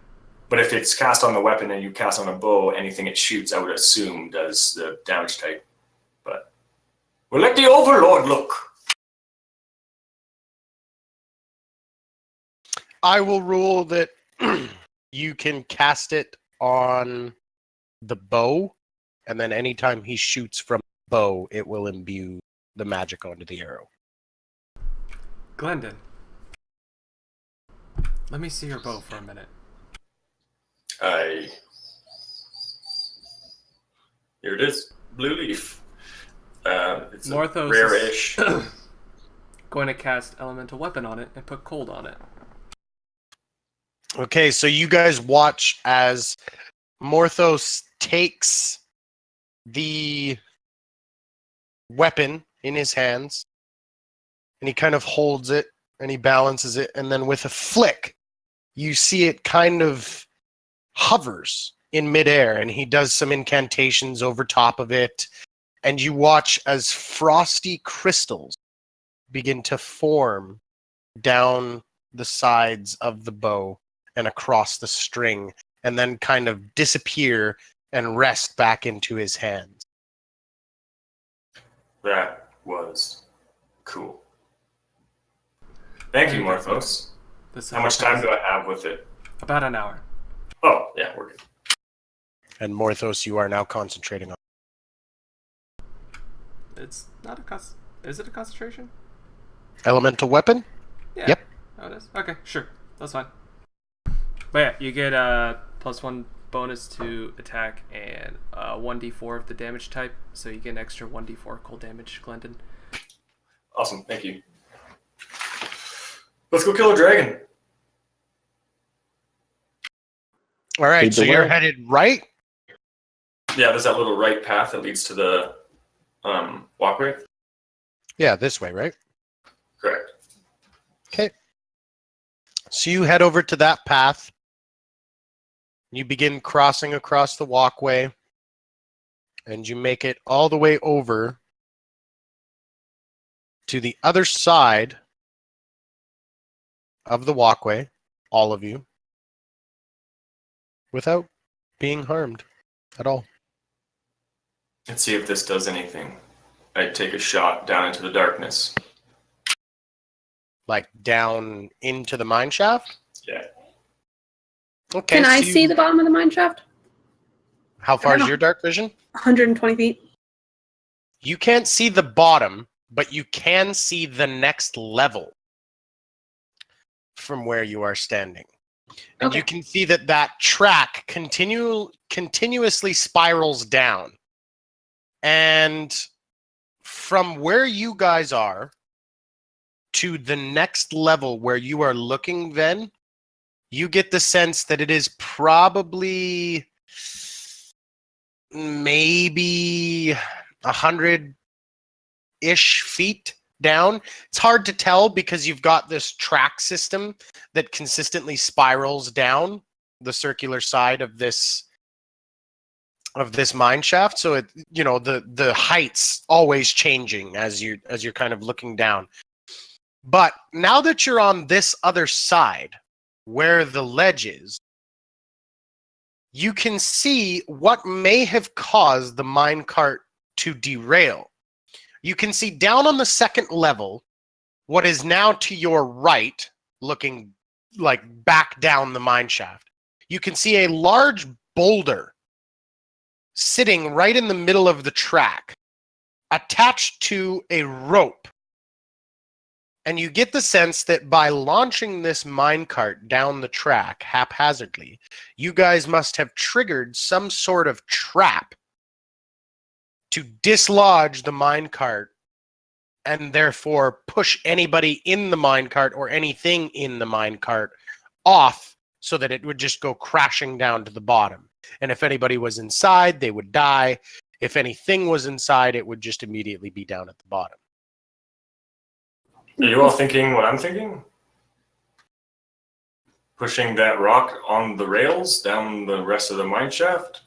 But if it's cast on the weapon and you cast on a bow, anything it shoots, I would assume, does the damage type. But we'll let the Overlord look. I will rule that you can cast it on the bow, and then anytime he shoots from bow, it will imbue the magic onto the arrow. Glendon, let me see your bow for a minute. Here it is, blue leaf. It's Morthos rare-ish. Going to cast elemental weapon on it and put cold on it. Okay, so you guys watch as Morthos takes the weapon in his hands, and he kind of holds it, and he balances it, and then with a flick, you see it kind of hovers in midair, and he does some incantations over top of it, and you watch as frosty crystals begin to form down the sides of the bow and across the string, and then kind of disappear and rest back into his hands. That was cool. Thank you, Morthos. How much time do I have with it? About an hour. Oh, yeah, we're good. And Morthos, you are now concentrating on. It's not a Is it a concentration? Elemental weapon? Yeah. Yep. Oh, it is? Okay, sure. That's fine. But yeah, you get a +1 bonus to attack and 1d4 of the damage type, so you get an extra 1d4 cold damage, Glendon. Awesome, thank you. Let's go kill a dragon. All right, so you're headed right? Yeah, there's that little right path that leads to the walkway. Yeah, this way, right? Correct. Okay. So you head over to that path. You begin crossing across the walkway, and you make it all the way over to the other side of the walkway, all of you, without being harmed at all. Let's see if this does anything. I take a shot down into the darkness. Like down into the mine shaft? Yeah. Okay. Can I so see the bottom of the mine shaft? How far is your dark vision? 120 feet. You can't see the bottom, but you can see the next level from where you are standing. And Okay. you can see that that track continuously spirals down. And from where you guys are to the next level where you are looking, then you get the sense that it is probably maybe 100-ish feet down. It's hard to tell because you've got this track system that consistently spirals down the circular side of this mine shaft. So it, the height's always changing as you're kind of looking down. But now that you're on this other side where the ledge is, you can see what may have caused the minecart to derail. You can see down on the second level, what is now to your right, looking like back down the mine shaft. You can see a large boulder sitting right in the middle of the track, attached to a rope. And you get the sense that by launching this minecart down the track haphazardly, you guys must have triggered some sort of trap to dislodge the minecart and therefore push anybody in the minecart or anything in the minecart off so that it would just go crashing down to the bottom. And if anybody was inside, they would die. If anything was inside, it would just immediately be down at the bottom. Are you all thinking what I'm thinking? Pushing that rock on the rails down the rest of the mine shaft?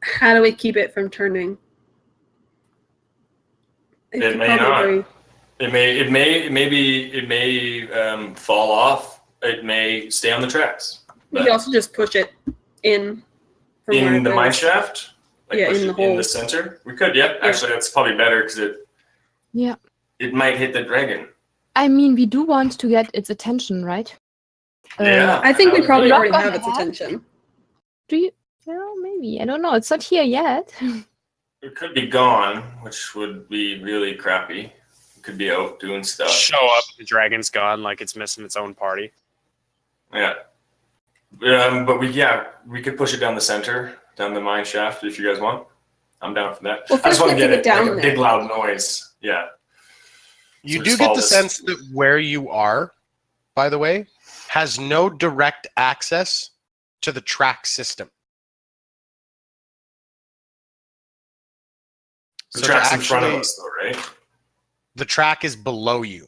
How do we keep it from turning? It may not. It may fall off. It may stay on the tracks. We could also just push it in. From In the where it mine is. shaft? Like Yeah, push in the it in hole. the center? We could, yeah. Actually, that's probably better because Yeah. it might hit the dragon. I mean, we do want to get its attention, right? Yeah. I think we probably Rock already on have the its head? attention. Do you? Well, maybe. I don't know. It's not here yet. It could be gone, which would be really crappy. It could be out doing stuff. Show up, the dragon's gone, like it's missing its own party. Yeah. But we could push it down the center, down the mine shaft if you guys want. I'm down for that. Well, I just first want to we have get to it get down like a there. big loud noise. Yeah. You So do just get follow the this. sense that where you are, by the way, has no direct access to the track system. The So track's to in front of actually- us, though, right? The track is below you.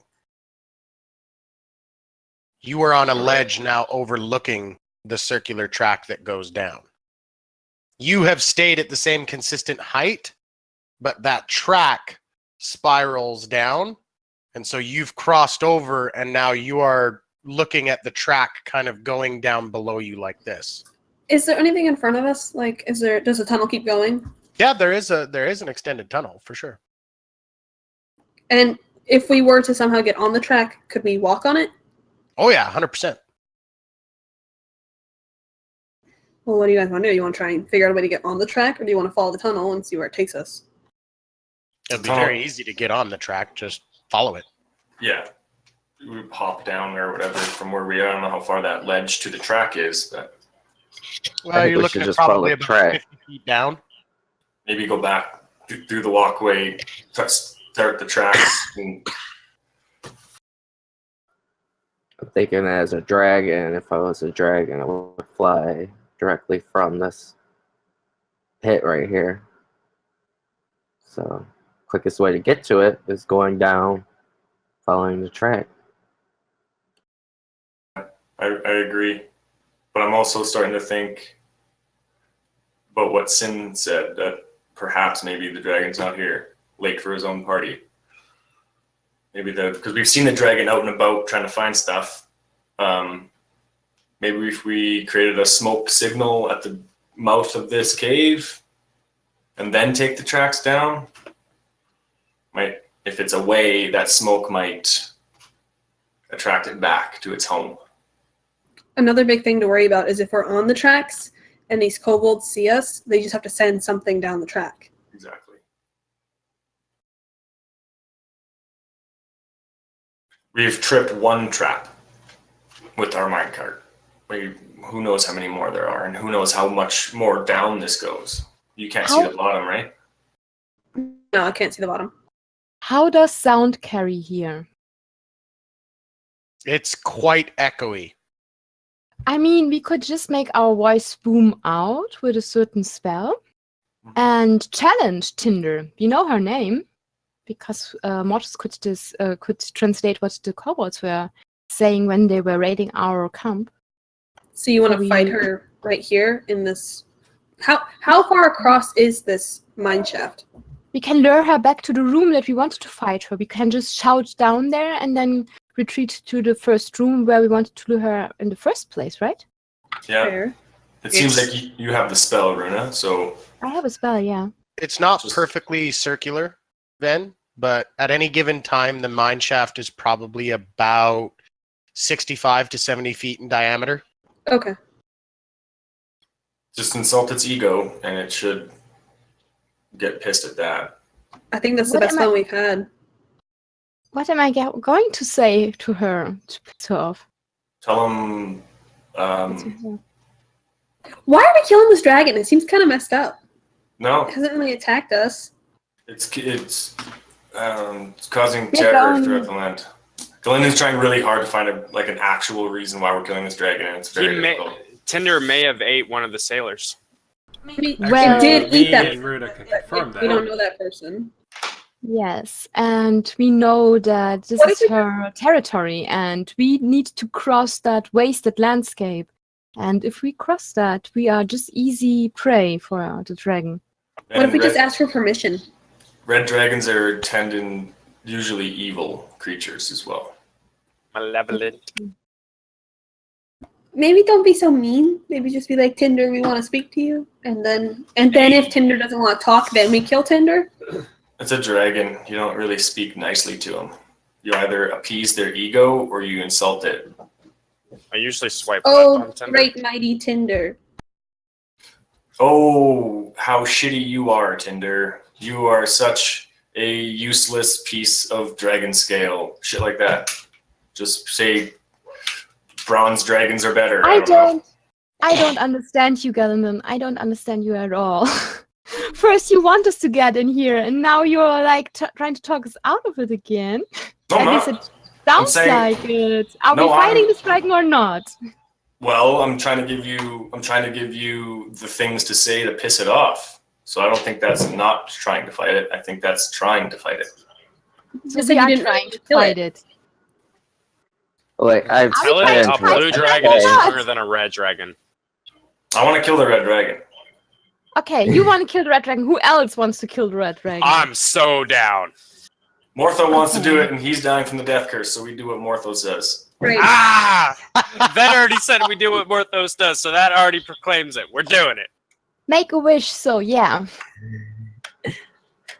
You are on a ledge now overlooking the circular track that goes down. You have stayed at the same consistent height, but that track spirals down. And so you've crossed over, and now you are looking at the track kind of going down below you like this. Is there anything in front of us? Like, does the tunnel keep going? Yeah, there is an extended tunnel for sure. And if we were to somehow get on the track, could we walk on it? Oh yeah, 100%. Well, what do you guys want to do? You want to try and figure out a way to get on the track, or do you want to follow the tunnel and see where it takes us? It'd be very easy to get on the track. Just follow it. Yeah. We hop down or whatever from where we are. I don't know how far that ledge to the track is, but Well, you're looking at probably about 50 feet down. maybe go back through the walkway, start the tracks. And I'm thinking as a dragon, if I was a dragon, I would fly directly from this pit right here. So, quickest way to get to it is going down, following the track. I agree. But I'm also starting to think about what Sin said, that perhaps maybe the dragon's not here, late for his own party. Maybe because we've seen the dragon out and about trying to find stuff. Maybe if we created a smoke signal at the mouth of this cave and then take the tracks down, if it's away, that smoke might attract it back to its home. Another big thing to worry about is if we're on the tracks and these kobolds see us, they just have to send something down the track. Exactly. We've tripped one trap with our minecart. Who knows how many more there are, and who knows how much more down this goes. You can't see the bottom, right? No, I can't see the bottom. How does sound carry here? It's quite echoey. I mean, we could just make our voice boom out with a certain spell and challenge Tinder. You know her name, because Mortis could translate what the kobolds were saying when they were raiding our camp. So you want to fight her right here in this? How far across is this mine shaft? We can lure her back to the room that we wanted to fight her. We can just shout down there and then retreat to the first room where we wanted to lure her in the first place, right? Yeah. Fair. It seems like you have the spell, Runa, so... I have a spell, yeah. It's not perfectly circular, then, but at any given time, the mine shaft is probably about 65 to 70 feet in diameter. Okay. Just insult its ego, and it should get pissed at that. I think that's the best one we've had. What am I going to say to her to piss her off? Tell him... Why are we killing this dragon? It seems kind of messed up. No. It hasn't really attacked us. It's causing terror throughout the land. Galen's trying really hard to find an actual reason why we're killing this dragon, and it's very difficult. Tinder may have ate one of the sailors. Maybe Well, it did eat that. and Ruda can confirm that. We don't know that person. Yes, and we know that this is her territory, and we need to cross that wasted landscape. And if we cross that, we are just easy prey for the dragon. What if we just ask for permission? Red dragons are usually evil creatures as well. Malevolent. Maybe don't be so mean. Maybe just be like, Tinder, we want to speak to you. And then if Tinder doesn't want to talk, then we kill Tinder. It's a dragon. You don't really speak nicely to them. You either appease their ego or you insult it. I usually swipe left on Tinder. Great mighty Tinder. Oh, how shitty you are, Tinder. You are such a useless piece of dragon scale. Shit like that. Just say bronze dragons are better. I don't understand you, Galen. I don't understand you at all. First you want us to get in here, and now you're like trying to talk us out of it again. No, At least it sounds like it. Are we fighting this dragon or not? Well, I'm trying to give you the things to say to piss it off. So I don't think that's not trying to fight it. I think that's trying to fight it. So we are trying to fight it. Wait, I've Tell it I a blue dragon is stronger than a red dragon. I want to kill the red dragon. Okay, you want to kill the red dragon. Who else wants to kill the red dragon? I'm so down. Mortho wants to do it, and he's dying from the death curse, so we do what Mortho says. Great. Ah! That already said we do what Morthos does, so that already proclaims it. We're doing it. Make a wish, so yeah.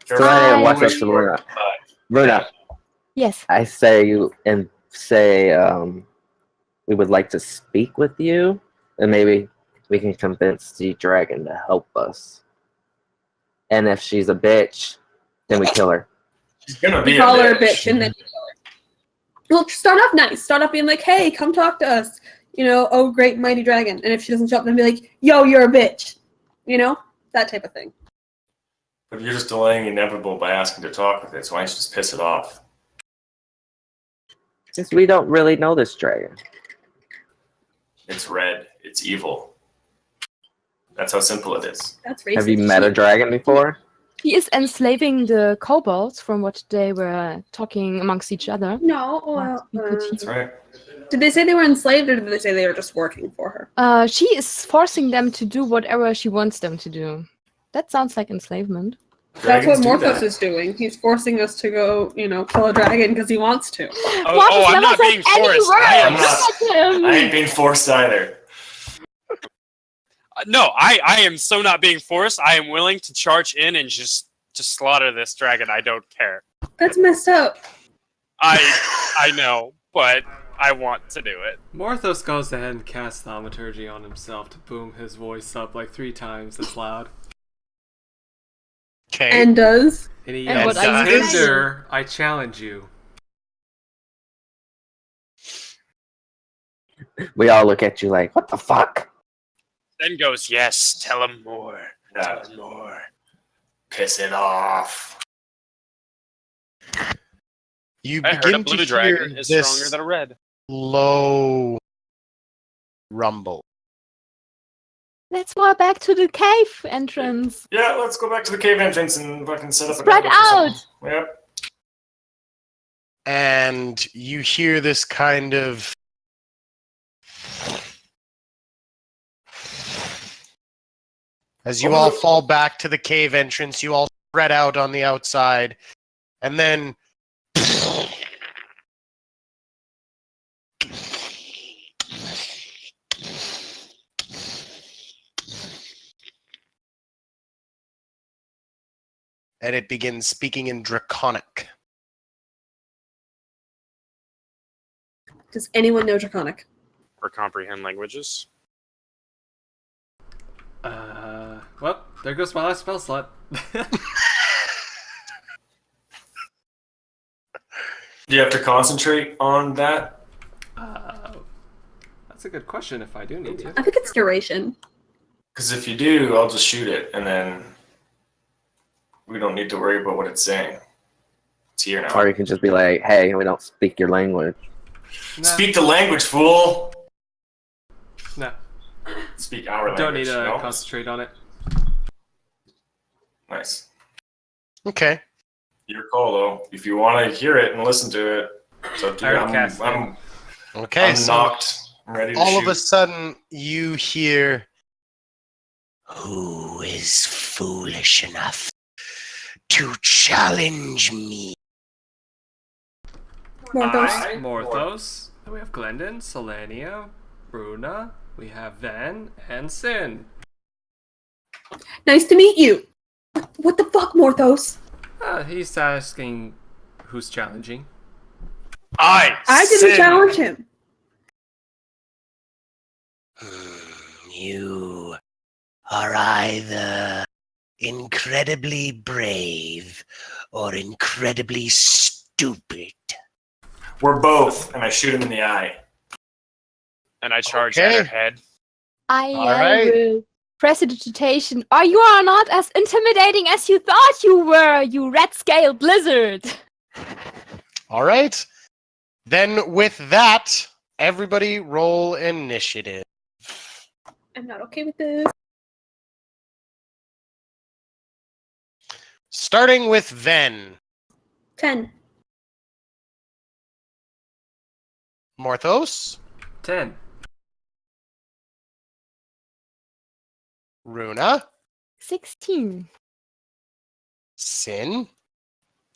Runa, watch us, Runa. Runa, Yes. I say you and say we would like to speak with you, and maybe we can convince the dragon to help us. And if she's a bitch, then we kill her. She's gonna be You call her a bitch, and then you kill her. Well, start off nice. Start off being like, "Hey, come talk to us." You know, oh great mighty dragon. And if she doesn't show up, then be like, "Yo, you're a bitch." You know, that type of thing. But you're just delaying the inevitable by asking to talk with it, so why don't you just piss it off? Since we don't really know this dragon. It's red. It's evil. That's how simple it is. That's racist. Have you met a dragon before? He is enslaving the kobolds from what they were talking amongst each other. No. Well, You could That's right. did they say they were enslaved, or did they say they were just working for her? She is forcing them to do whatever she wants them to do. That sounds like enslavement. That's what Dragons do Morphos that. is doing. He's forcing us to go, kill a dragon because he wants to. I'm not being forced. I ain't being forced either. No, I am so not being forced. I am willing to charge in and just slaughter this dragon. I don't care. That's messed up. I know, but I want to do it. Morthos goes ahead and casts Thaumaturgy on himself to boom his voice up like 3 times as loud. Okay. And does. And he And yells, what are you doing? Tinder, I challenge you. We all look at you like, what the fuck? Then goes, yes, tell him more. Yeah. Tell him more. Piss it off. You I heard a begin blue to dragon hear is this stronger than a red. low rumble. Let's go back to the cave entrance. Yeah, let's go back to the cave entrance and fucking set up Spread an ambush or out! something. Yep. And you hear this kind of as you all fall back to the cave entrance, you all spread out on the outside, and then and it begins speaking in Draconic. Does anyone know Draconic? Or comprehend languages. Well, there goes my last spell slot. Do you have to concentrate on that? That's a good question if I do need to. I think it's duration. Because if you do, I'll just shoot it, and then we don't need to worry about what it's saying. It's here now. Or you can just be like, hey, we don't speak your language. Nah, Speak the language, fool! nah, Speak our language. don't need to no? concentrate on it. Nice. Okay. Your call, though. If you want to hear it and listen to it, it's up to I you. already cast it. Okay, I'm so knocked. I'm ready to all shoot. of a sudden you hear, who is foolish enough to challenge me? Morphos. Morthos. Then we have Glendon, Selenia, Bruna. We have Ven and Sin. Nice to meet you. What the fuck, Morthos? He's asking who's challenging. I didn't sin. challenge him. You are either incredibly brave or incredibly stupid. We're both, and I shoot him in the eye. And I charge Okay. at her head. I All right. will prestidigitation. Or you are not as intimidating as you thought you were, you red-scaled lizard. All right. Then with that, everybody roll initiative. I'm not okay with this. Starting with Ven. 10. Morthos, 10. Runa, 16. Sin,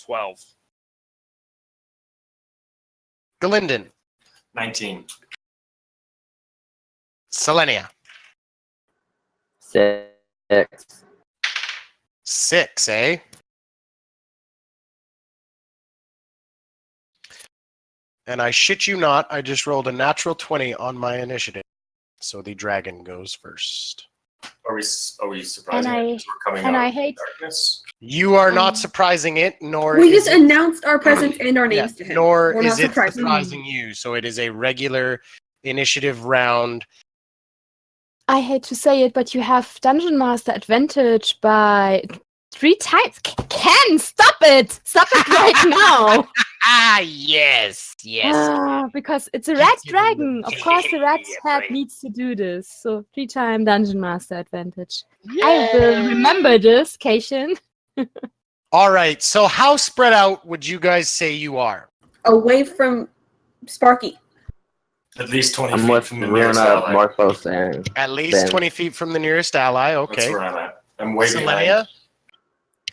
12. Galinden, 19. Selenia. 6. 6, eh? And I shit you not, I just rolled a natural 20 on my initiative. So the dragon goes first. Are we surprising And it because we're coming and out I of hate- darkness? You are not surprising it, nor We is just it, announced our presence and our yeah, names to him. nor We're not is it surprising him. surprising you. So it is a regular initiative round. I hate to say it, but you have Dungeon Master advantage by 3 times. Ken, stop it! Stop it right now! Ah, yes, Because it's a red Give him the dragon. Of course, the red Yeah, head right. needs to do this. So 3-time Dungeon Master advantage. I will remember this, Cation. All right. So how spread out would you guys say you are? Away from Sparky. At least 20 I'm feet with from the Runa, nearest ally. Morphos, and At least Ben. 20 feet from the nearest ally. That's Okay. where I'm at. I'm way Selenia, behind.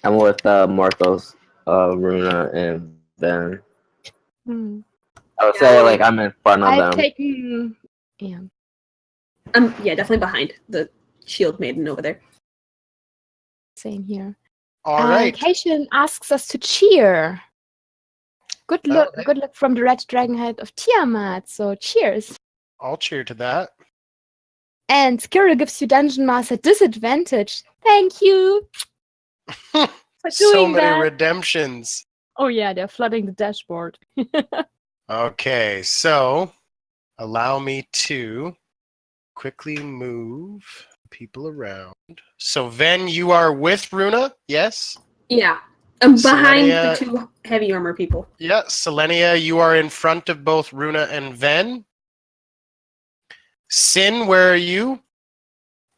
I'm with Morphos, Runa, and Ben. Hmm. I would Yeah, say like I'm in front of I've them. taken. Yeah. I'm definitely behind the shield maiden over there. Same here. all right. Cation asks us to cheer. Good luck, Okay. good luck from the red dragon head of Tiamat. So cheers. I'll cheer to that. And Skirrel gives you Dungeon Master disadvantage. Thank you for So doing many that. redemptions. Oh yeah, they're flooding the dashboard. Okay, so allow me to quickly move people around. So Ven, you are with Runa, yes? Yeah. I'm behind Selenia- the 2 heavy armor people. Yeah. Selenia, you are in front of both Runa and Ven. Sin, where are you?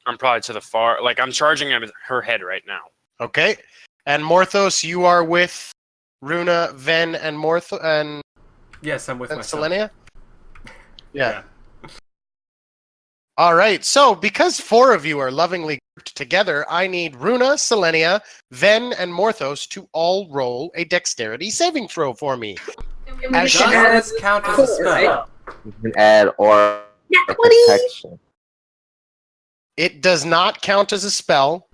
I'm probably to the far. Like I'm charging at her head right now. Okay. And Morthos, you are with Runa, Ven, and Yes, I'm with myself. Selenia? Yeah. All right. So, because 4 of you are lovingly grouped together, I need Runa, Selenia, Ven, and Morthos to all roll a dexterity saving throw for me. And we As just she- Does add this count as a 4, spell? right? You can add or Nat 20! protection. It does not count as a spell,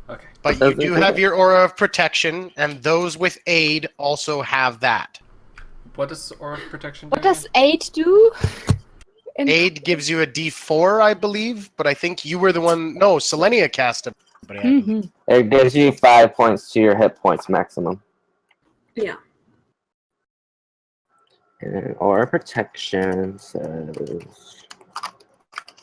Okay. but you do have your aura of protection, and those with aid also have that. What does Aura of Protection do? What does 8 do? Aid gives you a d4, I believe, but I think you were the one. No, Selenia cast it. But I believe. Mhm. It gives you 5 points to your hit points maximum. Yeah. And or protection says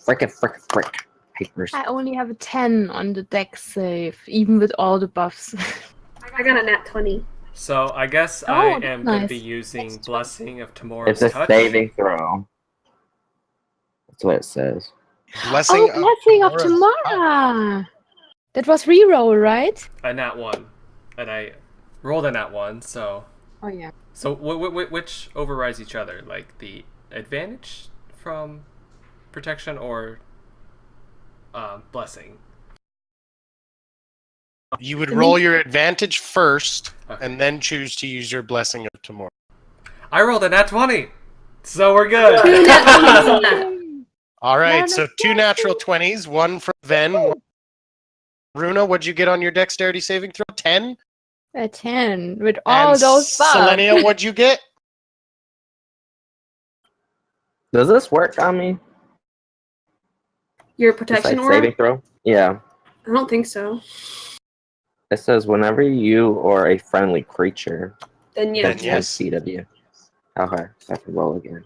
frick papers. I only have a 10 on the dex save, even with all the buffs. I got a nat 20. So I guess Oh, I am going to nice. be using That's Blessing of Tomorrow's It's a Touch. saving throw. That's what it says. Blessing Blessing of Tomorrow's- Tomorrow! That was reroll, right? A nat 1. And I rolled a nat 1, so... Oh yeah. So which overrides each other? Like the advantage from protection or blessing? You would To roll me- your advantage first, Okay. and then choose to use your blessing of tomorrow. I rolled a nat 20! So we're good! 2 nat 20s on that. All right, Not so 2 natural 20s, 1 from Ven. One- Runa, what'd you get on your dexterity saving throw? 10? A 10 with all And those buffs. Selenia, what'd you get? Does this work on me? Your Just protection like aura? saving throw? Yeah. I don't think so. It says whenever you or a friendly creature Then yeah. Then within yes. 10 feet of you. Okay, so I can roll again.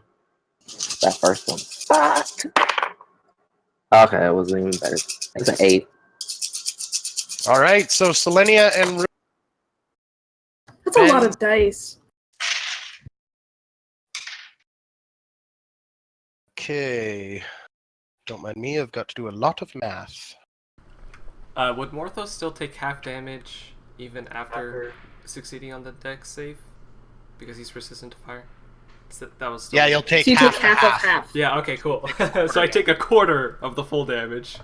That first one. Fuck! Okay, it wasn't even better. It's an 8. All right, so Selenia and Runa. That's a lot of dice. Okay. Don't mind me, I've got to do a lot of math. Would Morthos still take half damage even after succeeding on the dex save? Because he's resistant to fire? So that was still Yeah, you'll take So you half take the half of half. Yeah, okay, cool. So I take a quarter of the full damage.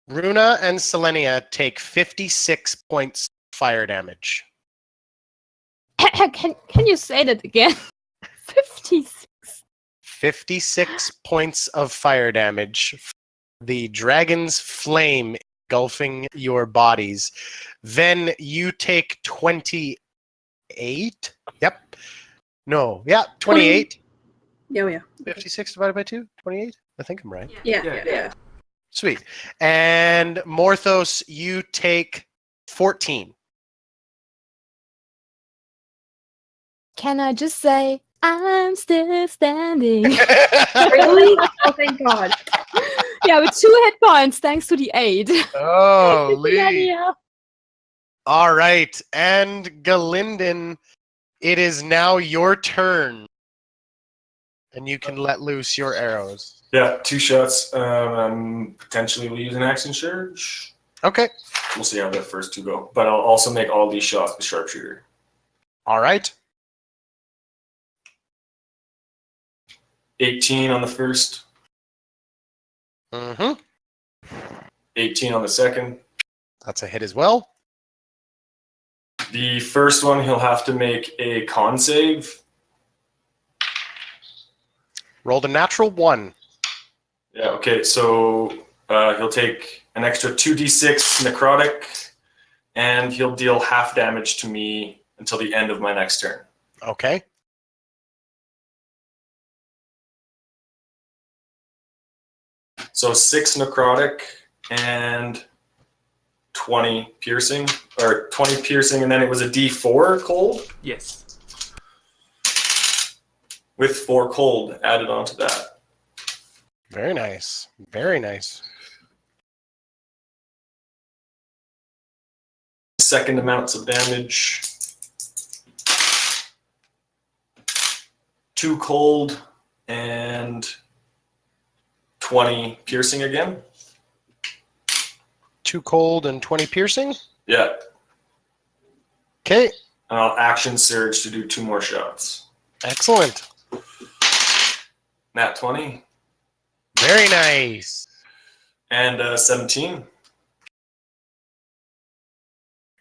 Runa and Selenia take 56 points fire damage. Can you say that again? 56. 56 points of fire damage. The dragon's flame engulfing your bodies. Then you take 28. Yep. No. Yeah, 28. Yeah. 56 divided by 2? 28? I think I'm right. Yeah. Sweet. And Morthos, you take 14. Can I just say, I'm still standing? Really? Oh, thank God. Yeah, with 2 hit points, thanks to the aid. Oh, Yeah, Lee. yeah. All right. And Galindin, it is now your turn. And you can let loose your arrows. Yeah, 2 shots. Potentially will use an action surge. Okay. We'll see how the first 2 go. But I'll also make all these shots with sharpshooter. All right. 18 on the first. Mm-hmm. 18 on the second. That's a hit as well. The first one, he'll have to make a con save. Rolled a natural 1. Yeah, okay, so he'll take an extra 2d6 necrotic, and he'll deal half damage to me until the end of my next turn. Okay. So 6 necrotic and 20 piercing, or 20 piercing, and then it was a d4 cold Yes. with 4 cold added onto that. Very nice. Very nice. Second amounts of damage. 2 cold and 20 piercing again. 2 cold and 20 piercing. Yeah. Okay. And I'll action surge to do 2 more shots. Excellent. Nat 20 Very nice. and 17.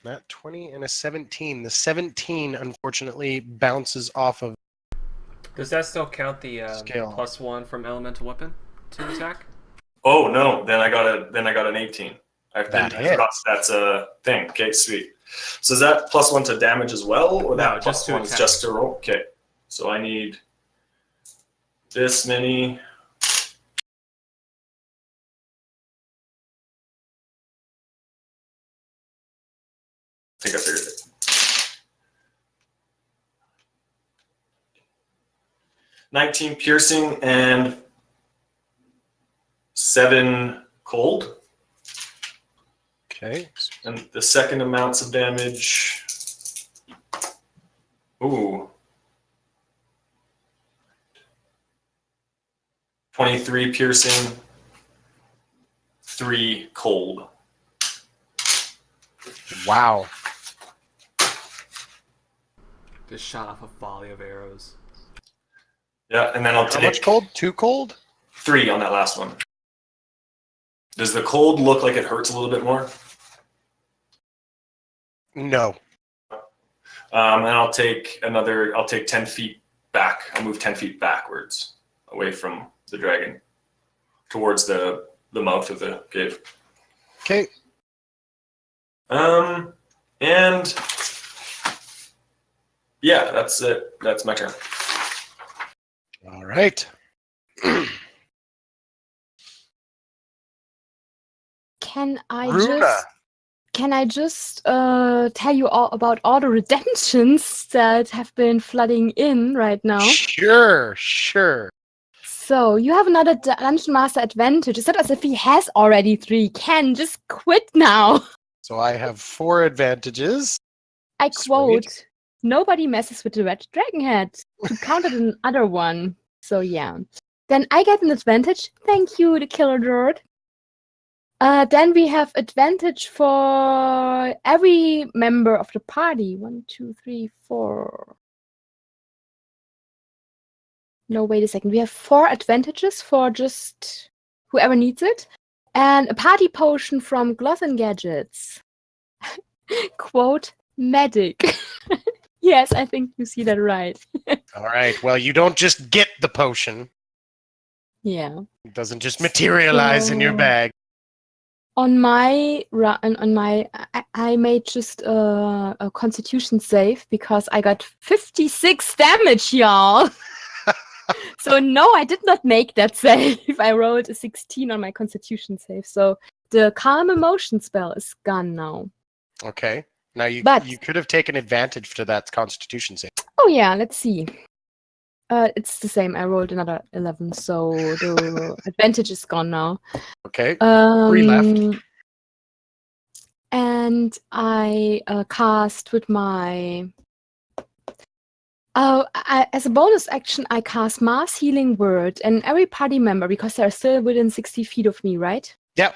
That 20 and a 17. The 17, unfortunately, bounces off of. Does that still count the Scale. +1 from elemental weapon to attack? Oh no! Then I got an 18. That hits. That's a thing. Okay, sweet. So is that +1 to damage as well, or No, that just to +1 is attack. just to roll? Okay. So I need this many. I think I figured it. 19 piercing and 7 cold. Okay. And the second amounts of damage. Ooh. 23 piercing, 3 cold. Wow. Just shot off a volley of arrows. Yeah, and then I'll How take much cold? 2 cold? 3 on that last one. Does the cold look like it hurts a little bit more? No. And I'll take 10 feet back. I'll move 10 feet backwards away from the dragon towards the mouth of the cave. Okay. And yeah, that's it. That's my turn. All right. Can I Runa. just tell you all about all the redemptions that have been flooding in right now? Sure. So you have another Dungeon Master advantage. It's not as if he has already 3. Ken, just quit now. So I have 4 advantages. I Sweet. quote, nobody messes with the red dragon head to counter another one. So yeah. Then I get an advantage. Thank you, the killer droid. Then we have advantage for every member of the party. 1, 2, 3, 4. No, wait a second. We have 4 advantages for just whoever needs it. And a party potion from Gloss and Gadgets. Quote, medic. Yes, I think you see that right. All right. Well, you don't just get the potion. Yeah. It doesn't just materialize in your So- bag. On my I made just a Constitution save because I got 56 damage, y'all. So no, I did not make that save. I rolled a 16 on my Constitution save. So the Calm Emotion spell is gone now. Okay. Now you But- you could have taken advantage to that Constitution save. Oh yeah, let's see. It's the same. I rolled another 11, so the advantage is gone now. Okay. 3 left. And I cast with my. As a bonus action, I cast Mass Healing Word, and every party member, because they're still within 60 feet of me, right? Yep.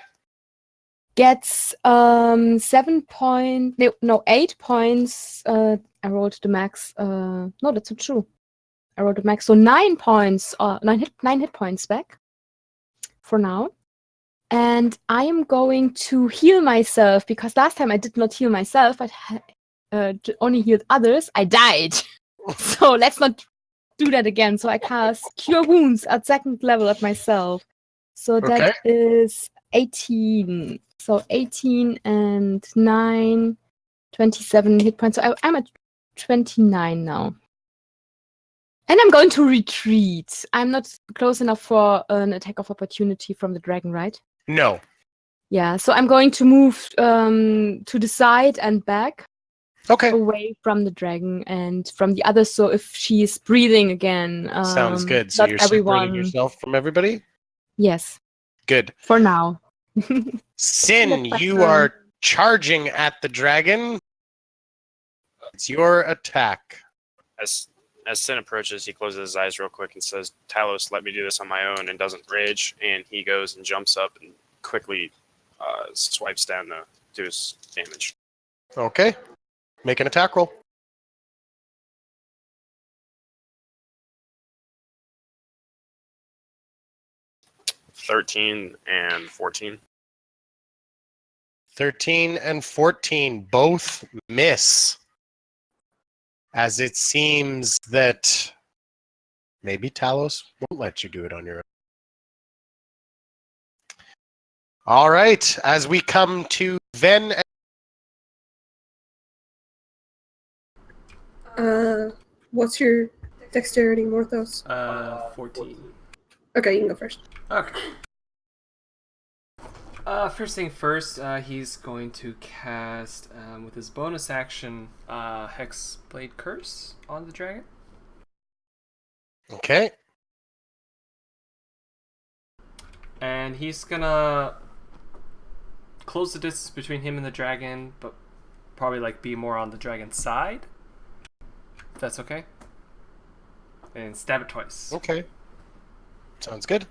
Gets 8 points. I rolled the max. No, that's not true. I rolled the max, so 9 points. 9 hit points back. For now. And I am going to heal myself because last time I did not heal myself. I only healed others. I died. So let's not do that again. So I cast Cure Wounds at 2nd level at myself. So that is 18. So 18 and 9, 27 hit points. So I'm at 29 now. And I'm going to retreat. I'm not close enough for an attack of opportunity from the dragon, right? No. Yeah, so I'm going to move to the side and back. Okay. Away from the dragon and from the others. So if she's breathing again, Sounds good. So not you're everyone. separating yourself from everybody? Yes, Good. for now. Sin, you are charging at the dragon. It's your attack. As Sin approaches, he closes his eyes real quick and says, Talos, let me do this on my own, and doesn't rage. And he goes and jumps up and quickly swipes down to do his damage. Okay. Make an attack roll. $13 and 14. 13 and 14 both miss. As it seems that maybe Talos won't let you do it on your own. All right. As we come to Ven. What's your dexterity, Morthos? 14. Okay, you can go first. Okay. First thing first, he's going to cast, with his bonus action, Hexblade Curse on the dragon. Okay. And he's gonna close the distance between him and the dragon, but probably like be more on the dragon's side. If that's okay. And stab it twice. Okay. Sounds good.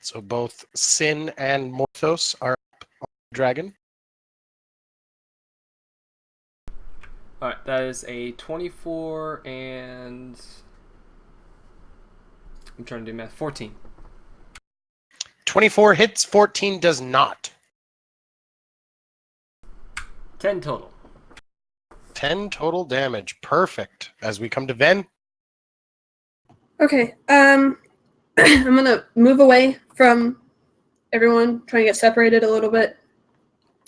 So both Sin and Morthos are up on the dragon. Alright, that is a 24 and... I'm trying to do math. 14. 24 hits, 14 does not. 10 total. 10 total damage. Perfect. As we come to Ven. Okay, I'm gonna move away from everyone, try and get separated a little bit.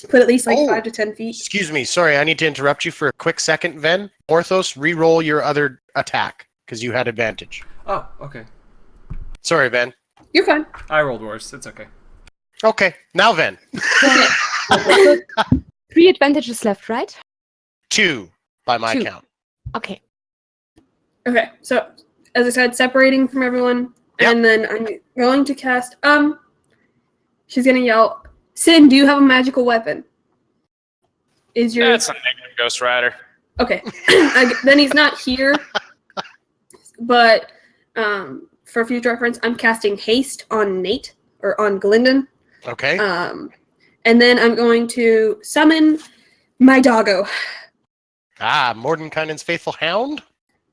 Put at least like 5 to 10 feet. Excuse me. Sorry, I need to interrupt you for a quick second, Ven. Morthos, re-roll your other attack, because you had advantage. Oh, okay. Sorry, Ven. You're fine. I rolled worse. It's okay. Okay, now Ven. So 3 advantages left, right? 2 by my 2. count. Okay. Okay, so as I said, separating from everyone. Yep. And then I'm going to cast, she's going to yell, Sin, do you have a magical weapon? Is your... That's a negative Ghost Rider. Okay. Then he's not here. But for future reference, I'm casting Haste on Nate, or on Glyndon. Okay. And then I'm going to summon my doggo. Mordenkainen's faithful hound?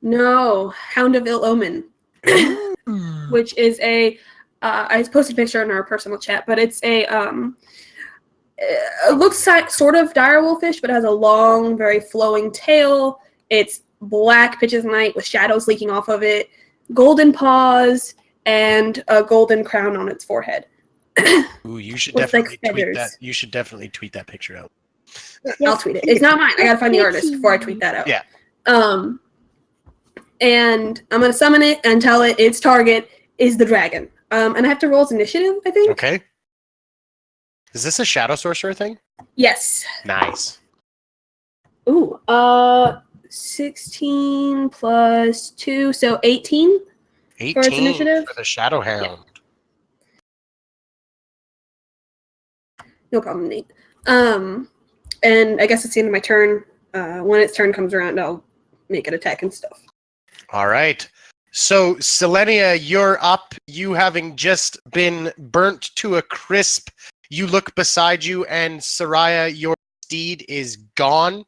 No, Hound of Ill Omen. Which is a... I posted a picture in our personal chat, but it's a... it looks sort of direwolfish, but it has a long, very flowing tail. It's black pitches night with shadows leaking off of it, golden paws, and a golden crown on its forehead. Ooh, you should With, definitely like, tweet feathers. that. You should definitely tweet that picture out. I'll tweet it. It's not mine. I gotta find the artist before I tweet that out. Yeah. And I'm gonna summon it and tell it its target is the dragon. And I have to roll its initiative, I think. Okay. Is this a shadow sorcerer thing? Yes. Nice. Ooh. 16 plus 2, so 18. 18 its initiative? for the shadow hound. No problem, Nate. And I guess it's the end of my turn. When its turn comes around, I'll make it attack and stuff. All right. So, Selenia, you're up. You having just been burnt to a crisp. You look beside you, and Soraya, your steed is gone,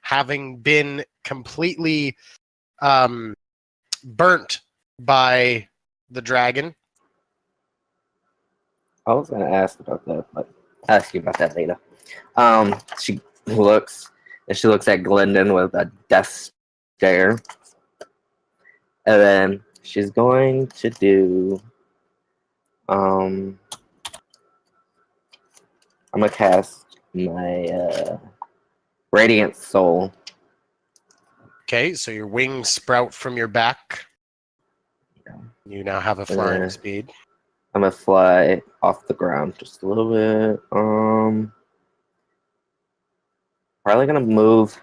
having been completely burnt by the dragon. I was gonna ask about that, but I'll ask you about that later. She looks at Glyndon with a death stare, and then she's going to do. I'm gonna cast my Radiant Soul. Okay, so your wings sprout from your back. You now have a flying Yeah. speed. I'm gonna fly off the ground just a little bit. Probably gonna move.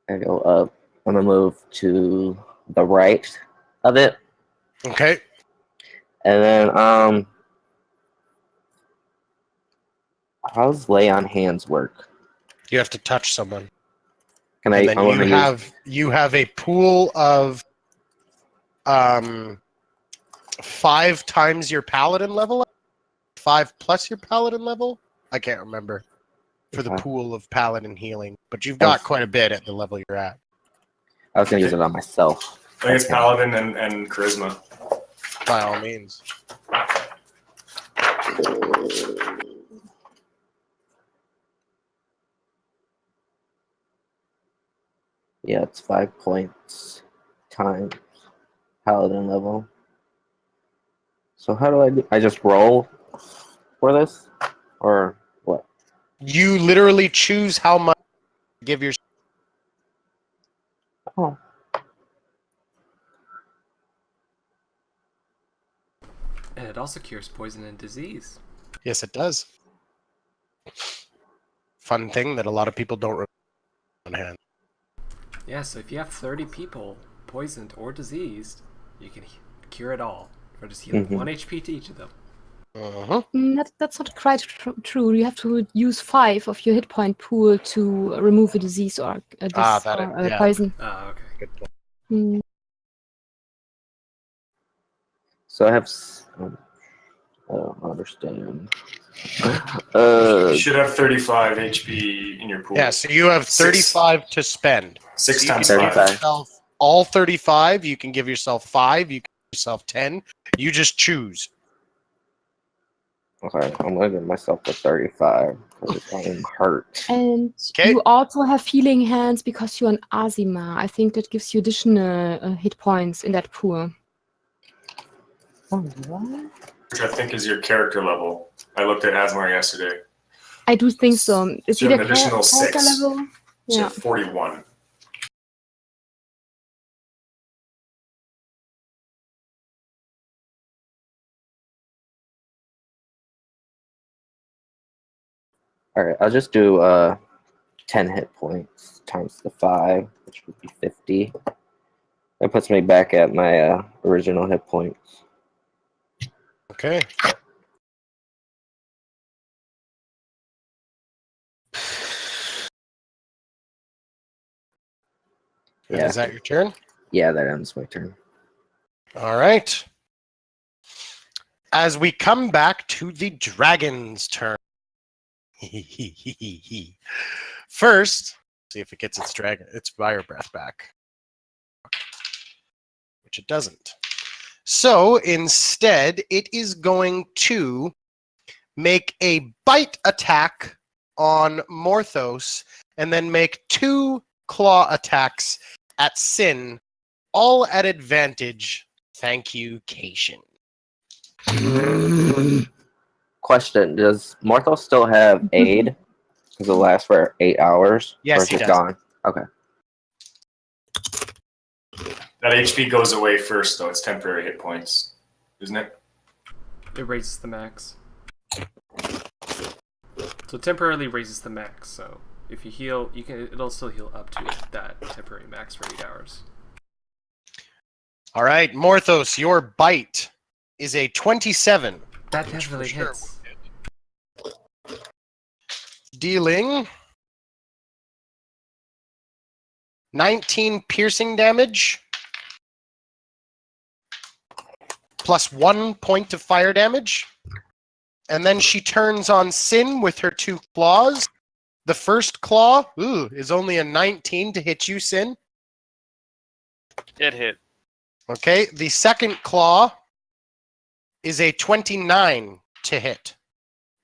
I go up. I'm gonna move to the right of it, Okay. and then how's lay on hands work? You have to touch someone. Can And I? then you have a pool of 5 times your paladin level, 5 plus your paladin level. I can't remember for the Okay. pool of paladin healing, but you've got quite a bit at the level you're at. I was gonna use it on myself. I think it's Paladin and Charisma. By all means. Yeah, it's 5 points times paladin level. So how do I do? I just roll for this, or what? You literally choose how much to give your. Oh, And it also cures poison and disease. Yes, it does. Fun thing that a lot of people don't remember on hand. Yeah, so if you have 30 people poisoned or diseased, you can cure it all. Or just heal 1 HP to each of them. Uh-huh. That's not quite true. You have to use 5 of your hit point pool to remove a disease or a yeah. poison. Ah, okay. Good point. Mm. so I have. I don't understand. You should have 35 HP in your pool. Yeah, so you have 35 to spend. 6 You can times give 35. yourself all 35. You can give yourself 5. You can give yourself 10. You just choose. Okay, I'm gonna give myself a 35 because I'm hurt. And Okay. you also have healing hands because you're an Azima. I think that gives you additional hit points in that pool. Oh, what? Which I think is your character level. I looked at Asmar yesterday. I do think so. It's So either an additional character 6. level. So Yeah. 41. All right, I'll just do 10 hit points times the 5, which would be 50. That puts me back at my original hit points. Okay. And Yeah. is that your turn? Yeah, that ends my turn. All right. As we come back to the dragon's turn. First, see if it gets its fire breath back. Which it doesn't. So instead, it is going to make a bite attack on Morthos and then make 2 claw attacks at Sin, all at advantage. Thank you, Cation. Question: does Morthos still have aid? Because it lasts for 8 hours? Yes, or is he it does. gone? Okay. That HP goes away first, though. It's temporary hit points, isn't it? It raises the max. So temporarily raises the max. So if you heal, it'll still heal up to that temporary max for 8 hours. All right, Morthos, your bite is a 27. That which definitely for sure hits. dealing 19 piercing damage plus 1 point of fire damage. And then she turns on Sin with her 2 claws. The first claw is only a 19 to hit you, Sin. It hit. Okay, the second claw is a 29 to hit.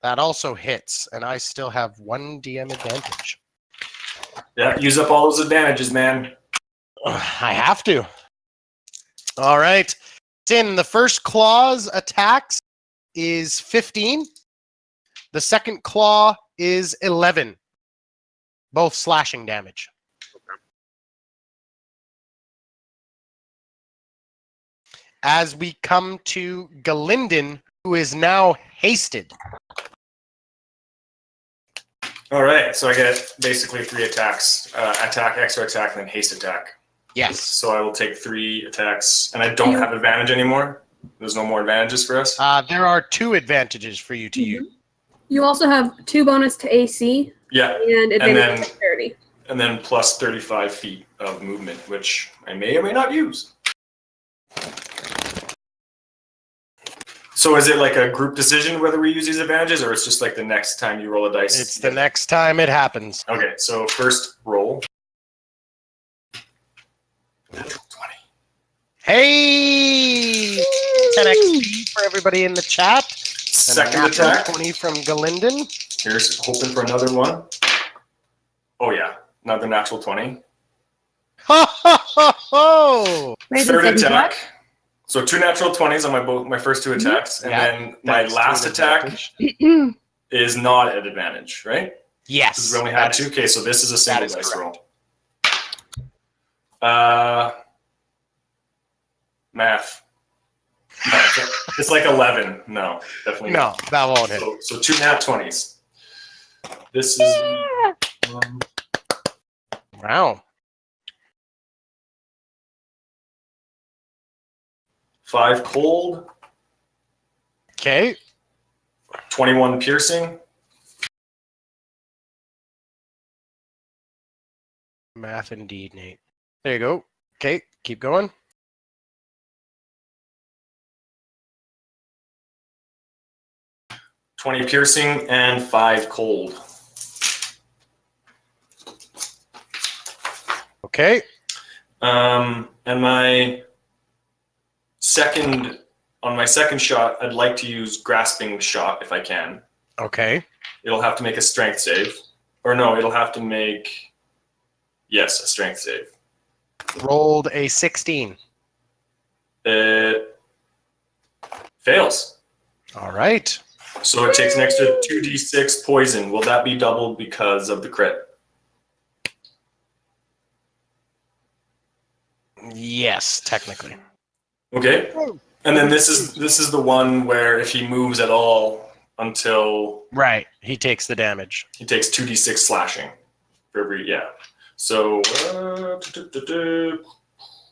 That also hits, and I still have 1 DM advantage. Yeah, use up all those advantages, man. I have to. All right. Sin, the first claw's attacks is 15. The second claw is 11. Both slashing damage. As we come to Galindon, who is now hasted. All right, so I get basically 3 attacks. Attack, extra attack, and then haste attack. Yes. So I will take 3 attacks, and I don't have advantage anymore. There's no more advantages for us. There are 2 advantages for you to use. You also have 2 bonus to AC Yeah, and advantage then- to dexterity. and then plus 35 feet of movement, which I may or may not use. So is it like a group decision whether we use these advantages, or it's just like the next time you roll a dice? It's the next time it happens. Okay, so first roll. 20. Hey! 10 XP for everybody in the chat. And a Second natural attack. 20 from Galindon. Here's hoping for another one. Oh yeah, another natural 20. Ho, ho, ho, ho! Wait, the Third second attack. what? So 2 natural 20s on my first 2 attacks, and Yeah, then my That's last to an attack advantage. is not at advantage, right? Yes. Because we only that had is- 2. Okay, so this is a single is dice correct. roll. Math. No, it's like 11. No, definitely No, not. that won't hit. So 2 nat 20s. This is Wow. 5 cold, Okay. 21 piercing, Math indeed, Nate. There you go. Okay, keep going. and 5 cold. Okay. And my second shot, I'd like to use grasping shot if I can. Okay. It'll have to make a strength save. Or no, it'll have to make, yes, a strength save. Rolled a 16. It fails. All right. So it takes an extra 2d6 poison. Will that be doubled because of the crit? Yes, technically. Okay. And then this is the one where if he moves at all until Right. He takes the damage. he takes 2d6 slashing for every, yeah. So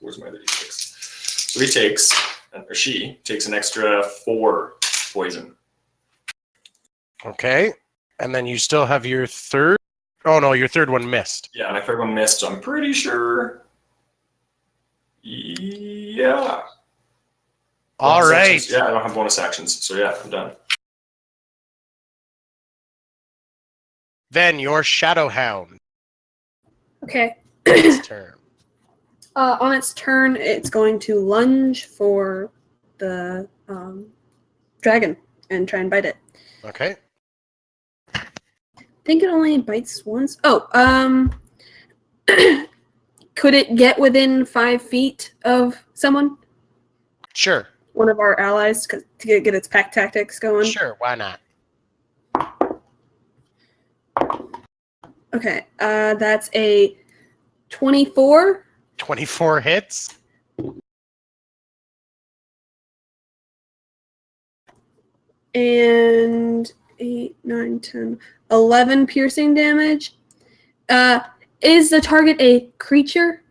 Where's my other d6? So he takes, or she takes an extra 4 poison. Okay. And then you still have your third. Oh, no, your third one missed. Yeah, my third one missed, so I'm pretty sure. Yeah. All Bonus right. actions. Yeah, I don't have bonus actions, so yeah, I'm done. Then your Shadow Hound. Okay. Its turn. On its turn, it's going to lunge for the dragon and try and bite it. Okay. I think it only bites once. Oh, could it get within 5 feet of someone? Sure. One of our allies to get its pack tactics going? Sure. Why not? Okay, that's a 24. 24 hits. And 8, 9, 10, 11 piercing damage. Is the target a creature?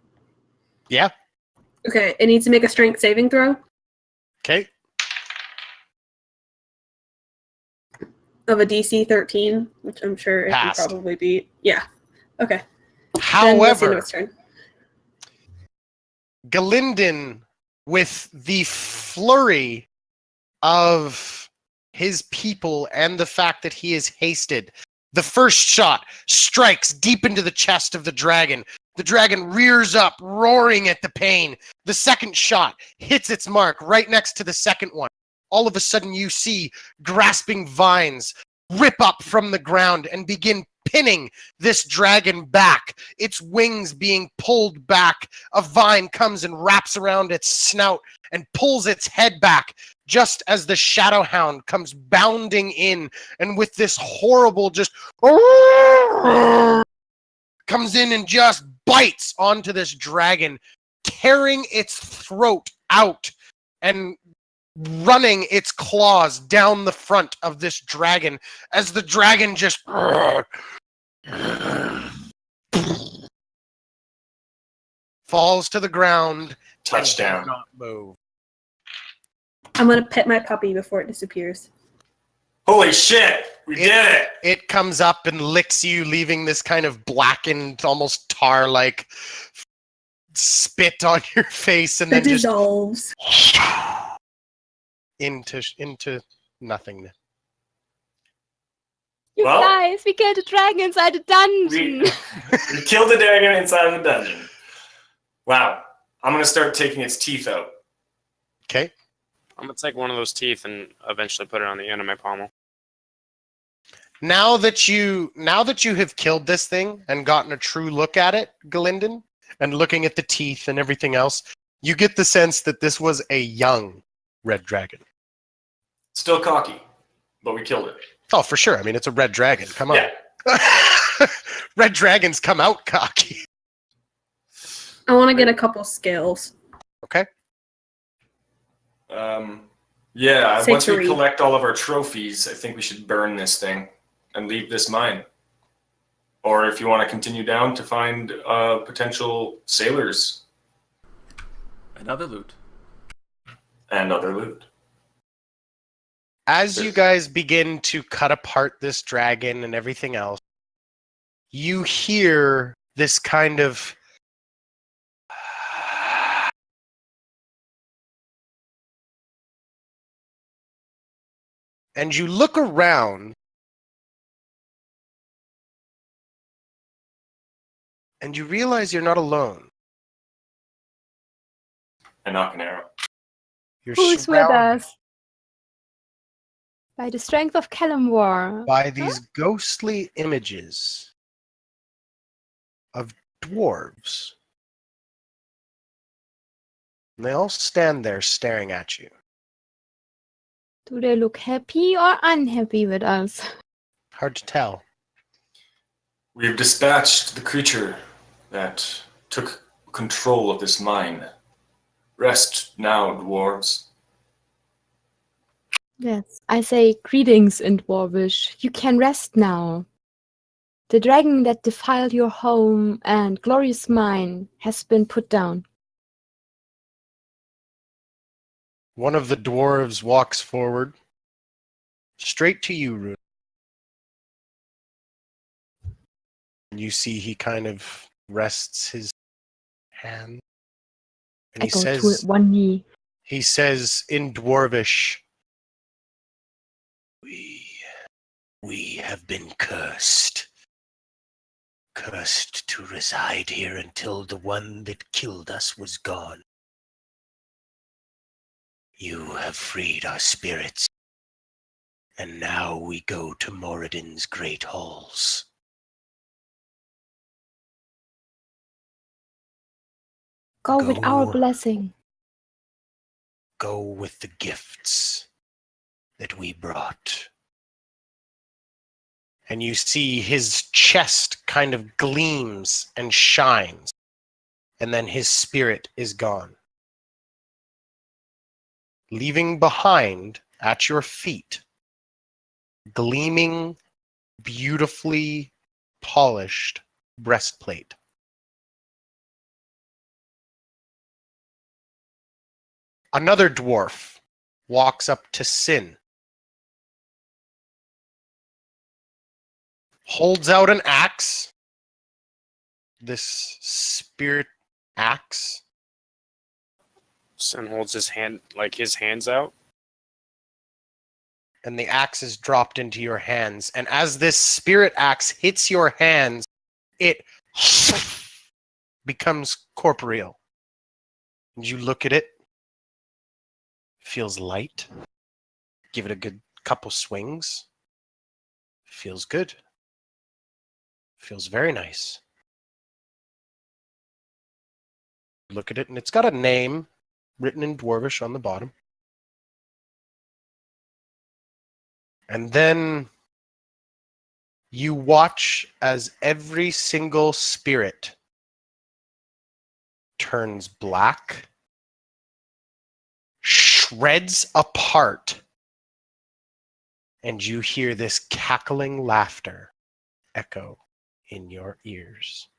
Yeah. Okay, it needs to make a strength saving throw Okay. of a DC 13, which I'm sure it can Passed. probably beat. Yeah. Okay. Then we'll see However, its turn. Galinden, with the flurry of his people and the fact that he is hasted, the first shot strikes deep into the chest of the dragon. The dragon rears up, roaring at the pain. The second shot hits its mark right next to the second one. All of a sudden, you see grasping vines rip up from the ground and begin pinning this dragon back. Its wings being pulled back. A vine comes and wraps around its snout and pulls its head back just as the Shadow Hound comes bounding in, and with this horrible just comes in and just bites onto this dragon, tearing its throat out and running its claws down the front of this dragon as the dragon just falls to the ground. Touchdown. And does not move. I'm going to pet my puppy before it disappears. Holy shit! We did it! It comes up and licks you, leaving this kind of blackened, almost tar-like spit on your face, and It then just dissolves. into nothingness. You Well- guys, we killed a dragon inside a dungeon. We killed the dragon inside of the dungeon. Wow. I'm gonna start taking its teeth out. Okay. I'm gonna take one of those teeth and eventually put it on the end of my pommel. Now that you have killed this thing and gotten a true look at it, Galinden, and looking at the teeth and everything else, you get the sense that this was a young red dragon. Still cocky, but we killed it. Oh, for sure. I mean, it's a red dragon. Come on. Yeah. Red dragons come out cocky. I want to get a couple scales. Okay. Yeah, Say once we three. collect all of our trophies, I think we should burn this thing and leave this mine. Or if you want to continue down to find potential sailors Another loot. and other loot. As you guys begin to cut apart this dragon and everything else, you hear this kind of and you look around and you realize you're not alone. And knock an arrow. You're Who's with surrounded us? By the strength of Kalimwar. by these ghostly images of dwarves. And they all stand there staring at you. Do they look happy or unhappy with us? Hard to tell. We have dispatched the creature that took control of this mine. Rest now, dwarves. Yes, I say greetings in Dwarvish. You can rest now. The dragon that defiled your home and glorious mine has been put down. One of the dwarves walks forward, straight to you, Runa. And you see he kind of rests his hand. And I go to one knee. he says in Dwarvish, We have been cursed. Cursed to reside here until the one that killed us was gone. You have freed our spirits, and now we go to Moradin's great halls. Go with our blessing. Go with the gifts that we brought. And you see his chest kind of gleams and shines, and then his spirit is gone. Leaving behind at your feet, gleaming, beautifully polished breastplate. Another dwarf walks up to Sin, holds out an axe, this spirit axe. Sin holds his hands out. And the axe is dropped into your hands. And as this spirit axe hits your hands, it becomes corporeal. And you look at it, feels light. Give it a good couple swings. Feels good. Feels very nice. Look at it, and it's got a name written in Dwarvish on the bottom. And then you watch as every single spirit turns black, shreds apart, and you hear this cackling laughter echo in your ears.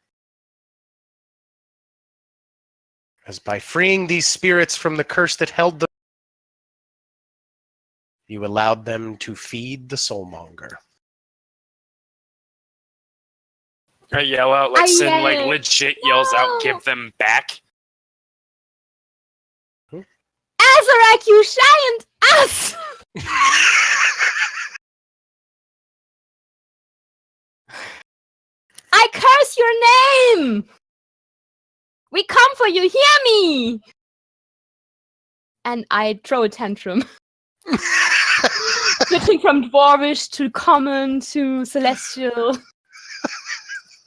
As by freeing these spirits from the curse that held them, you allowed them to feed the soulmonger. I yell out like Sin legit yells out, "Give them back!" Azarac, you giant ass! I curse your name! We come for you, hear me! And I throw a tantrum. Switching from Dwarvish to Common to Celestial.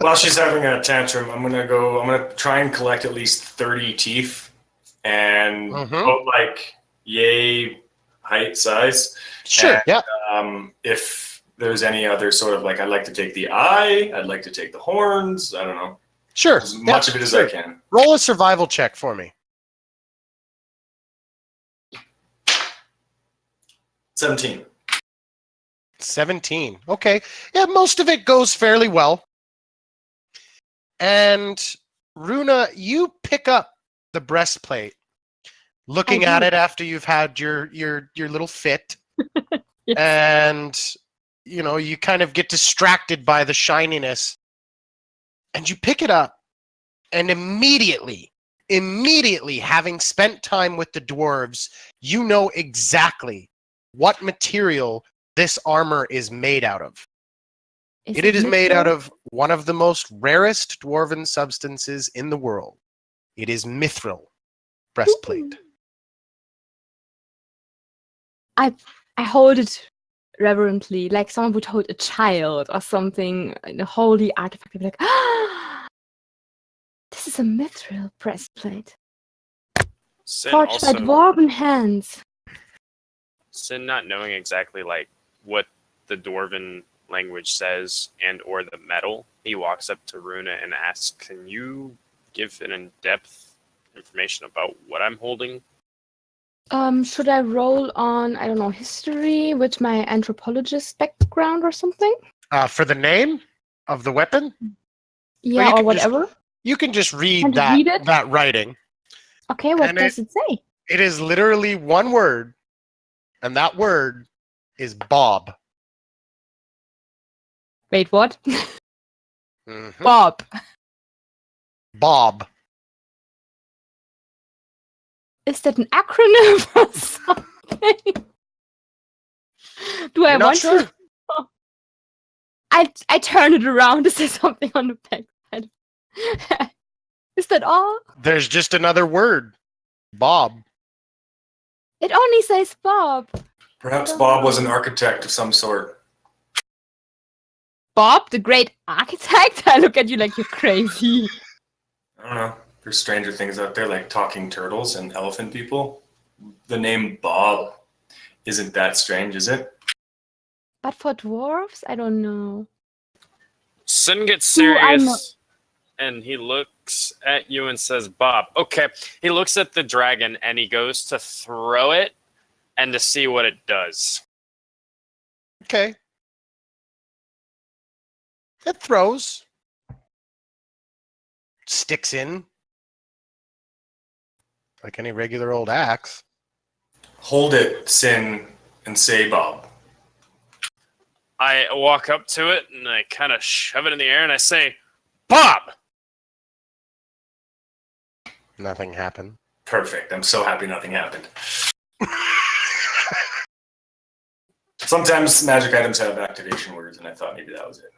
While she's having a tantrum, I'm gonna try and collect at least 30 teeth and put like yay height size. Sure, and, if there's any other sort of like, I'd like to take the eye, I'd like to take the horns, I don't know. Sure. As much of it as I can. Roll a survival check for me. 17. 17. Okay. Yeah, most of it goes fairly well. And Runa, you pick up the breastplate, looking at it after you've had your little fit. Yes. And you kind of get distracted by the shininess. And you pick it up, and immediately, having spent time with the dwarves, you know exactly what material this armor is made out of. It is made out of one of the most rarest dwarven substances in the world. It is mithril breastplate. I hold it reverently, like someone would hold a child or something, a holy artifact. I'd be like, this is a mithril breastplate. Forged by dwarven hands. Sin, not knowing exactly like what the dwarven language says and or the metal, he walks up to Runa and asks, "Can you give an in-depth information about what I'm holding?" Should I roll on, I don't know, history with my anthropologist background or something? For the name of the weapon? Yeah, or whatever. You can just read that writing. Okay, what does it say? It is literally one word, and that word is Bob. Wait, what? Mhm. Bob. Bob. Is that an acronym or something? Do I You're not want sure? to? I turn it around. Is there something on the back side? Is that all? There's just another word. Bob. It only says Bob. Perhaps Bob was an architect of some sort. Bob, the great architect? I look at you like you're crazy. I don't know. There's stranger things out there like talking turtles and elephant people. The name Bob isn't that strange, is it? But for dwarves, I don't know. Sin gets Who I know- serious, and he looks at you and says, Bob. Okay. He looks at the dragon, and he goes to throw it and to see what it does. Okay. It throws. Sticks in. Like any regular old axe. Hold it, Sin, and say Bob. I walk up to it, and I kind of shove it in the air, and I say, Bob! Nothing happened. Perfect. I'm so happy nothing happened. Sometimes magic items have activation words, and I thought maybe that was it.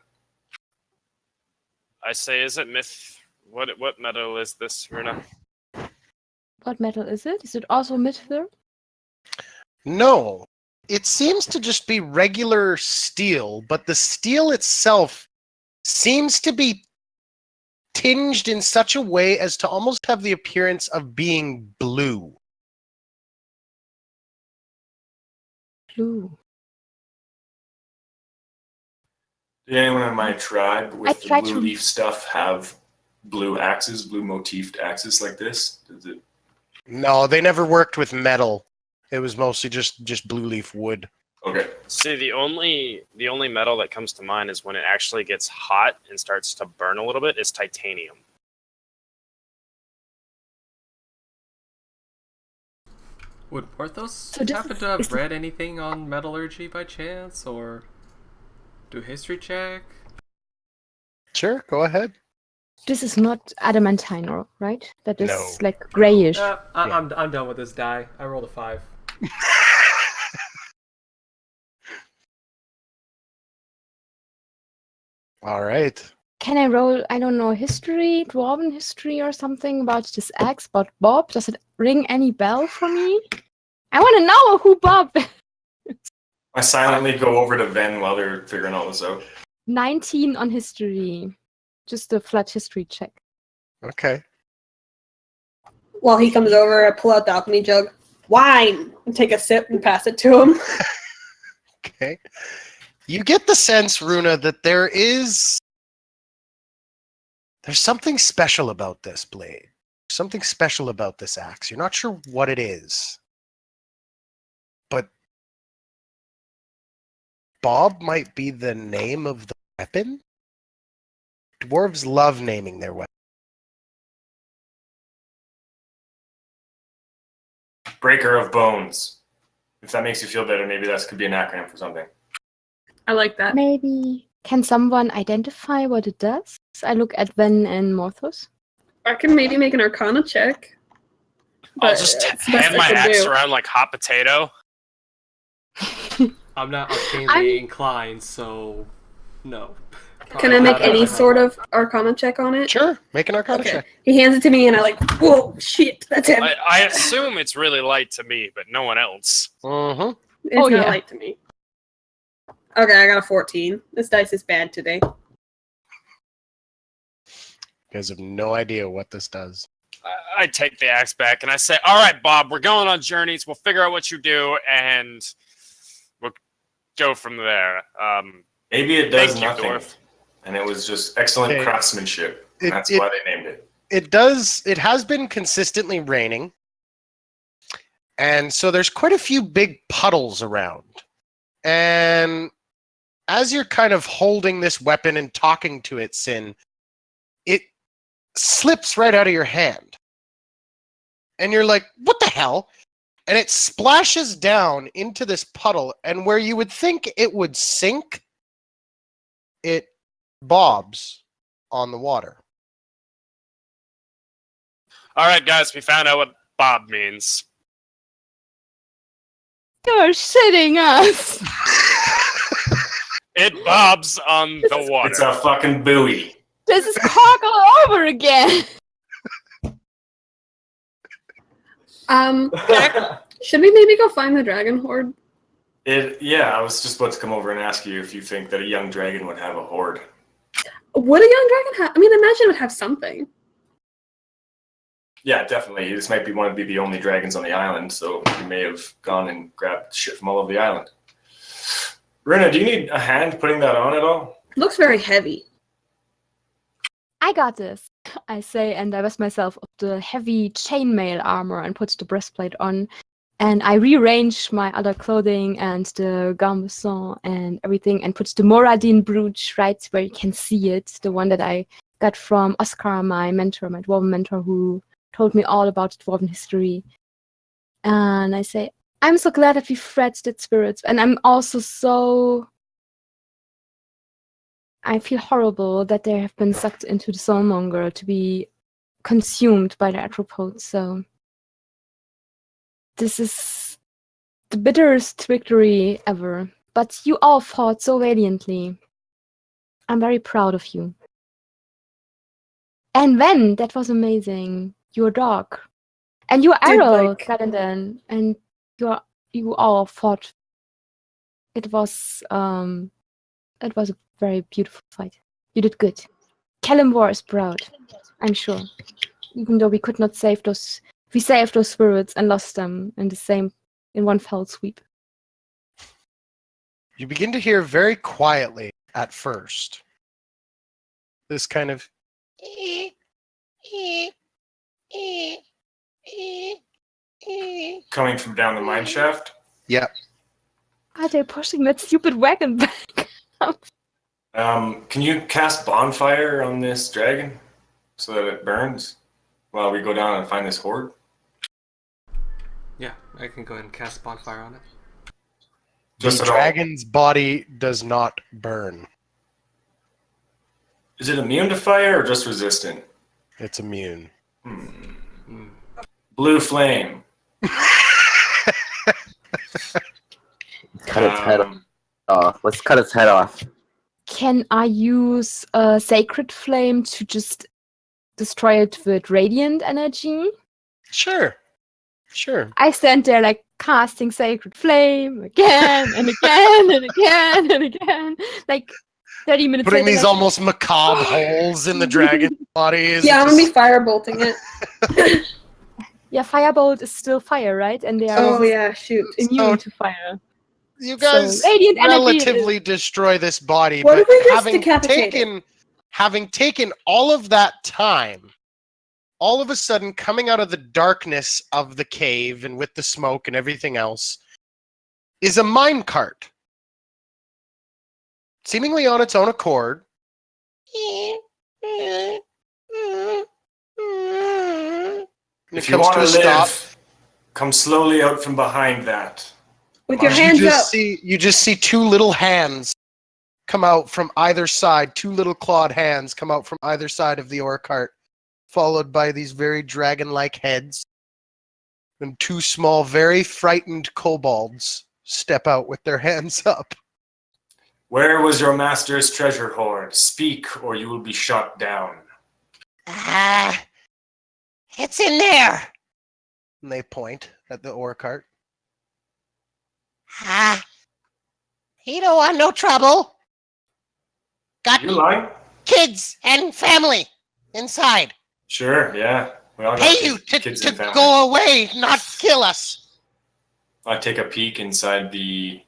I say, is it myth? What metal is this, Runa? What metal is it? Is it also mithril? No. It seems to just be regular steel, but the steel itself seems to be tinged in such a way as to almost have the appearance of being blue. Blue. Did anyone in my tribe I with the tried blue to- leaf stuff have blue axes, blue motifed axes like this? Does it? No, they never worked with metal. It was mostly just blue leaf wood. Okay. See, the only metal that comes to mind is when it actually gets hot and starts to burn a little bit is titanium. Would Porthos So this happen is- to have is the- read anything on metallurgy by chance, or do a history check? Sure, go ahead. This is not adamantine, right? That is No. like grayish. I'm done with this die. I rolled a 5. All right. Can I roll, I don't know, history, dwarven history or something about this axe, about Bob? Does it ring any bell for me? I want to know who Bob is. I silently go over to Ven while they're figuring all this out. 19 on history. Just a flat history check. Okay. While he comes over, I pull out the alchemy jug. Wine! And take a sip and pass it to him. Okay. You get the sense, Runa, that there's something special about this blade. Something special about this axe. You're not sure what it is. But Bob might be the name of the weapon? Dwarves love naming their weapons. Breaker of bones. If that makes you feel better, maybe that could be an acronym for something. I like that. Maybe. Can someone identify what it does? I look at Ven and Morthos. I can maybe make an arcana check. I'll But just it's the best hand I my can axe do. around like hot potato. I'm not arcanely inclined, so no. Can I make any sort of arcana check on it? Sure, make an arcana Okay. check. He hands it to me and I like, whoa, shit, that's heavy. I assume it's really light to me, but no one else. Mm-hmm. It's Oh, not yeah. light to me. Okay, I got a 14. This dice is bad today. You guys have no idea what this does. I take the axe back and I say, all right, Bob, we're going on journeys. We'll figure out what you do and we'll go from there. Maybe it does Thank you, nothing. dwarf. And it was just excellent Okay. craftsmanship. And that's It why they named it. it has been consistently raining. And so there's quite a few big puddles around. And as you're kind of holding this weapon and talking to it, Sin, it slips right out of your hand. and you're like, what the hell? And it splashes down into this puddle, and where you would think it would sink, it bobs on the water. All right, guys, we found out what Bob means. You're shitting us. It bobs on the water. It's a fucking buoy. This is cock all over again. Should we maybe go find the dragon horde? Yeah, I was just about to come over and ask you if you think that a young dragon would have a horde. Would a young dragon have? I mean, imagine it would have something. Yeah, definitely. This might be one of the only dragons on the island, so you may have gone and grabbed shit from all over the island. Runa, do you need a hand putting that on at all? Looks very heavy. I got this, I say, and I vest myself of the heavy chainmail armor and put the breastplate on. And I rearrange my other clothing and the gambeson and everything and put the Moradin brooch right where you can see it. The one that I got from Oscar, my mentor, my dwarven mentor, who told me all about dwarven history. And I say, I'm so glad that we fed that spirits. And I'm also so... I feel horrible that they have been sucked into the soulmonger to be consumed by the arthropods. So this is the bitterest victory ever. But you all fought so valiantly. I'm very proud of you. And then, that was amazing. Your dog. And your arrow, Kadendan. And you all fought. It was a very beautiful fight. You did good. Kalimvor is proud, I'm sure. Even though we could not save those, we saved those spirits and lost them in one fell sweep. You begin to hear very quietly at first this kind of Coming from down the mine shaft? Yep. Are they pushing that stupid wagon back? Can you cast bonfire on this dragon so that it burns while we go down and find this horde? Yeah, I can go ahead and cast bonfire on it. Just the at all. dragon's body does not burn. Is it immune to fire or just resistant? It's immune. Blue flame. Cut its head off. Let's cut its head off. Can I use a sacred flame to just destroy it with radiant energy? Sure. I stand there like casting sacred flame again and again and again and again. Like 30 minutes Putting later, these almost macabre holes in the dragon's body. Yeah, I'm gonna be firebolting it. Yeah, firebolt is still fire, right? And they are Oh yeah, shoot. immune to fire. You guys So, radiant energy relatively destroy this body, What but if we just decapitate it? having taken all of that time, all of a sudden coming out of the darkness of the cave and with the smoke and everything else is a minecart. Seemingly on its own accord. And If it you comes want to to a stop. live, come slowly out from behind that. With your You hands up. you just see two little hands come out from either side, two little clawed hands come out from either side of the ore cart, followed by these very dragon-like heads. And two small, very frightened kobolds step out with their hands up. Where was your master's treasure hoard? Speak, or you will be shot down. It's in there. And they point at the ore cart. He don't want no trouble. Got You lying? kids and family inside. Sure, yeah. We all got Pay you kids to and family. go away, not kill us. I take a peek inside the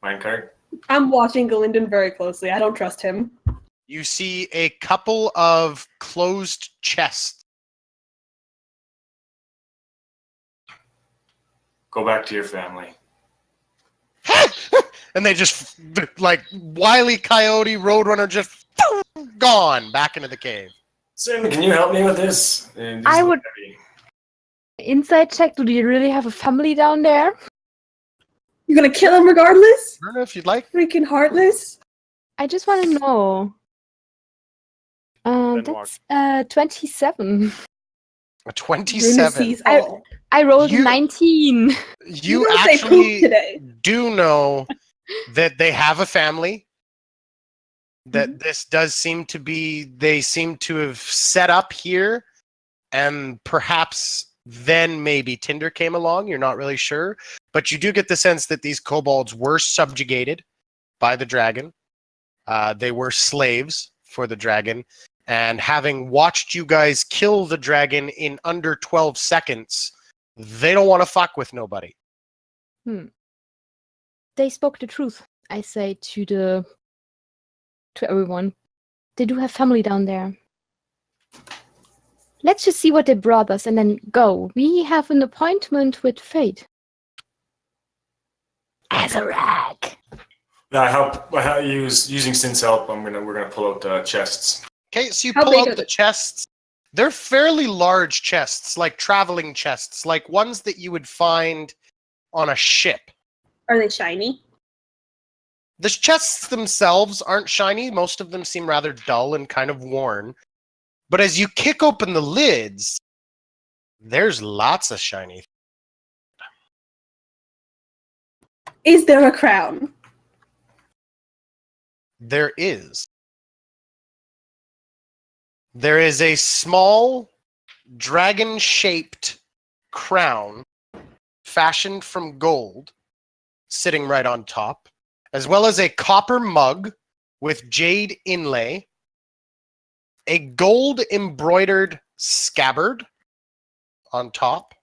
minecart. I'm watching Galinden very closely. I don't trust him. You see a couple of closed chests. Go back to your family. And they just, like, Wile E. Coyote, Roadrunner, just gone back into the cave. Sin, can you help me with this? These I look would- heavy. Inside check. Do you really have a family down there? You're gonna kill him regardless? I don't know if you'd like. Freaking heartless. I just want to know. Then That's 27. A Runa 27. sees all. I rolled You- 19. You don't say poop actually today. do know that they have a family. That this does seem to be, they seem to have set up here, and perhaps then maybe Tinder came along. You're not really sure, but you do get the sense that these kobolds were subjugated by the dragon. They were slaves for the dragon, and having watched you guys kill the dragon in under 12 seconds, they don't want to fuck with nobody. They spoke the truth, I say to everyone. They do have family down there. Let's just see what they brought us and then go. We have an appointment with fate. Azarac. Yeah, I help using Sin's help. We're gonna pull out the chests. Okay, so you How pull big out are the they? chests. They're fairly large chests, like traveling chests, like ones that you would find on a ship. Are they shiny? The chests themselves aren't shiny. Most of them seem rather dull and kind of worn. But as you kick open the lids, there's lots of shiny. Is there a crown? There is. There is a small dragon-shaped crown fashioned from gold sitting right on top, as well as a copper mug with jade inlay, a gold embroidered scabbard on top,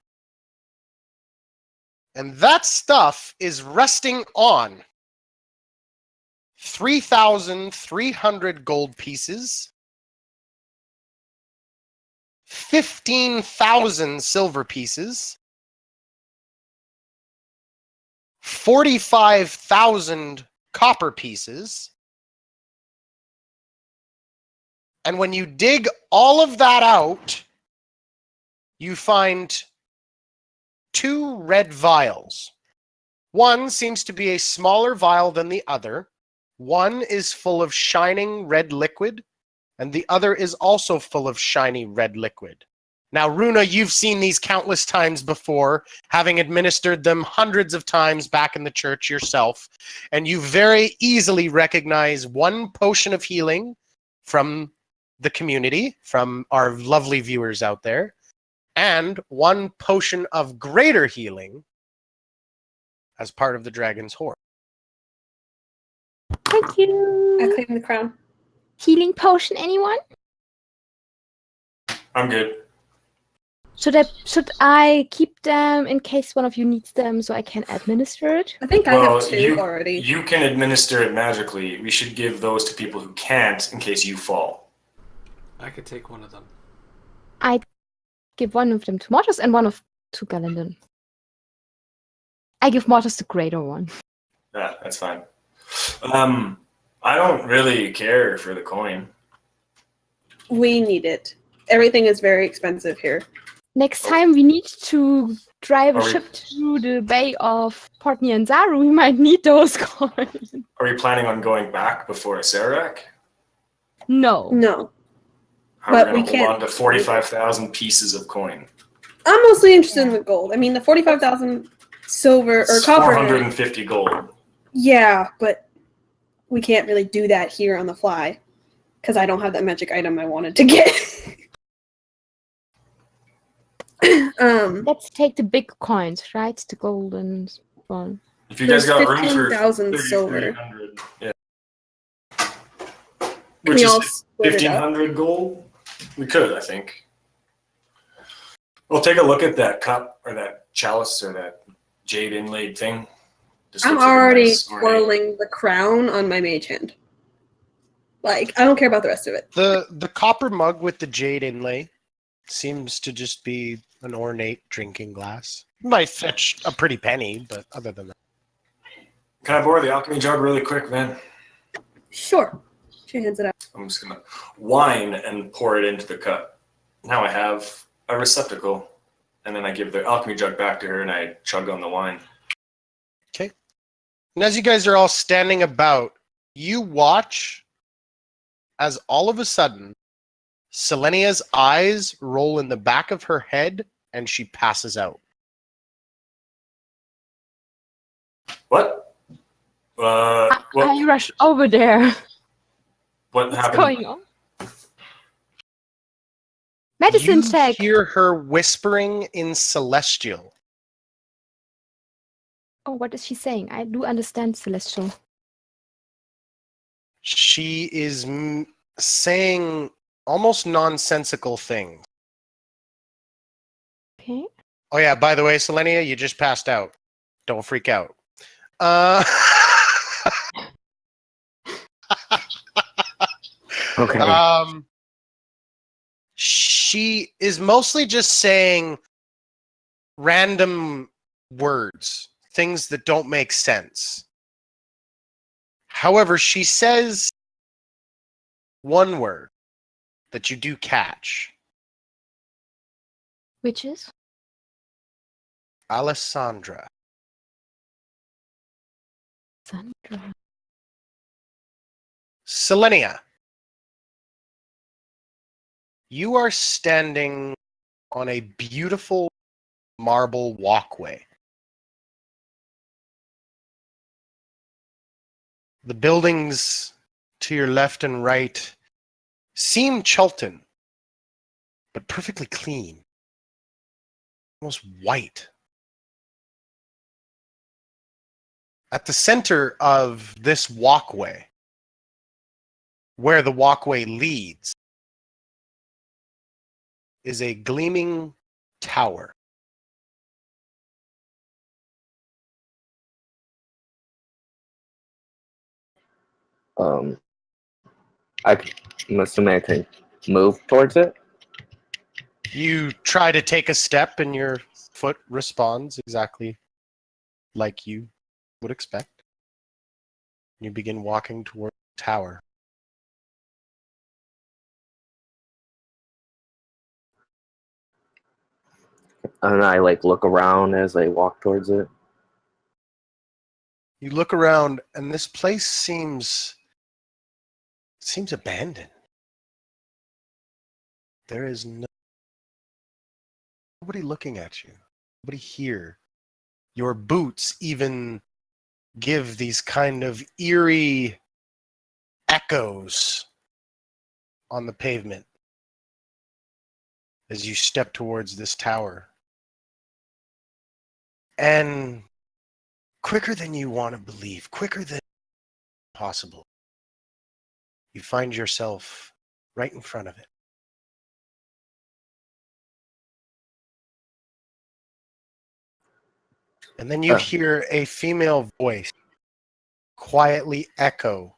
and that stuff is resting on 3,300 gold pieces, 15,000 silver pieces, 45,000 copper pieces, and when you dig all of that out, you find 2 red vials. One seems to be a smaller vial than the other. One is full of shining red liquid, and the other is also full of shiny red liquid. Now, Runa, you've seen these countless times before, having administered them hundreds of times back in the church yourself, and you very easily recognize one potion of healing from the community, from our lovely viewers out there, and one potion of greater healing as part of the dragon's hoard. Thank I you. claim the crown. Healing potion, anyone? I'm good. Should I keep them in case one of you needs them so I can administer it? I think I Well, have 2 you- already. You can administer it magically. We should give those to people who can't in case you fall. I could take one of them. I give one of them to Mortis and one to Galindon. I give Mortis the greater one. Yeah, that's fine. I don't really care for the coin. We need it. Everything is very expensive here. Next time we need to drive a Are we- ship through the Bay of Port Nyanzaru, we might need those coins. Are we planning on going back before Sarac? No. No. How But are we we going to can't- hold on to 45,000 pieces of coin? I'm mostly interested in the gold. I mean, the 45,000 silver or It's copper. 450 gold. Yeah, but we can't really do that here on the fly because I don't have that magic item I wanted to get. Let's take the big coins, right? The golden one. If you guys There's got room for 15,000 silver. 3,300, yeah. Can Which we is all split it up? 1,500 gold? We could, I think. We'll take a look at that cup or that chalice or that jade inlaid thing. This I'm looks like a already nice ornate- twirling the crown on my mage hand. Like, I don't care about the rest of it. The copper mug with the jade inlay seems to just be an ornate drinking glass. Might fetch a pretty penny, but other than that. Can I borrow the alchemy jug really quick, man? Sure. She hands it out. I'm just gonna wine and pour it into the cup. Now I have a receptacle and then I give the alchemy jug back to her, and I chug on the wine. Okay. And as you guys are all standing about, you watch as all of a sudden, Selenia's eyes roll in the back of her head, and she passes out. What? I What rush over there. what What's happened? going on? Medicine You check. hear her whispering in Celestial. Oh, what is she saying? I do understand Celestial. She is saying almost nonsensical things. Okay. Oh yeah, by the way, Selenia, you just passed out. Don't freak out. Uh, Okay. She is mostly just saying random words, things that don't make sense. However, she says one word that you do catch. Which is? Alessandra. Sandra. Selenia. You are standing on a beautiful marble walkway. The buildings to your left and right seem Chulton, but perfectly clean, almost white. At the center of this walkway, where the walkway leads, is a gleaming tower. I'm assuming I can move towards it. You try to take a step and your foot responds exactly like you would expect. You begin walking toward the tower. And I look around as I walk towards it. You look around and this place seems abandoned. There is nobody looking at you. Nobody here. Your boots even give these kind of eerie echoes on the pavement as you step towards this tower. And quicker than you want to believe, quicker than possible, you find yourself right in front of it. And then you hear a female voice quietly echo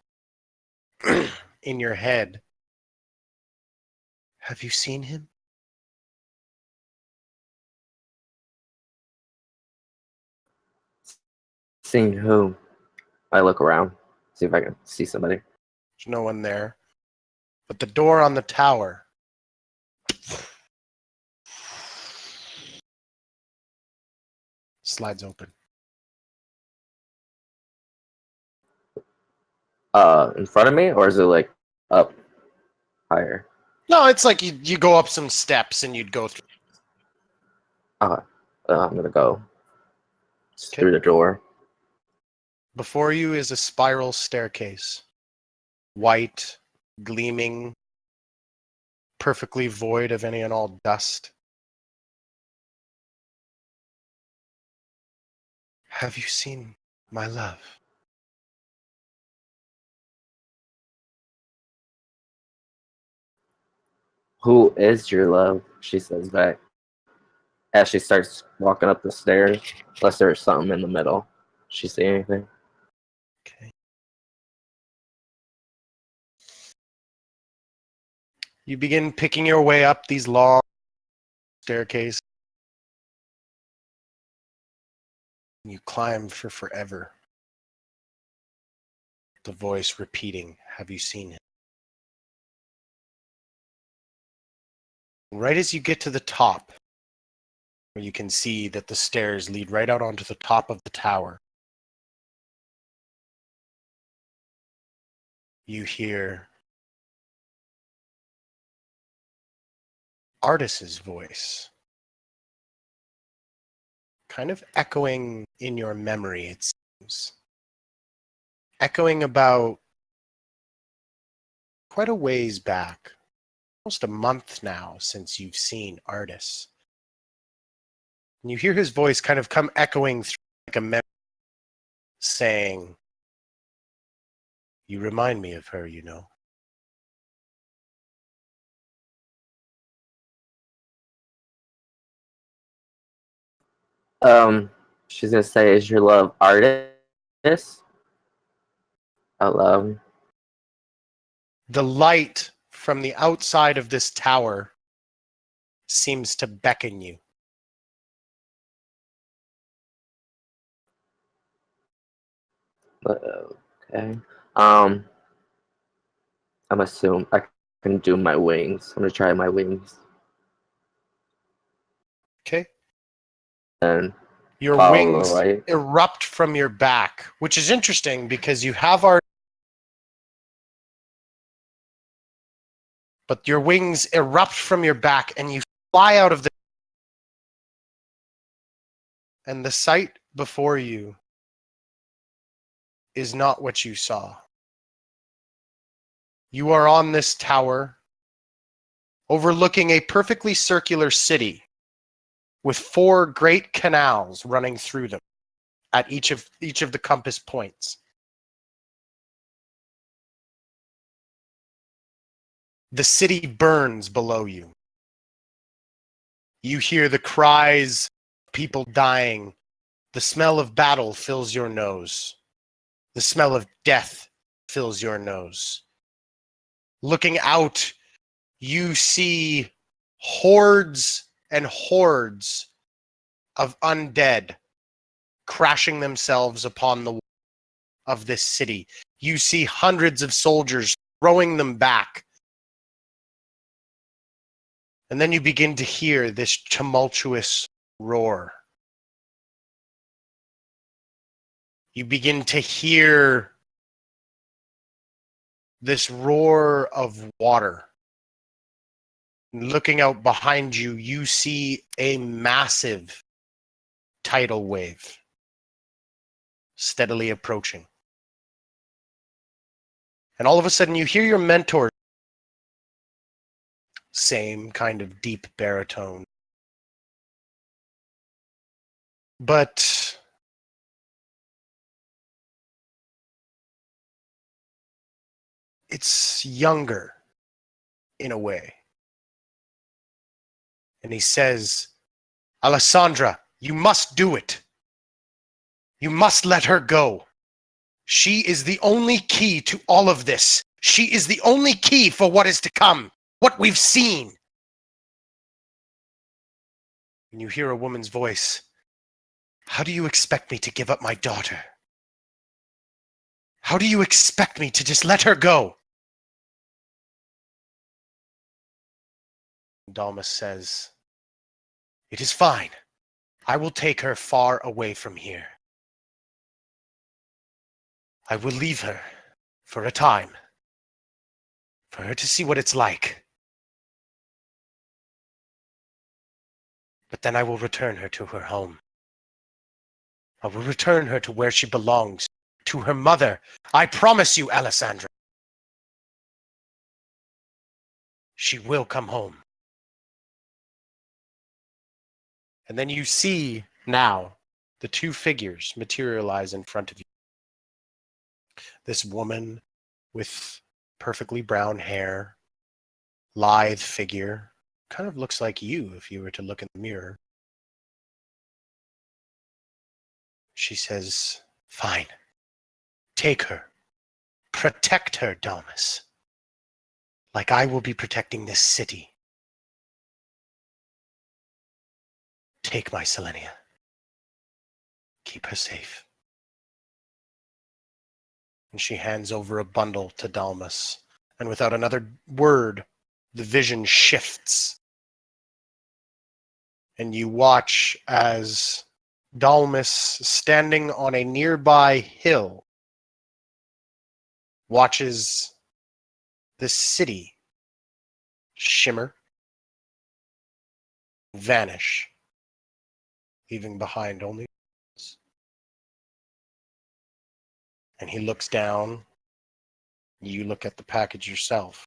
in your head. Have you seen him? Seeing who? I look around, see if I can see somebody. There's no one there. But the door on the tower slides open. In front of me, or is it up higher? No, it's like you go up some steps and you'd go through. I'm gonna go Okay. through the door. Before you is a spiral staircase. White, gleaming, perfectly void of any and all dust. Have you seen my love? Who is your love? She says back as she starts walking up the stairs. Unless there's something in the middle. She see anything? Okay. You begin picking your way up these long staircases. You climb for forever. The voice repeating, have you seen him? Right as you get to the top, where you can see that the stairs lead right out onto the top of the tower. You hear Artis's voice, kind of echoing in your memory, it seems. Echoing about quite a ways back, almost a month now since you've seen Artis. And you hear his voice kind of come echoing through like a memory, saying, "You remind me of her, you know." She's gonna say, "Is your love artist?" Out loud. The light from the outside of this tower seems to beckon you. Okay. I'm assuming I can do my wings. I'm gonna try my wings Okay? and Your follow the wings light. erupt from your back, which is interesting because you have our. But your wings erupt from your back and you fly out of the. And the sight before you is not what you saw. You are on this tower overlooking a perfectly circular city with 4 great canals running through them at each of the compass points. The city burns below you. You hear the cries of people dying. The smell of battle fills your nose. The smell of death fills your nose. Looking out, you see hordes and hordes of undead crashing themselves upon the wall of this city. You see hundreds of soldiers throwing them back. And then you begin to hear this tumultuous roar. You begin to hear this roar of water. Looking out behind you, you see a massive tidal wave steadily approaching. And all of a sudden you hear your mentor, same kind of deep baritone. But it's younger in a way. And he says, "Alessandra, you must do it. You must let her go. She is the only key to all of this. She is the only key for what is to come, what we've seen." And you hear a woman's voice. "How do you expect me to give up my daughter? How do you expect me to just let her go?" Dalmas says, "It is fine. I will take her far away from here. I will leave her for a time, for her to see what it's like. But then I will return her to her home. I will return her to where she belongs, to her mother. I promise you, Alessandra. She will come home." And then you see now the 2 figures materialize in front of you. This woman with perfectly brown hair, lithe figure, kind of looks like you if you were to look in the mirror. She says, "Fine. Take her. Protect her, Dalmas. Like I will be protecting this city. Take my Selenia. Keep her safe." And she hands over a bundle to Dalmas. And without another word, the vision shifts. and you watch as Dalmas, standing on a nearby hill, watches the city shimmer, vanish, leaving behind only. And he looks down. You look at the package yourself.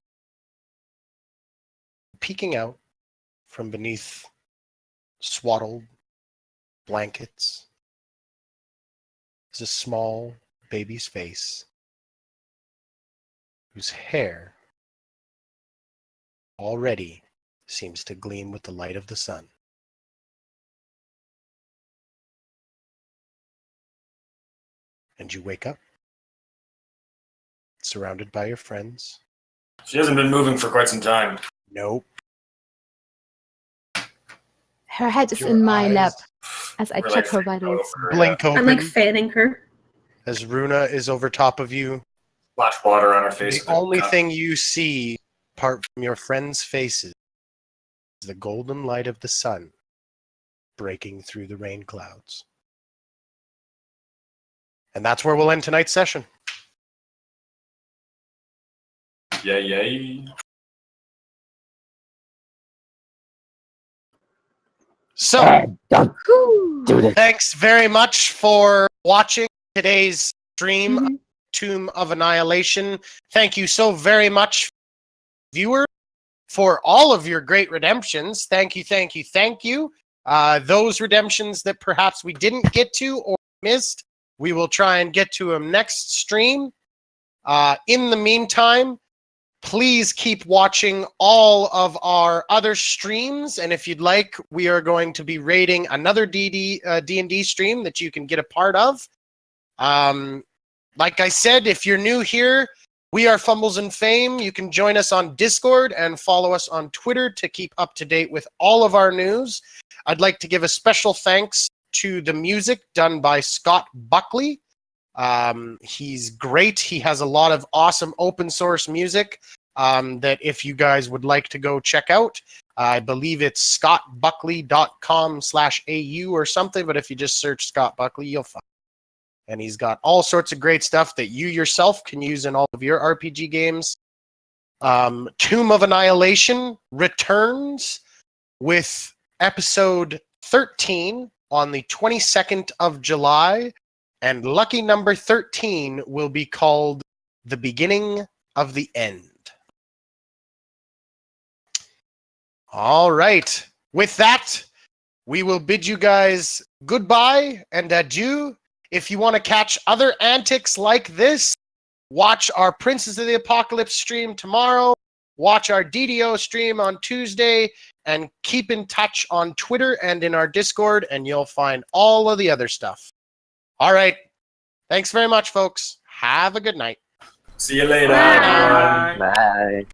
Peeking out from beneath swaddled blankets is a small baby's face whose hair already seems to gleam with the light of the sun. And you wake up, surrounded by your friends. She hasn't been moving for quite some time. Nope. Her head is Your in my eyes lap as I We're check like her vitals. blink I'm open like fanning her. as Runa is over top of you. Splash water on her face. The only thing you see, apart from your friends' faces, is the golden light of the sun breaking through the rain clouds. And that's where we'll end tonight's session. Yay. So, Alright, don't Whew. do this. thanks very much for watching today's stream of Mhm. Tomb of Annihilation. Thank you so very much, viewer, for all of your great redemptions. Thank you, thank you, thank you. Those redemptions that perhaps we didn't get to or missed, we will try and get to them next stream. In the meantime, please keep watching all of our other streams, and if you'd like, we are going to be rating another D&D stream that you can get a part of. Like I said, if you're new here, we are Fumbles and Fame. You can join us on Discord and follow us on Twitter to keep up to date with all of our news. I'd like to give a special thanks to the music done by Scott Buckley. He's great. He has a lot of awesome open source music that if you guys would like to go check out, I believe it's scottbuckley.com/au or something, but if you just search Scott Buckley, you'll find it. And he's got all sorts of great stuff that you yourself can use in all of your RPG games. Tomb of Annihilation returns with episode 13 on the 22nd of July. And lucky number 13 will be called The Beginning of the End. All right. With that, we will bid you guys goodbye and adieu. If you want to catch other antics like this, watch our Princes of the Apocalypse stream tomorrow, watch our DDO stream on Tuesday, and keep in touch on Twitter and in our Discord, and you'll find all of the other stuff. All right. Thanks very much, folks. Have a good night. See you later, Bye. everyone. Bye.